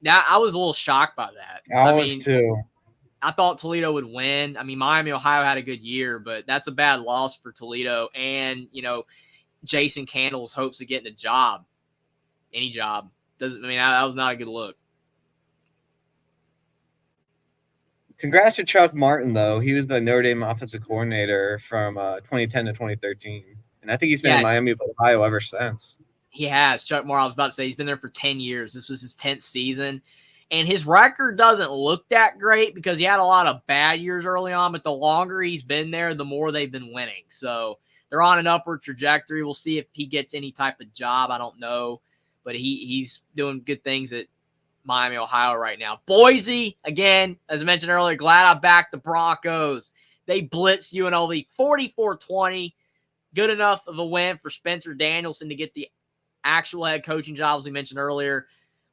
Now, I was a little shocked by that. I was too. I thought Toledo would win. I mean, Miami, Ohio had a good year, but that's a bad loss for Toledo. And, Jason Candle's hopes of getting a job, any job. That was not a good look. Congrats to Chuck Martin, though. He was the Notre Dame offensive coordinator from 2010 to 2013. And I think he's been in Miami with Ohio ever since. He has. Chuck Martin, I was about to say, he's been there for 10 years. This was his 10th season. And his record doesn't look that great because he had a lot of bad years early on, but the longer he's been there, the more they've been winning. So they're on an upward trajectory. We'll see if he gets any type of job. I don't know. but he's doing good things at Miami, Ohio right now. Boise, again, as I mentioned earlier, glad I backed the Broncos. They blitzed UNLV 44-20. Good enough of a win for Spencer Danielson to get the actual head coaching job, as we mentioned earlier.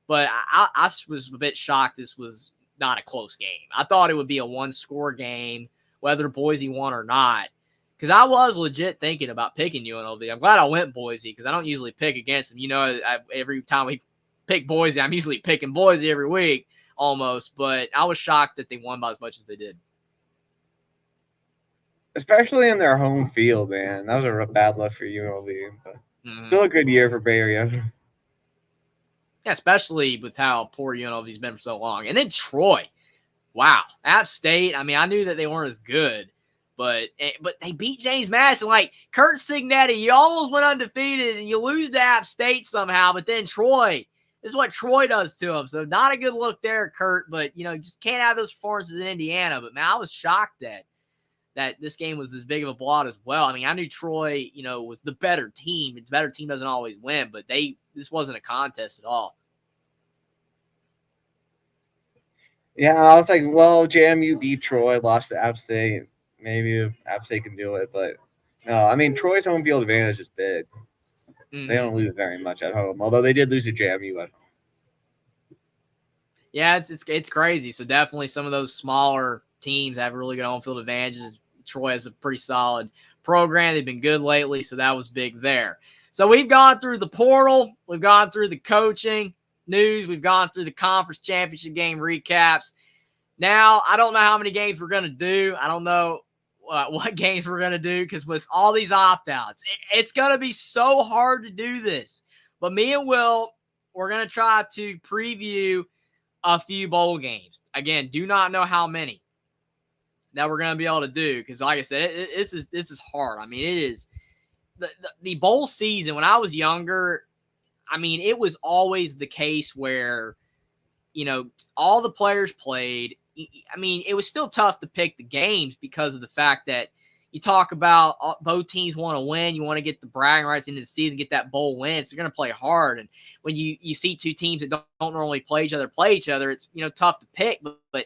But I was a bit shocked this was not a close game. I thought it would be a one-score game, whether Boise won or not. Because I was legit thinking about picking UNLV. I'm glad I went Boise because I don't usually pick against them. You know, every time we pick Boise, I'm usually picking Boise every week almost. But I was shocked that they won by as much as they did. Especially in their home field, man. That was a bad luck for UNLV. But still a good year for Bay Area. Yeah, especially with how poor UNLV's been for so long. And then Troy. Wow. App State, I mean, I knew that they weren't as good, but they beat James Madison. Like, Kurt Signetti, you almost went undefeated, and you lose to App State somehow, but then Troy, this is what Troy does to them. So not a good look there, Kurt, but, you know, just can't have those performances in Indiana. But, man, I was shocked that this game was as big of a blowout as well. I mean, I knew Troy, you know, was the better team. The better team doesn't always win, but this wasn't a contest at all. Yeah, I was like, well, JMU beat Troy, lost to App State. Maybe App State can do it, but no. I mean, Troy's home field advantage is big. Mm-hmm. They don't lose very much at home, although they did lose to JMU. Yeah, it's crazy. So definitely some of those smaller teams have really good home field advantages. Troy has a pretty solid program. They've been good lately, so that was big there. So we've gone through the portal. We've gone through the coaching news. We've gone through the conference championship game recaps. Now, I don't know how many games we're going to do. I don't know what games we're going to do because with all these opt-outs, it's going to be so hard to do this. But me and Will, we're going to try to preview a few bowl games. Again, do not know how many that we're going to be able to do because, like I said, this is hard. I mean, it is the bowl season. When I was younger, I mean, it was always the case where, you know, all the players played. I mean, it was still tough to pick the games because of the fact that you talk about both teams want to win. You want to get the bragging rights into the season, get that bowl win. So you're going to play hard. And when you see two teams that don't normally play each other, it's, you know, tough to pick. But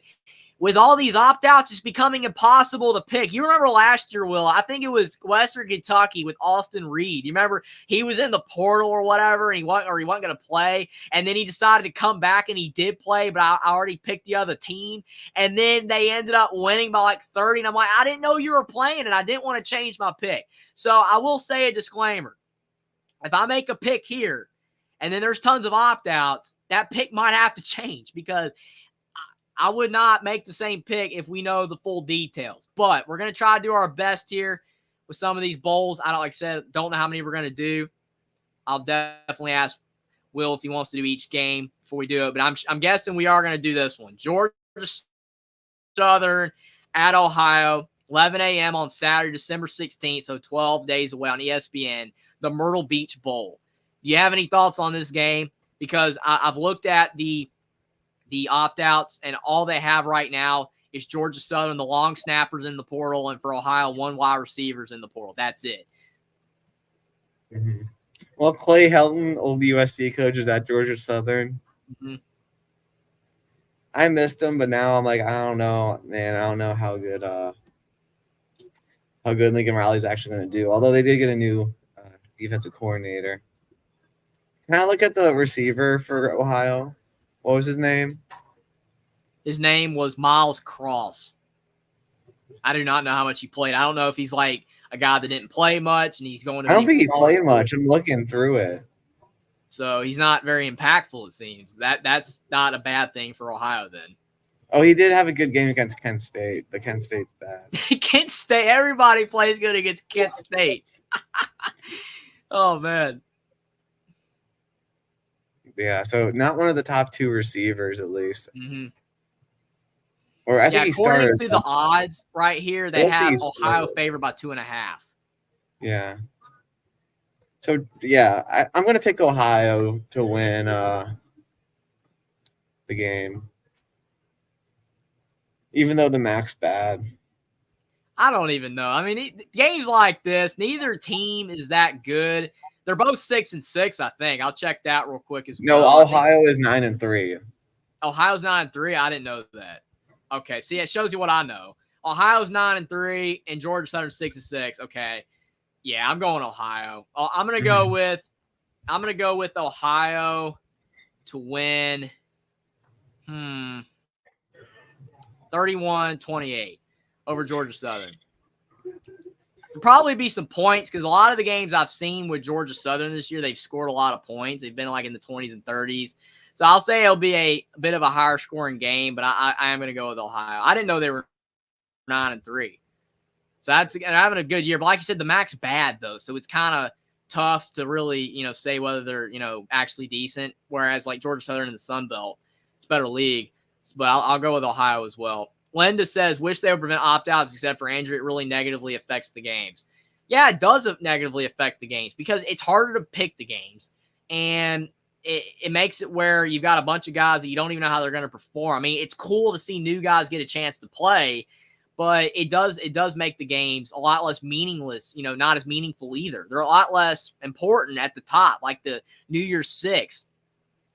with all these opt-outs, it's becoming impossible to pick. You remember last year, Will, I think it was Western Kentucky with Austin Reed. You remember he was in the portal or whatever, and he wasn't going to play, and then he decided to come back, and he did play, but I already picked the other team, and then they ended up winning by like 30, and I'm like, I didn't know you were playing, and I didn't want to change my pick. So I will say a disclaimer. If I make a pick here, and then there's tons of opt-outs, that pick might have to change because I would not make the same pick if we know the full details. But we're going to try to do our best here with some of these bowls. I don't, like I said, don't know how many we're going to do. I'll definitely ask Will if he wants to do each game before we do it. But I'm guessing we are going to do this one. Georgia Southern at Ohio, 11 a.m. on Saturday, December 16th, so 12 days away on ESPN, the Myrtle Beach Bowl. Do you have any thoughts on this game? Because I've looked at the opt-outs, and all they have right now is Georgia Southern, the long snappers in the portal, and for Ohio, one wide receivers in the portal. That's it. Mm-hmm. Well, Clay Helton, old USC coach, is at Georgia Southern. Mm-hmm. I missed him, but now I'm like, I don't know, man. I don't know how good Lincoln Riley's actually going to do. Although they did get a new defensive coordinator. Can I look at the receiver for Ohio? What was his name? His name was Miles Cross. I do not know how much he played. I don't know if he's like a guy that didn't play much and he's going to. I don't think he played much. I'm looking through it. So he's not very impactful, it seems. That's not a bad thing for Ohio then. Oh, he did have a good game against Kent State, but Kent State's bad. Kent State, everybody plays good against Kent State. Oh, man. Yeah, so not one of the top two receivers, at least. Mm-hmm. Or I think he started. According to the odds right here, they have Ohio favored by 2.5. Yeah. So, yeah, I'm going to pick Ohio to win the game. Even though the MAC's bad. I don't even know. I mean, games like this, neither team is that good. They're both 6-6, I think. I'll check that real quick as No, well. Ohio is 9-3. Ohio's 9-3. I didn't know that. Okay, see, it shows you what I know. Ohio's 9-3, and Georgia Southern's 6-6. Okay, yeah, I'm going Ohio. I'm gonna go with Ohio to win. 31-28 over Georgia Southern. There'll probably be some points because a lot of the games I've seen with Georgia Southern this year, they've scored a lot of points. They've been like in the 20s and 30s. So I'll say it'll be a bit of a higher scoring game, but I am going to go with Ohio. I didn't know they were 9-3. So that's having a good year. But like you said, the MAC's bad, though. So it's kind of tough to really, say whether they're, actually decent. Whereas like Georgia Southern in the Sun Belt, it's a better league. But I'll go with Ohio as well. Linda says, wish they would prevent opt-outs except for injury. It really negatively affects the games. Yeah, it does negatively affect the games because it's harder to pick the games. And it makes it where you've got a bunch of guys that you don't even know how they're going to perform. I mean, it's cool to see new guys get a chance to play, but it does make the games a lot less meaningless, not as meaningful either. They're a lot less important at the top, like the New Year's Six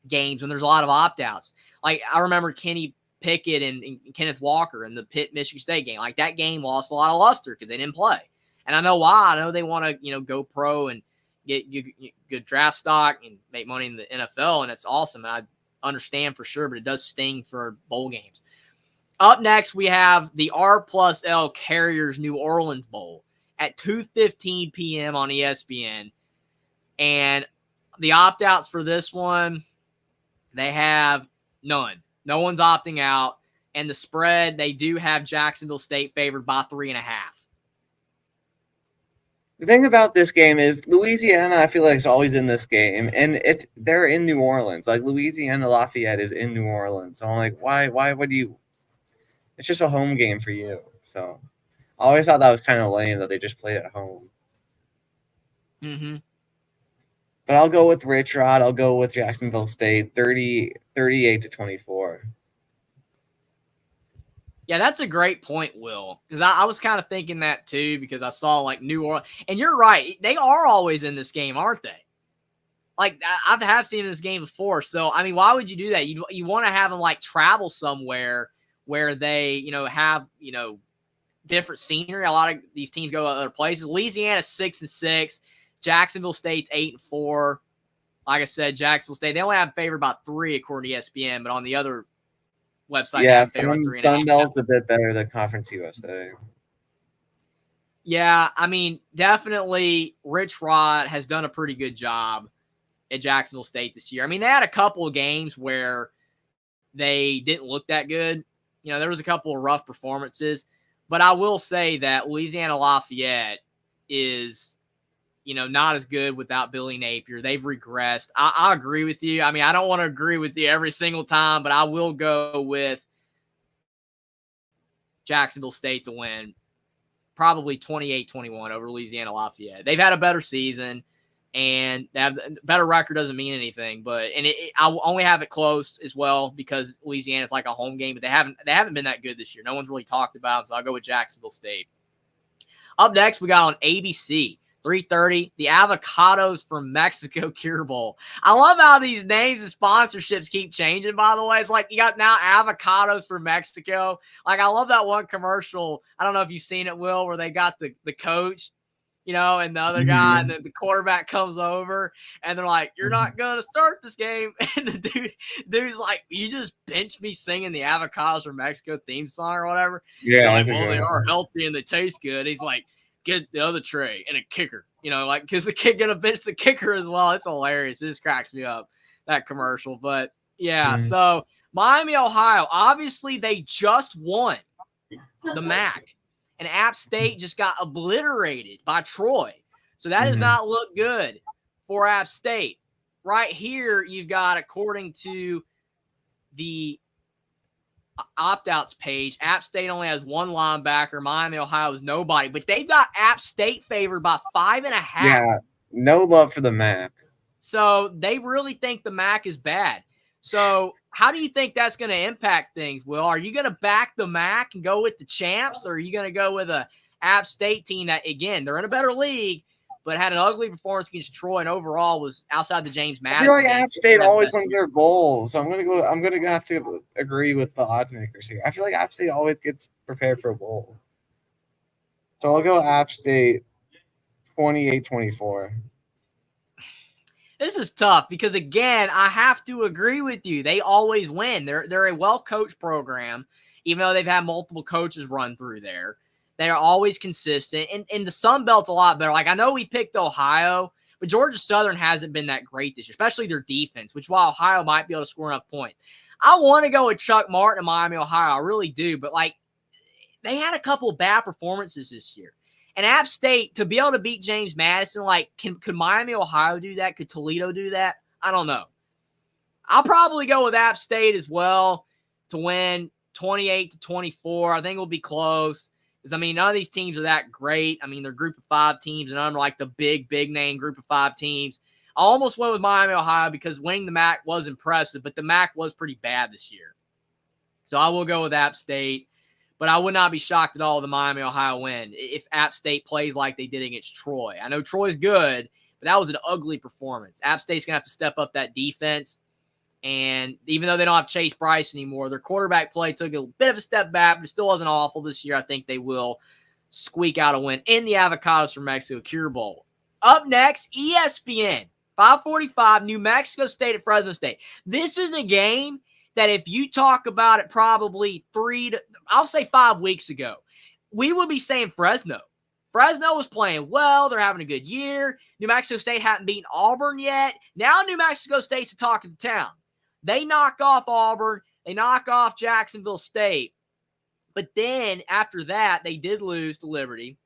games when there's a lot of opt-outs. Like I remember Kenny Pickett and Kenneth Walker in the Pitt Michigan State game. Like that game lost a lot of luster because they didn't play. And I know why. I know they want to, go pro and get good draft stock and make money in the NFL, and it's awesome. And I understand for sure, but it does sting for bowl games. Up next, we have the R+L Carriers New Orleans Bowl at 2:15 p.m. on ESPN. And the opt-outs for this one, they have none. No one's opting out. And the spread, they do have Jacksonville State favored by 3.5. The thing about this game is Louisiana, I feel like, is always in this game, and they're in New Orleans. Like Louisiana Lafayette is in New Orleans. So I'm like, why would you? It's just a home game for you. So I always thought that was kind of lame that they just played at home. Mm-hmm. But I'll go with Rich Rod. I'll go with Jacksonville State, 38-24. Yeah, that's a great point, Will, because I was kind of thinking that too because I saw like New Orleans. And you're right. They are always in this game, aren't they? Like I have seen this game before. So, I mean, why would you do that? You want to have them like travel somewhere where they, have, different scenery. A lot of these teams go to other places. Louisiana's 6-6. Jacksonville State's 8-4. Like I said, Jacksonville State, they only have favored by 3 according to ESPN, but on the other website, yeah, Sun Belt's a bit better than Conference USA. Yeah, I mean, definitely Rich Rod has done a pretty good job at Jacksonville State this year. I mean, they had a couple of games where they didn't look that good. There was a couple of rough performances, but I will say that Louisiana Lafayette is, not as good without Billy Napier. They've regressed. I agree with you. I mean, I don't want to agree with you every single time, but I will go with Jacksonville State to win, probably 28-21 over Louisiana Lafayette. They've had a better season, and they have a better record doesn't mean anything. But I only have it close as well because Louisiana's like a home game, but they haven't been that good this year. No one's really talked about them, so I'll go with Jacksonville State. Up next, we got on ABC. 3:30, the Avocados from Mexico Cure Bowl. I love how these names and sponsorships keep changing, by the way. It's like you got now Avocados from Mexico. Like, I love that one commercial. I don't know if you've seen it, Will, where they got the coach, and the other guy, and the quarterback comes over, and they're like, you're not going to start this game. And the dude's like, you just benched me singing the Avocados from Mexico theme song or whatever. Yeah. Like, well, they are healthy and they taste good. He's like, get the other tray and a kicker, because the kid gonna bench the kicker as well. It's hilarious. It just cracks me up, that commercial. But yeah, So Miami, Ohio, obviously they just won the MAC, and App State just got obliterated by Troy. So that does not look good for App State. Right here, you've got, according to the opt-outs page, App State only has one linebacker. Miami, Ohio is nobody, but they've got App State favored by 5.5. Yeah, no love for the MAC. So they really think the MAC is bad. So how do you think that's going to impact things, Will? Are you going to back the MAC and go with the champs, or are you going to go with a App State team that, again, they're in a better league, but had an ugly performance against Troy, and overall was outside the James Madison. I feel like game, App State always wins year. their bowls, so I'm gonna have to agree with the odds makers here. I feel like App State always gets prepared for a bowl, so I'll go App State 28-24. This is tough because, again, I have to agree with you. They always win. They're a well-coached program, even though they've had multiple coaches run through there. They are always consistent. And the Sun Belt's a lot better. Like, I know we picked Ohio, but Georgia Southern hasn't been that great this year, especially their defense, which while Ohio might be able to score enough points. I want to go with Chuck Martin in Miami, Ohio. I really do. But, like, they had a couple bad performances this year. And App State, to be able to beat James Madison, like, could Miami, Ohio do that? Could Toledo do that? I don't know. I'll probably go with App State as well to win 28-24. I think it'll be close. Because, I mean, none of these teams are that great. I mean, they're group of 5 teams, and I'm like the big name group of 5 teams. I almost went with Miami, Ohio because winning the MAC was impressive, but the MAC was pretty bad this year. So I will go with App State. But I would not be shocked at all if the Miami, Ohio win if App State plays like they did against Troy. I know Troy's good, but that was an ugly performance. App State's going to have to step up that defense. And even though they don't have Chase Bryce anymore, their quarterback play took a bit of a step back, but it still wasn't awful this year. I think they will squeak out a win in the Avocados from Mexico Cure Bowl. Up next, ESPN, 5:45, New Mexico State at Fresno State. This is a game that if you talk about it probably 5 weeks ago, we would be saying Fresno. Fresno was playing well. They're having a good year. New Mexico State hadn't beaten Auburn yet. Now New Mexico State's the talk of the town. They knock off Auburn. They knock off Jacksonville State. But then after that, they did lose to Liberty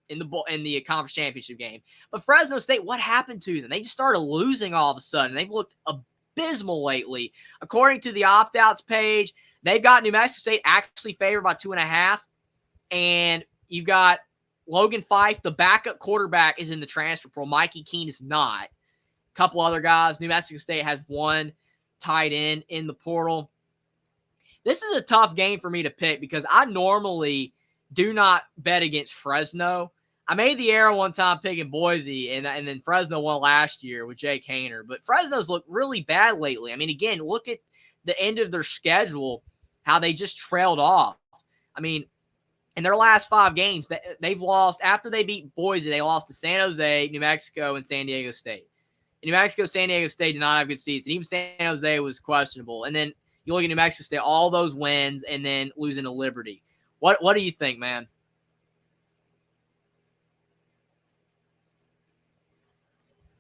in the conference championship game. But Fresno State, what happened to them? They just started losing all of a sudden. They've looked abysmal lately. According to the opt-outs page, they've got New Mexico State actually favored by 2.5. And you've got Logan Fife, the backup quarterback, is in the transfer portal. Mikey Keene is not. A couple other guys. New Mexico State has one tight end in the portal. This is a tough game for me to pick because I normally do not bet against Fresno. I made the error one time picking Boise, and then Fresno won last year with Jake Haener. But Fresno's looked really bad lately. I mean, again, look at the end of their schedule, how they just trailed off. I mean, in their last 5 games, they've lost. After they beat Boise, they lost to San Jose, New Mexico, and San Diego State. And New Mexico, San Diego State did not have good seasons. Even San Jose was questionable. And then you look at New Mexico State, all those wins, and then losing to Liberty. What do you think, man?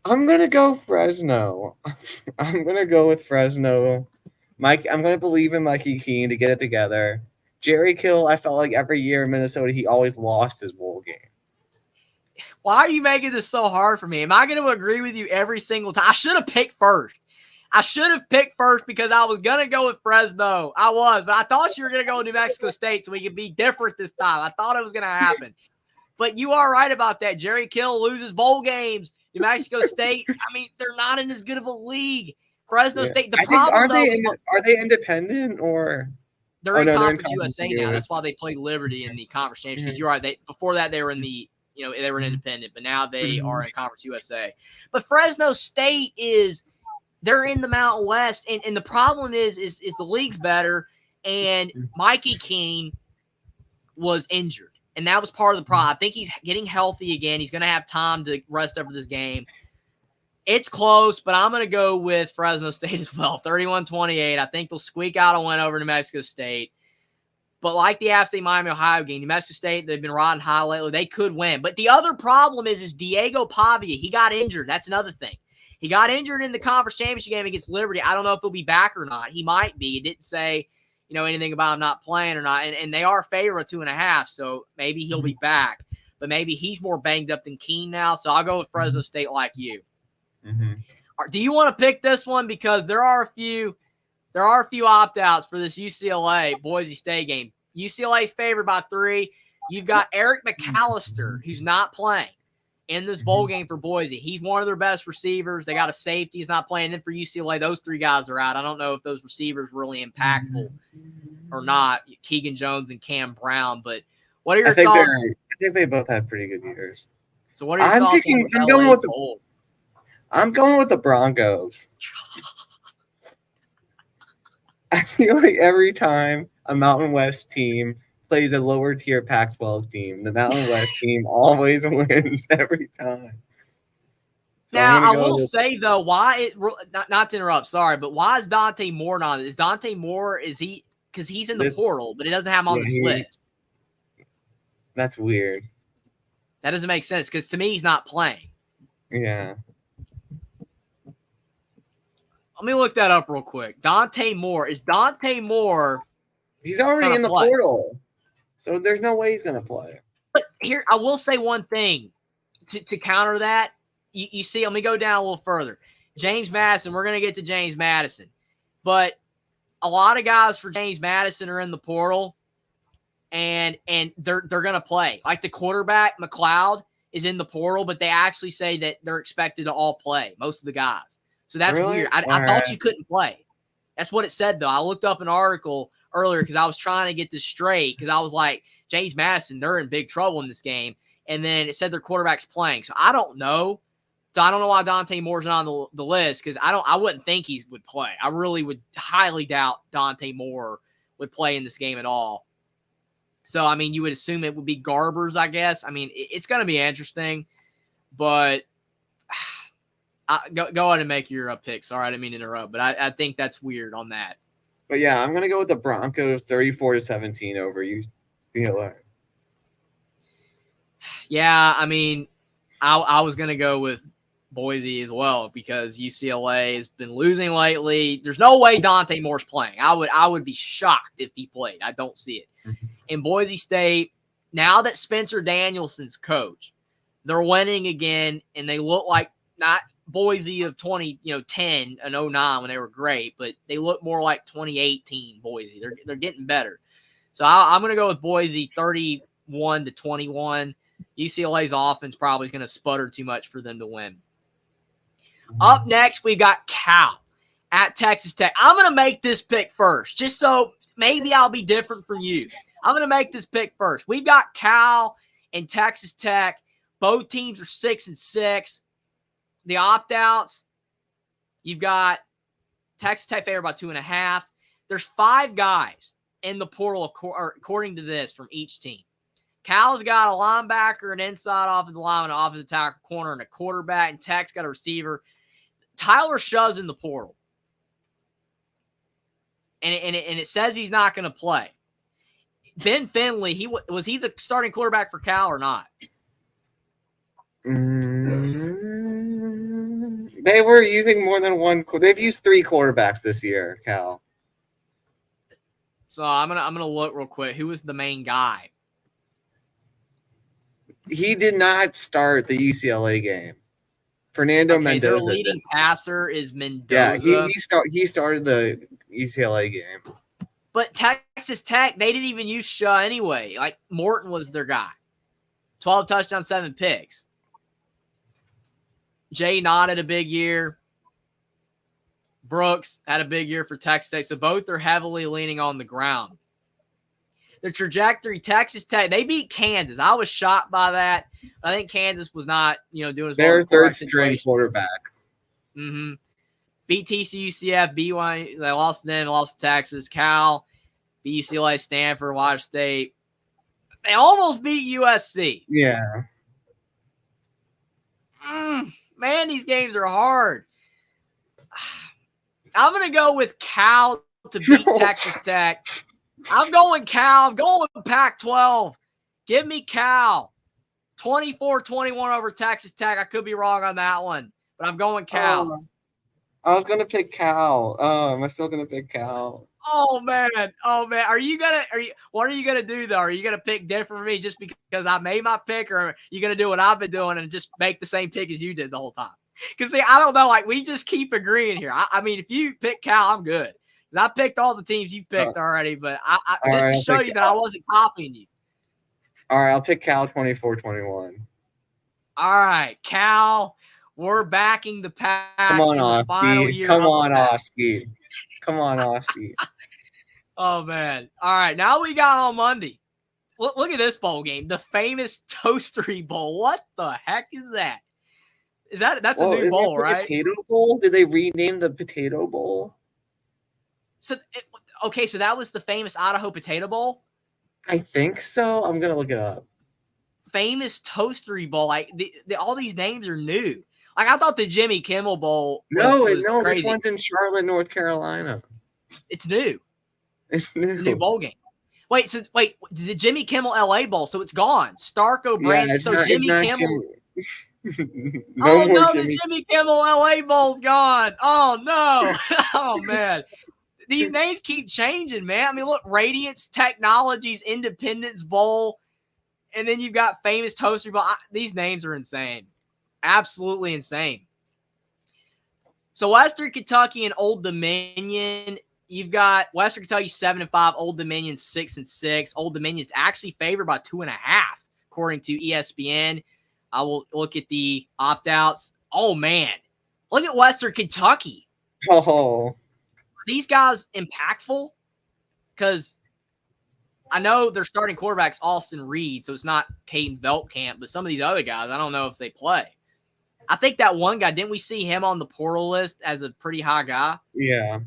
I'm going to go Fresno. I'm going to go with Fresno. I'm going to believe in Mikey Keene to get it together. Jerry Kill, I felt like every year in Minnesota, he always lost his bowl game. Why are you making this so hard for me? Am I going to agree with you every single time? I should have picked first. Because I was going to go with Fresno. I was, but I thought you were going to go with New Mexico State so we could be different this time. I thought it was going to happen. But you are right about that. Jerry Kill loses bowl games. New Mexico State, I mean, they're not in as good of a league. Fresno State, the problem, are they independent or? They're in Conference USA now. That's why they play Liberty in the Conference Championship. Because you're right. Before that, they were in the, they were an independent, but now they are in Conference USA. But Fresno State they're in the Mountain West, and the problem is the league's better, and Mikey Keene was injured. And that was part of the problem. I think he's getting healthy again. He's going to have time to rest after this game. It's close, but I'm going to go with Fresno State as well, 31-28. I think they'll squeak out a win over New Mexico State. But like the App State Miami Ohio game, New Mexico State, they've been riding high lately. They could win. But the other problem is Diego Pavia. He got injured. That's another thing. He got injured in the conference championship game against Liberty. I don't know if he'll be back or not. He might be. It didn't say anything about him not playing or not. And they are favored 2.5, so maybe he'll be back. But maybe he's more banged up than Keene now. So I'll go with Fresno State like you. Mm-hmm. Do you want to pick this one? Because there are a few opt-outs for this UCLA Boise State game. UCLA's favored by 3. You've got Eric McAllister, who's not playing in this bowl game for Boise. He's one of their best receivers. They got a safety. He's not playing. And then for UCLA, those 3 guys are out. I don't know if those receivers were really impactful or not, Keegan Jones and Cam Brown. But what are your thoughts? I think they both had pretty good years. So what are your thoughts on the LA Bowl? I'm going with the Broncos. I feel like every time a Mountain West team plays a lower tier Pac-12 team, the Mountain West team always wins every time. So now, I will say, though, why not to interrupt, sorry, but why is Dante Moore not? Is Dante Moore, because he's in the portal, but it doesn't have him on this list? That's weird. That doesn't make sense, because to me, he's not playing. Yeah. Let me look that up real quick. Dante Moore. Is Dante Moore... He's already in the portal, so there's no way he's going to play. But here, I will say one thing to counter that. You see, let me go down a little further. James Madison, we're going to get to James Madison. But a lot of guys for James Madison are in the portal, and they're going to play. Like the quarterback, McLeod, is in the portal, but they actually say that they're expected to all play, most of the guys. So that's weird. I thought you couldn't play. That's what it said, though. I looked up an article earlier because I was trying to get this straight because I was like, James Madison, they're in big trouble in this game. And then it said their quarterback's playing. So I don't know. So I don't know why Dante Moore's not on the list because I wouldn't think he would play. I really would highly doubt Dante Moore would play in this game at all. So, I mean, you would assume it would be Garbers, I guess. I mean, it's going to be interesting. But go ahead and make your pick. Sorry, I didn't mean to interrupt. But I think that's weird on that. But, yeah, I'm going to go with the Broncos 34-17 over UCLA. Yeah, I mean, I was going to go with Boise as well because UCLA has been losing lately. There's no way Dante Moore's playing. I would be shocked if he played. I don't see it. In Boise State, now that Spencer Danielson's coach, they're winning again, and they look like not Boise of 2010 and 09 when they were great, but they look more like 2018 Boise. They're getting better. So I'm going to go with Boise 31-21. UCLA's offense probably is going to sputter too much for them to win. Up next, we've got Cal at Texas Tech. I'm going to make this pick first, just so maybe I'll be different from you. I'm going to make this pick first. We've got Cal and Texas Tech. Both teams are 6-6. The opt-outs, you've got Texas Tech favored by 2.5. There's 5 guys in the portal, according to this, from each team. Cal's got a linebacker, an inside offensive lineman, an offensive tackle, corner, and a quarterback, and Tech's got a receiver. Tyler Shuh's in the portal. And it says he's not going to play. Ben Finley, was he the starting quarterback for Cal or not? They were using more than one. They've used 3 quarterbacks this year, Cal. So I'm gonna look real quick. Who was the main guy? He did not start the UCLA game. Fernando Mendoza. Their leading passer is Mendoza. Yeah, he started the UCLA game. But Texas Tech, they didn't even use Shuh anyway. Like Morton was their guy. 12 touchdowns, 7 picks. Jay Knott had a big year. Brooks had a big year for Texas Tech. So both are heavily leaning on the ground. The trajectory, Texas Tech, they beat Kansas. I was shocked by that. I think Kansas was not, doing as well. Their third-string quarterback. Mm-hmm. Beat TCU, UCF, BYU. They lost to them, lost to Texas. Cal, beat UCLA, Stanford, Washington State. They almost beat USC. Yeah. Man, these games are hard. I'm going to go with Cal to beat Texas Tech. I'm going Cal. I'm going with Pac-12. Give me Cal. 24-21 over Texas Tech. I could be wrong on that one, but I'm going Cal. I was going to pick Cal. Am I still going to pick Cal? Oh man. What are you going to do though? Are you going to pick different from me just because I made my pick, or are you going to do what I've been doing and just make the same pick as you did the whole time? Because see, I don't know. Like we just keep agreeing here. I mean, if you pick Cal, I'm good. I picked all the teams you picked already, but I just to show you that I wasn't copying you. All right, I'll pick Cal 24-21. All right, Cal, we're backing the Pack. Come on, Oski. Come on, Oski. Come on, Oski. Oh, man. All right, now we got on Monday. look at this bowl game. The famous Toastery Bowl. What the heck is that? That's a new bowl, the right? Potato Bowl? Did they rename the Potato Bowl? So that was the famous Idaho Potato Bowl? I think so. I'm gonna look it up. Famous Toastery Bowl. Like all these names are new. Like I thought the Jimmy Kimmel Bowl was crazy. This one's in Charlotte, North Carolina. It's new. It's new. It's a new bowl game. Wait, the Jimmy Kimmel LA Bowl, so it's gone. Stark O'Brien. Yeah, Jimmy Kimmel. The Jimmy Kimmel LA Bowl's gone. Oh no. Oh man. These names keep changing, man. I mean, look, Radiance Technologies Independence Bowl, and then you've got famous Toastery Bowl. These names are insane. Absolutely insane. So Western Kentucky and Old Dominion. You've got Western Kentucky 7-5, Old Dominion 6-6. Old Dominion's actually favored by 2.5, according to ESPN. I will look at the opt-outs. Oh man, look at Western Kentucky. Oh, these guys impactful? Because I know they're starting quarterbacks Austin Reed, so it's not Caden Veltkamp, but some of these other guys, I don't know if they play. I think that one guy, didn't we see him on the portal list as a pretty high guy? Yeah.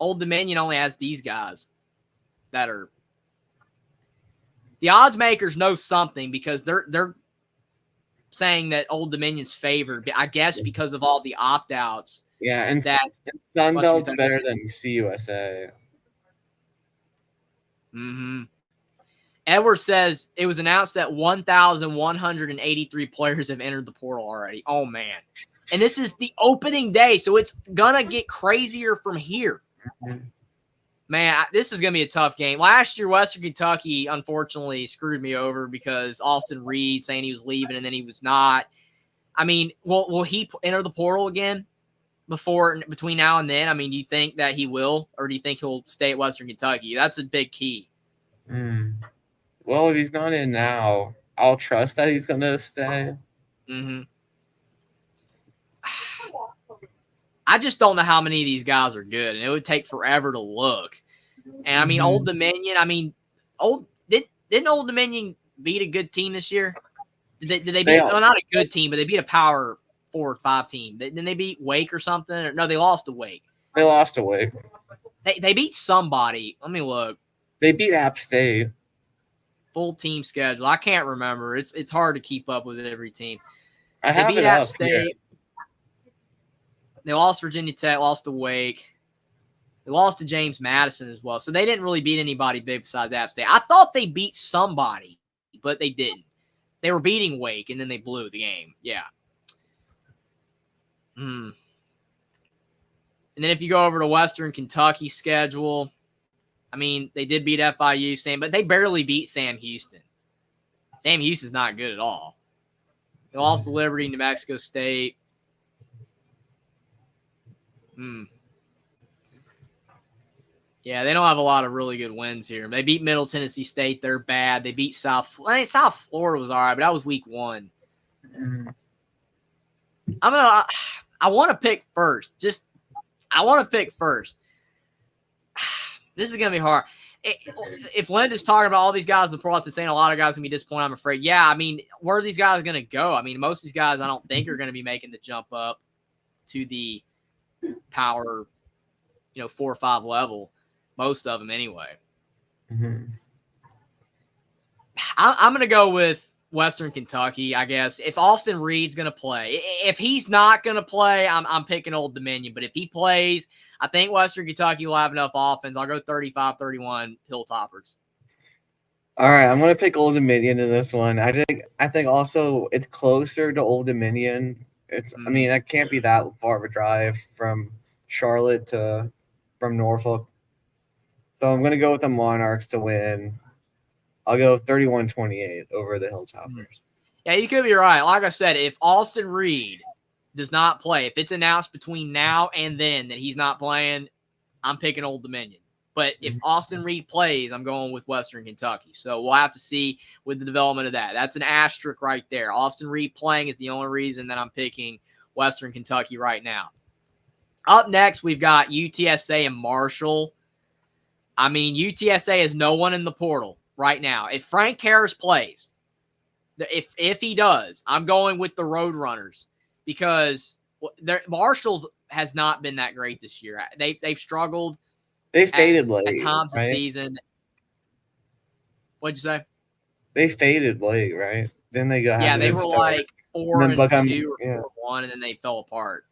Old Dominion only has these guys that are – the odds makers know something because they're saying that Old Dominion's favored, I guess because of all the opt-outs. Yeah, and Sunbelt's better than CUSA. Mm-hmm. Edwards says it was announced that 1,183 players have entered the portal already. Oh, man. And this is the opening day, so it's going to get crazier from here. Man, this is going to be a tough game. Last year, Western Kentucky, unfortunately, screwed me over because Austin Reed saying he was leaving and then he was not. I mean, will he enter the portal again between now and then? I mean, do you think that he will, or do you think he'll stay at Western Kentucky? That's a big key. Well, if he's not in now, I'll trust that he's going to stay. Mm-hmm. I just don't know how many of these guys are good, and it would take forever to look. And I mean, Old Dominion. I mean, didn't Old Dominion beat a good team this year? Did they beat? Well, not a good team, but they beat a Power 4 or 5 team. Didn't they beat Wake or something? Or, no, they lost to Wake. They lost to Wake. They beat somebody. Let me look. They beat App State. Full team schedule. I can't remember. It's hard to keep up with every team. They beat App State. They lost Virginia Tech, lost to Wake. They lost to James Madison as well. So they didn't really beat anybody big besides App State. I thought they beat somebody, but they didn't. They were beating Wake, and then they blew the game. Yeah. And then if you go over to Western Kentucky's schedule, I mean, they did beat FIU, but they barely beat Sam Houston. Sam Houston's not good at all. They lost to Liberty, New Mexico State. Yeah, they don't have a lot of really good wins here. They beat Middle Tennessee State. They're bad. They beat South Florida was all right, but that was week 1. I want to pick first. I want to pick first. This is going to be hard. If Lind is talking about all these guys in the portal and saying a lot of guys going to be disappointed, I'm afraid. Yeah, I mean, where are these guys going to go? I mean, most of these guys I don't think are going to be making the jump up to the Power, 4 or 5 level. Most of them anyway. I'm going to go with Western Kentucky, I guess. If Austin Reed's going to play. If he's not going to play, I'm picking Old Dominion. But if he plays, I think Western Kentucky will have enough offense. I'll go 35-31 Hilltoppers. All right, I'm going to pick Old Dominion in this one. I think also it's closer to Old Dominion. I mean, that can't be that far of a drive from Charlotte from Norfolk. So I'm going to go with the Monarchs to win. I'll go 31-28 over the Hilltoppers. Yeah, you could be right. Like I said, if Austin Reed does not play, if it's announced between now and then that he's not playing, I'm picking Old Dominion. But if Austin Reed plays, I'm going with Western Kentucky. So we'll have to see with the development of that. That's an asterisk right there. Austin Reed playing is the only reason that I'm picking Western Kentucky right now. Up next, we've got UTSA and Marshall. I mean, UTSA has no one in the portal right now. If Frank Harris plays, if he does, I'm going with the Roadrunners because Marshall's has not been that great this year. They've struggled. They faded late at times right? this season. What'd you say? They faded late, right? Then they got they were start. like 4-2 or 4-1, and then they fell apart.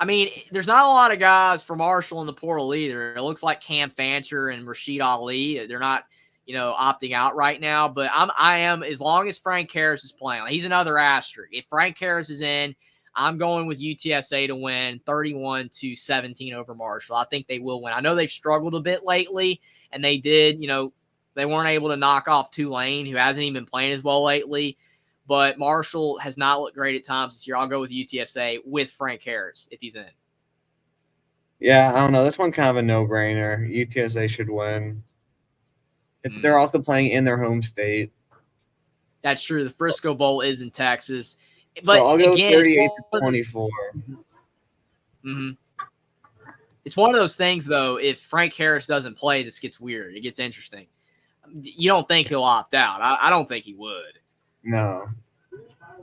I mean, there's not a lot of guys for Marshall in the portal either. It looks like Cam Fancher and Rashid Ali. They're not, opting out right now. But I am as long as Frank Harris is playing. He's another asterisk. If Frank Harris is in, I'm going with UTSA to win 31-17 over Marshall. I think they will win. I know they've struggled a bit lately, and they did. They weren't able to knock off Tulane, who hasn't even been playing as well lately. But Marshall has not looked great at times this year. I'll go with UTSA with Frank Harris if he's in. Yeah, I don't know. This one's kind of a no-brainer. UTSA should win. They're also playing in their home state. That's true. The Frisco Bowl is in Texas. But so I'll go again, 38-24. It's one of those things, though, if Frank Harris doesn't play, this gets weird. It gets interesting. You don't think he'll opt out. I don't think he would. No.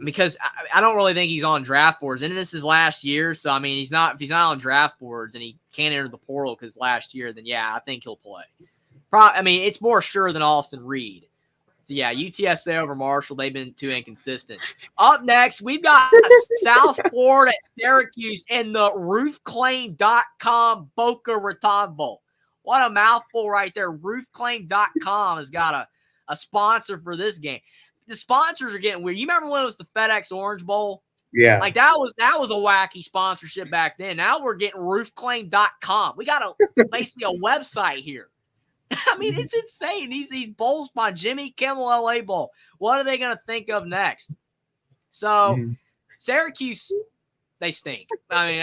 Because I don't really think he's on draft boards. And this is last year, so, I mean, if he's not on draft boards and he can't enter the portal because last year, then, yeah, I think he'll play. It's more sure than Austin Reed. So, yeah, UTSA over Marshall, they've been too inconsistent. Up next, we've got South Florida at Syracuse in the roofclaim.com Boca Raton Bowl. What a mouthful right there. Roofclaim.com has got a sponsor for this game. The sponsors are getting weird. You remember when it was the FedEx Orange Bowl? Yeah. Like that was a wacky sponsorship back then. Now we're getting roofclaim.com. We got basically a website here. I mean, it's insane. These bowls by Jimmy Kimmel LA Bowl. What are they going to think of next? So Syracuse, they stink. I mean,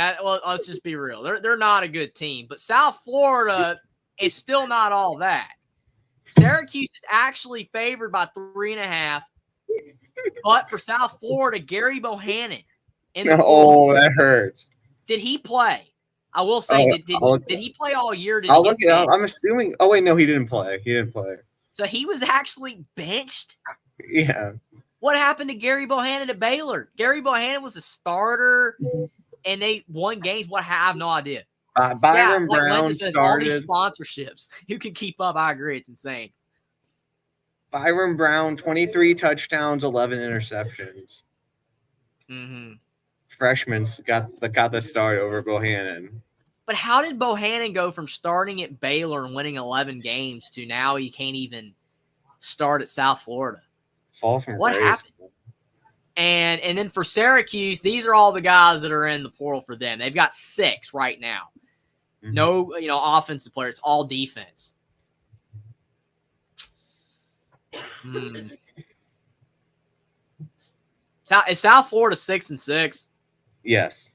let's just be real. They're not a good team. But South Florida is still not all that. Syracuse is actually favored by 3.5. But for South Florida, Gary Bohannon. That hurts. Did he play? I will say, did he play all year? I'll look it up. I'm assuming. Oh, wait, no, he didn't play. So he was actually benched? Yeah. What happened to Gary Bohannon at Baylor? Gary Bohannon was a starter, and they won games. I have no idea. Byron Brown started. All these sponsorships. Who can keep up? I agree. It's insane. Byron Brown, 23 touchdowns, 11 interceptions. Freshman's got the start over Bohannon. But how did Bohannon go from starting at Baylor and winning 11 games to now he can't even start at South Florida? Fall from what grace. Happened? And then for Syracuse, these are all the guys that are in the portal for them. They've got 6 right now. No, offensive players. It's all defense. Is South Florida 6-6? Yes.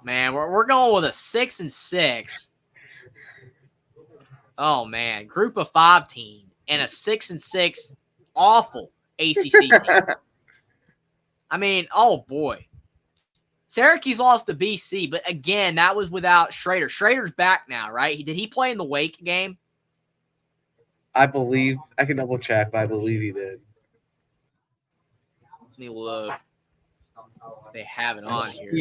Man, we're going with a 6-6. Oh man, group of 5 team and a 6-6 awful ACC team. I mean, oh boy. Syracuse lost to BC, but again, that was without Schrader. Schrader's back now, right? Did he play in the Wake game? I believe. I can double check, but I believe he did. Let me look. They have it on here.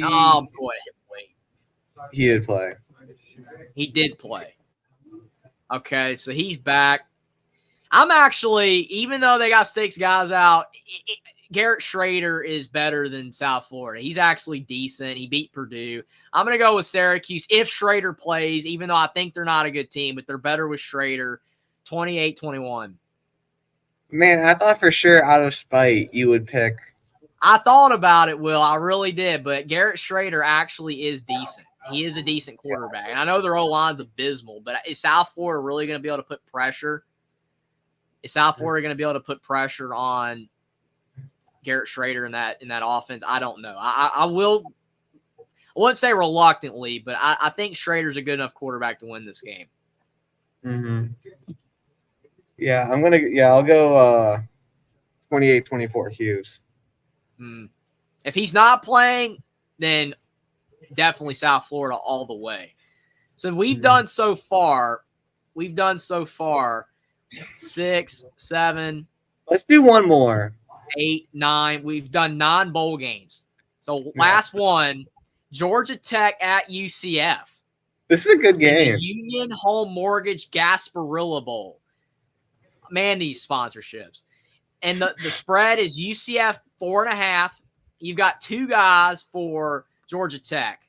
Oh boy, wait. He did play. He did play. Okay, so he's back. I'm actually, even though they got 6 guys out, Garrett Schrader is better than South Florida. He's actually decent. He beat Purdue. I'm going to go with Syracuse if Schrader plays, even though I think they're not a good team, but they're better with Schrader. 28-21. Man, I thought for sure out of spite you would pick. I thought about it, Will. I really did, but Garrett Schrader actually is decent. He is a decent quarterback. And I know their O-line's abysmal, but is South Florida really going to be able to put pressure? Is South Florida going to be able to put pressure on Garrett Schrader in that offense? I don't know. I wouldn't say reluctantly, but I think Schrader's a good enough quarterback to win this game. Yeah, I'll go 28-24 Hughes. If he's not playing, then definitely South Florida all the way. So we've done so far 6, 7. Let's do one more. 8, 9. We've done 9 bowl games. So last one, Georgia Tech at UCF. This is a good game. The Union Home Mortgage Gasparilla Bowl. Man, these sponsorships. And the spread is UCF 4.5. You've got 2 guys for Georgia Tech.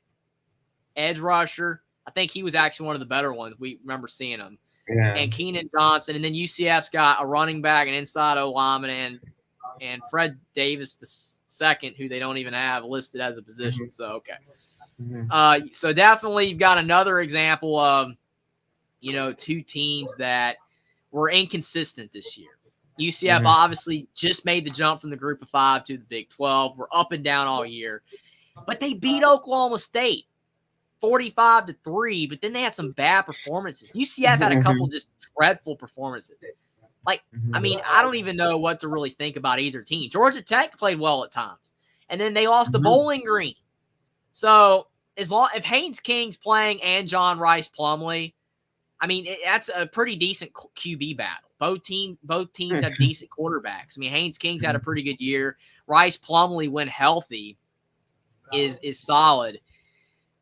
Edge rusher. I think he was actually one of the better ones. We remember seeing him. Yeah. And Keenan Johnson. And then UCF's got a running back, an inside O-lineman, and Fred Davis the second, who they don't even have listed as a position. So, okay. So definitely you've got another example of, 2 teams that were inconsistent this year. UCF obviously just made the jump from the group of 5 to the Big 12. We're up and down all year. But they beat Oklahoma State 45-3, but then they had some bad performances. UCF had a couple just dreadful performances. I don't even know what to really think about either team. Georgia Tech played well at times, and then they lost to Bowling Green. So if Haynes King's playing and John Rice Plumlee, that's a pretty decent QB battle. Both teams have decent quarterbacks. Haynes King's had a pretty good year. Rice Plumlee, when healthy, is solid.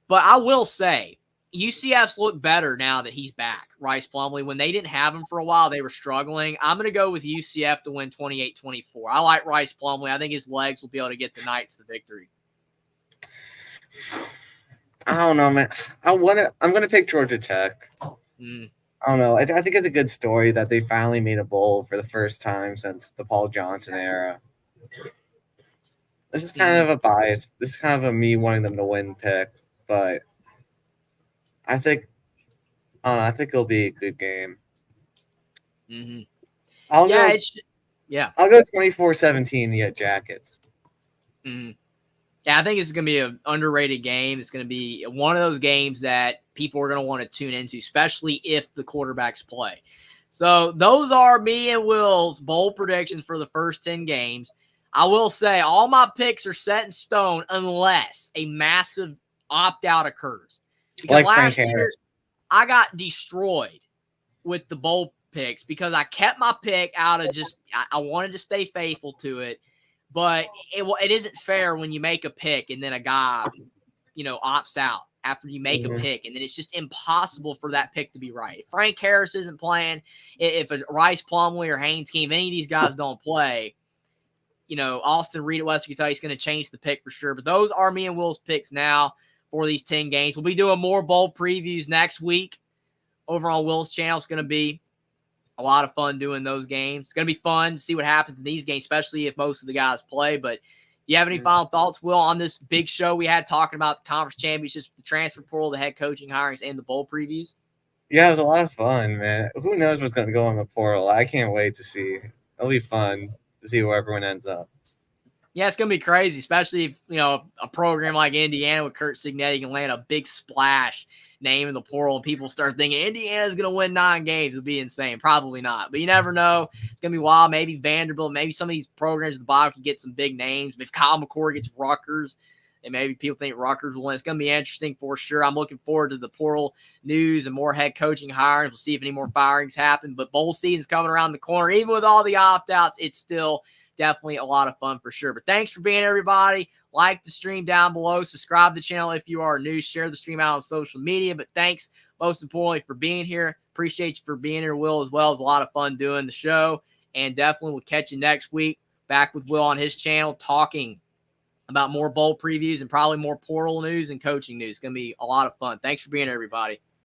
But I will say, UCF's look better now that he's back. Rice Plumlee, when they didn't have him for a while, they were struggling. I'm going to go with UCF to win 28-24. I like Rice Plumlee. I think his legs will be able to get the Knights the victory. I don't know, man. I'm going to pick Georgia Tech. I don't know. I think it's a good story that they finally made a bowl for the first time since the Paul Johnson era. This is kind of a bias. This is kind of a me wanting them to win pick, but I think it'll be a good game. I'll go 24-17 the Jackets. Yeah, I think it's going to be an underrated game. It's going to be one of those games that people are going to want to tune into, especially if the quarterbacks play. So those are me and Will's bowl predictions for the first 10 games. I will say all my picks are set in stone unless a massive opt-out occurs. Because last year, I got destroyed with the bowl picks because I kept my pick out of I wanted to stay faithful to it. But it isn't fair when you make a pick and then a guy, opts out after you make a pick. And then it's just impossible for that pick to be right. If Frank Harris isn't playing, if a Rice Plumlee or Haynes King, if any of these guys don't play, Austin Reed at Western Kentucky is going to change the pick for sure. But those are me and Will's picks now for these 10 games. We'll be doing more bowl previews next week over on Will's channel. It's going to be a lot of fun doing those games. It's going to be fun to see what happens in these games, especially if most of the guys play. But you have any final thoughts, Will, on this big show we had talking about the conference championships, the transfer portal, the head coaching hirings, and the bowl previews? Yeah, it was a lot of fun, man. Who knows what's going to go on the portal? I can't wait to see. It'll be fun to see where everyone ends up. Yeah, it's going to be crazy, especially if, a program like Indiana with Kurt Cignetti can land a big splash name in the portal and people start thinking Indiana's going to win 9 games. It would be insane. Probably not. But you never know. It's going to be wild. Maybe Vanderbilt, maybe some of these programs at the bottom can get some big names. If Kyle McCord gets Rutgers, and maybe people think Rutgers will win. It's going to be interesting for sure. I'm looking forward to the portal news and more head coaching hirings. We'll see if any more firings happen. But bowl season's coming around the corner. Even with all the opt-outs, it's still definitely a lot of fun for sure. But thanks for being everybody. Like the stream down below. Subscribe to the channel if you are new. Share the stream out on social media. But thanks, most importantly, for being here. Appreciate you for being here, Will, as well. It's a lot of fun doing the show. And definitely we'll catch you next week back with Will on his channel talking about more bowl previews and probably more portal news and coaching news. It's going to be a lot of fun. Thanks for being here, everybody.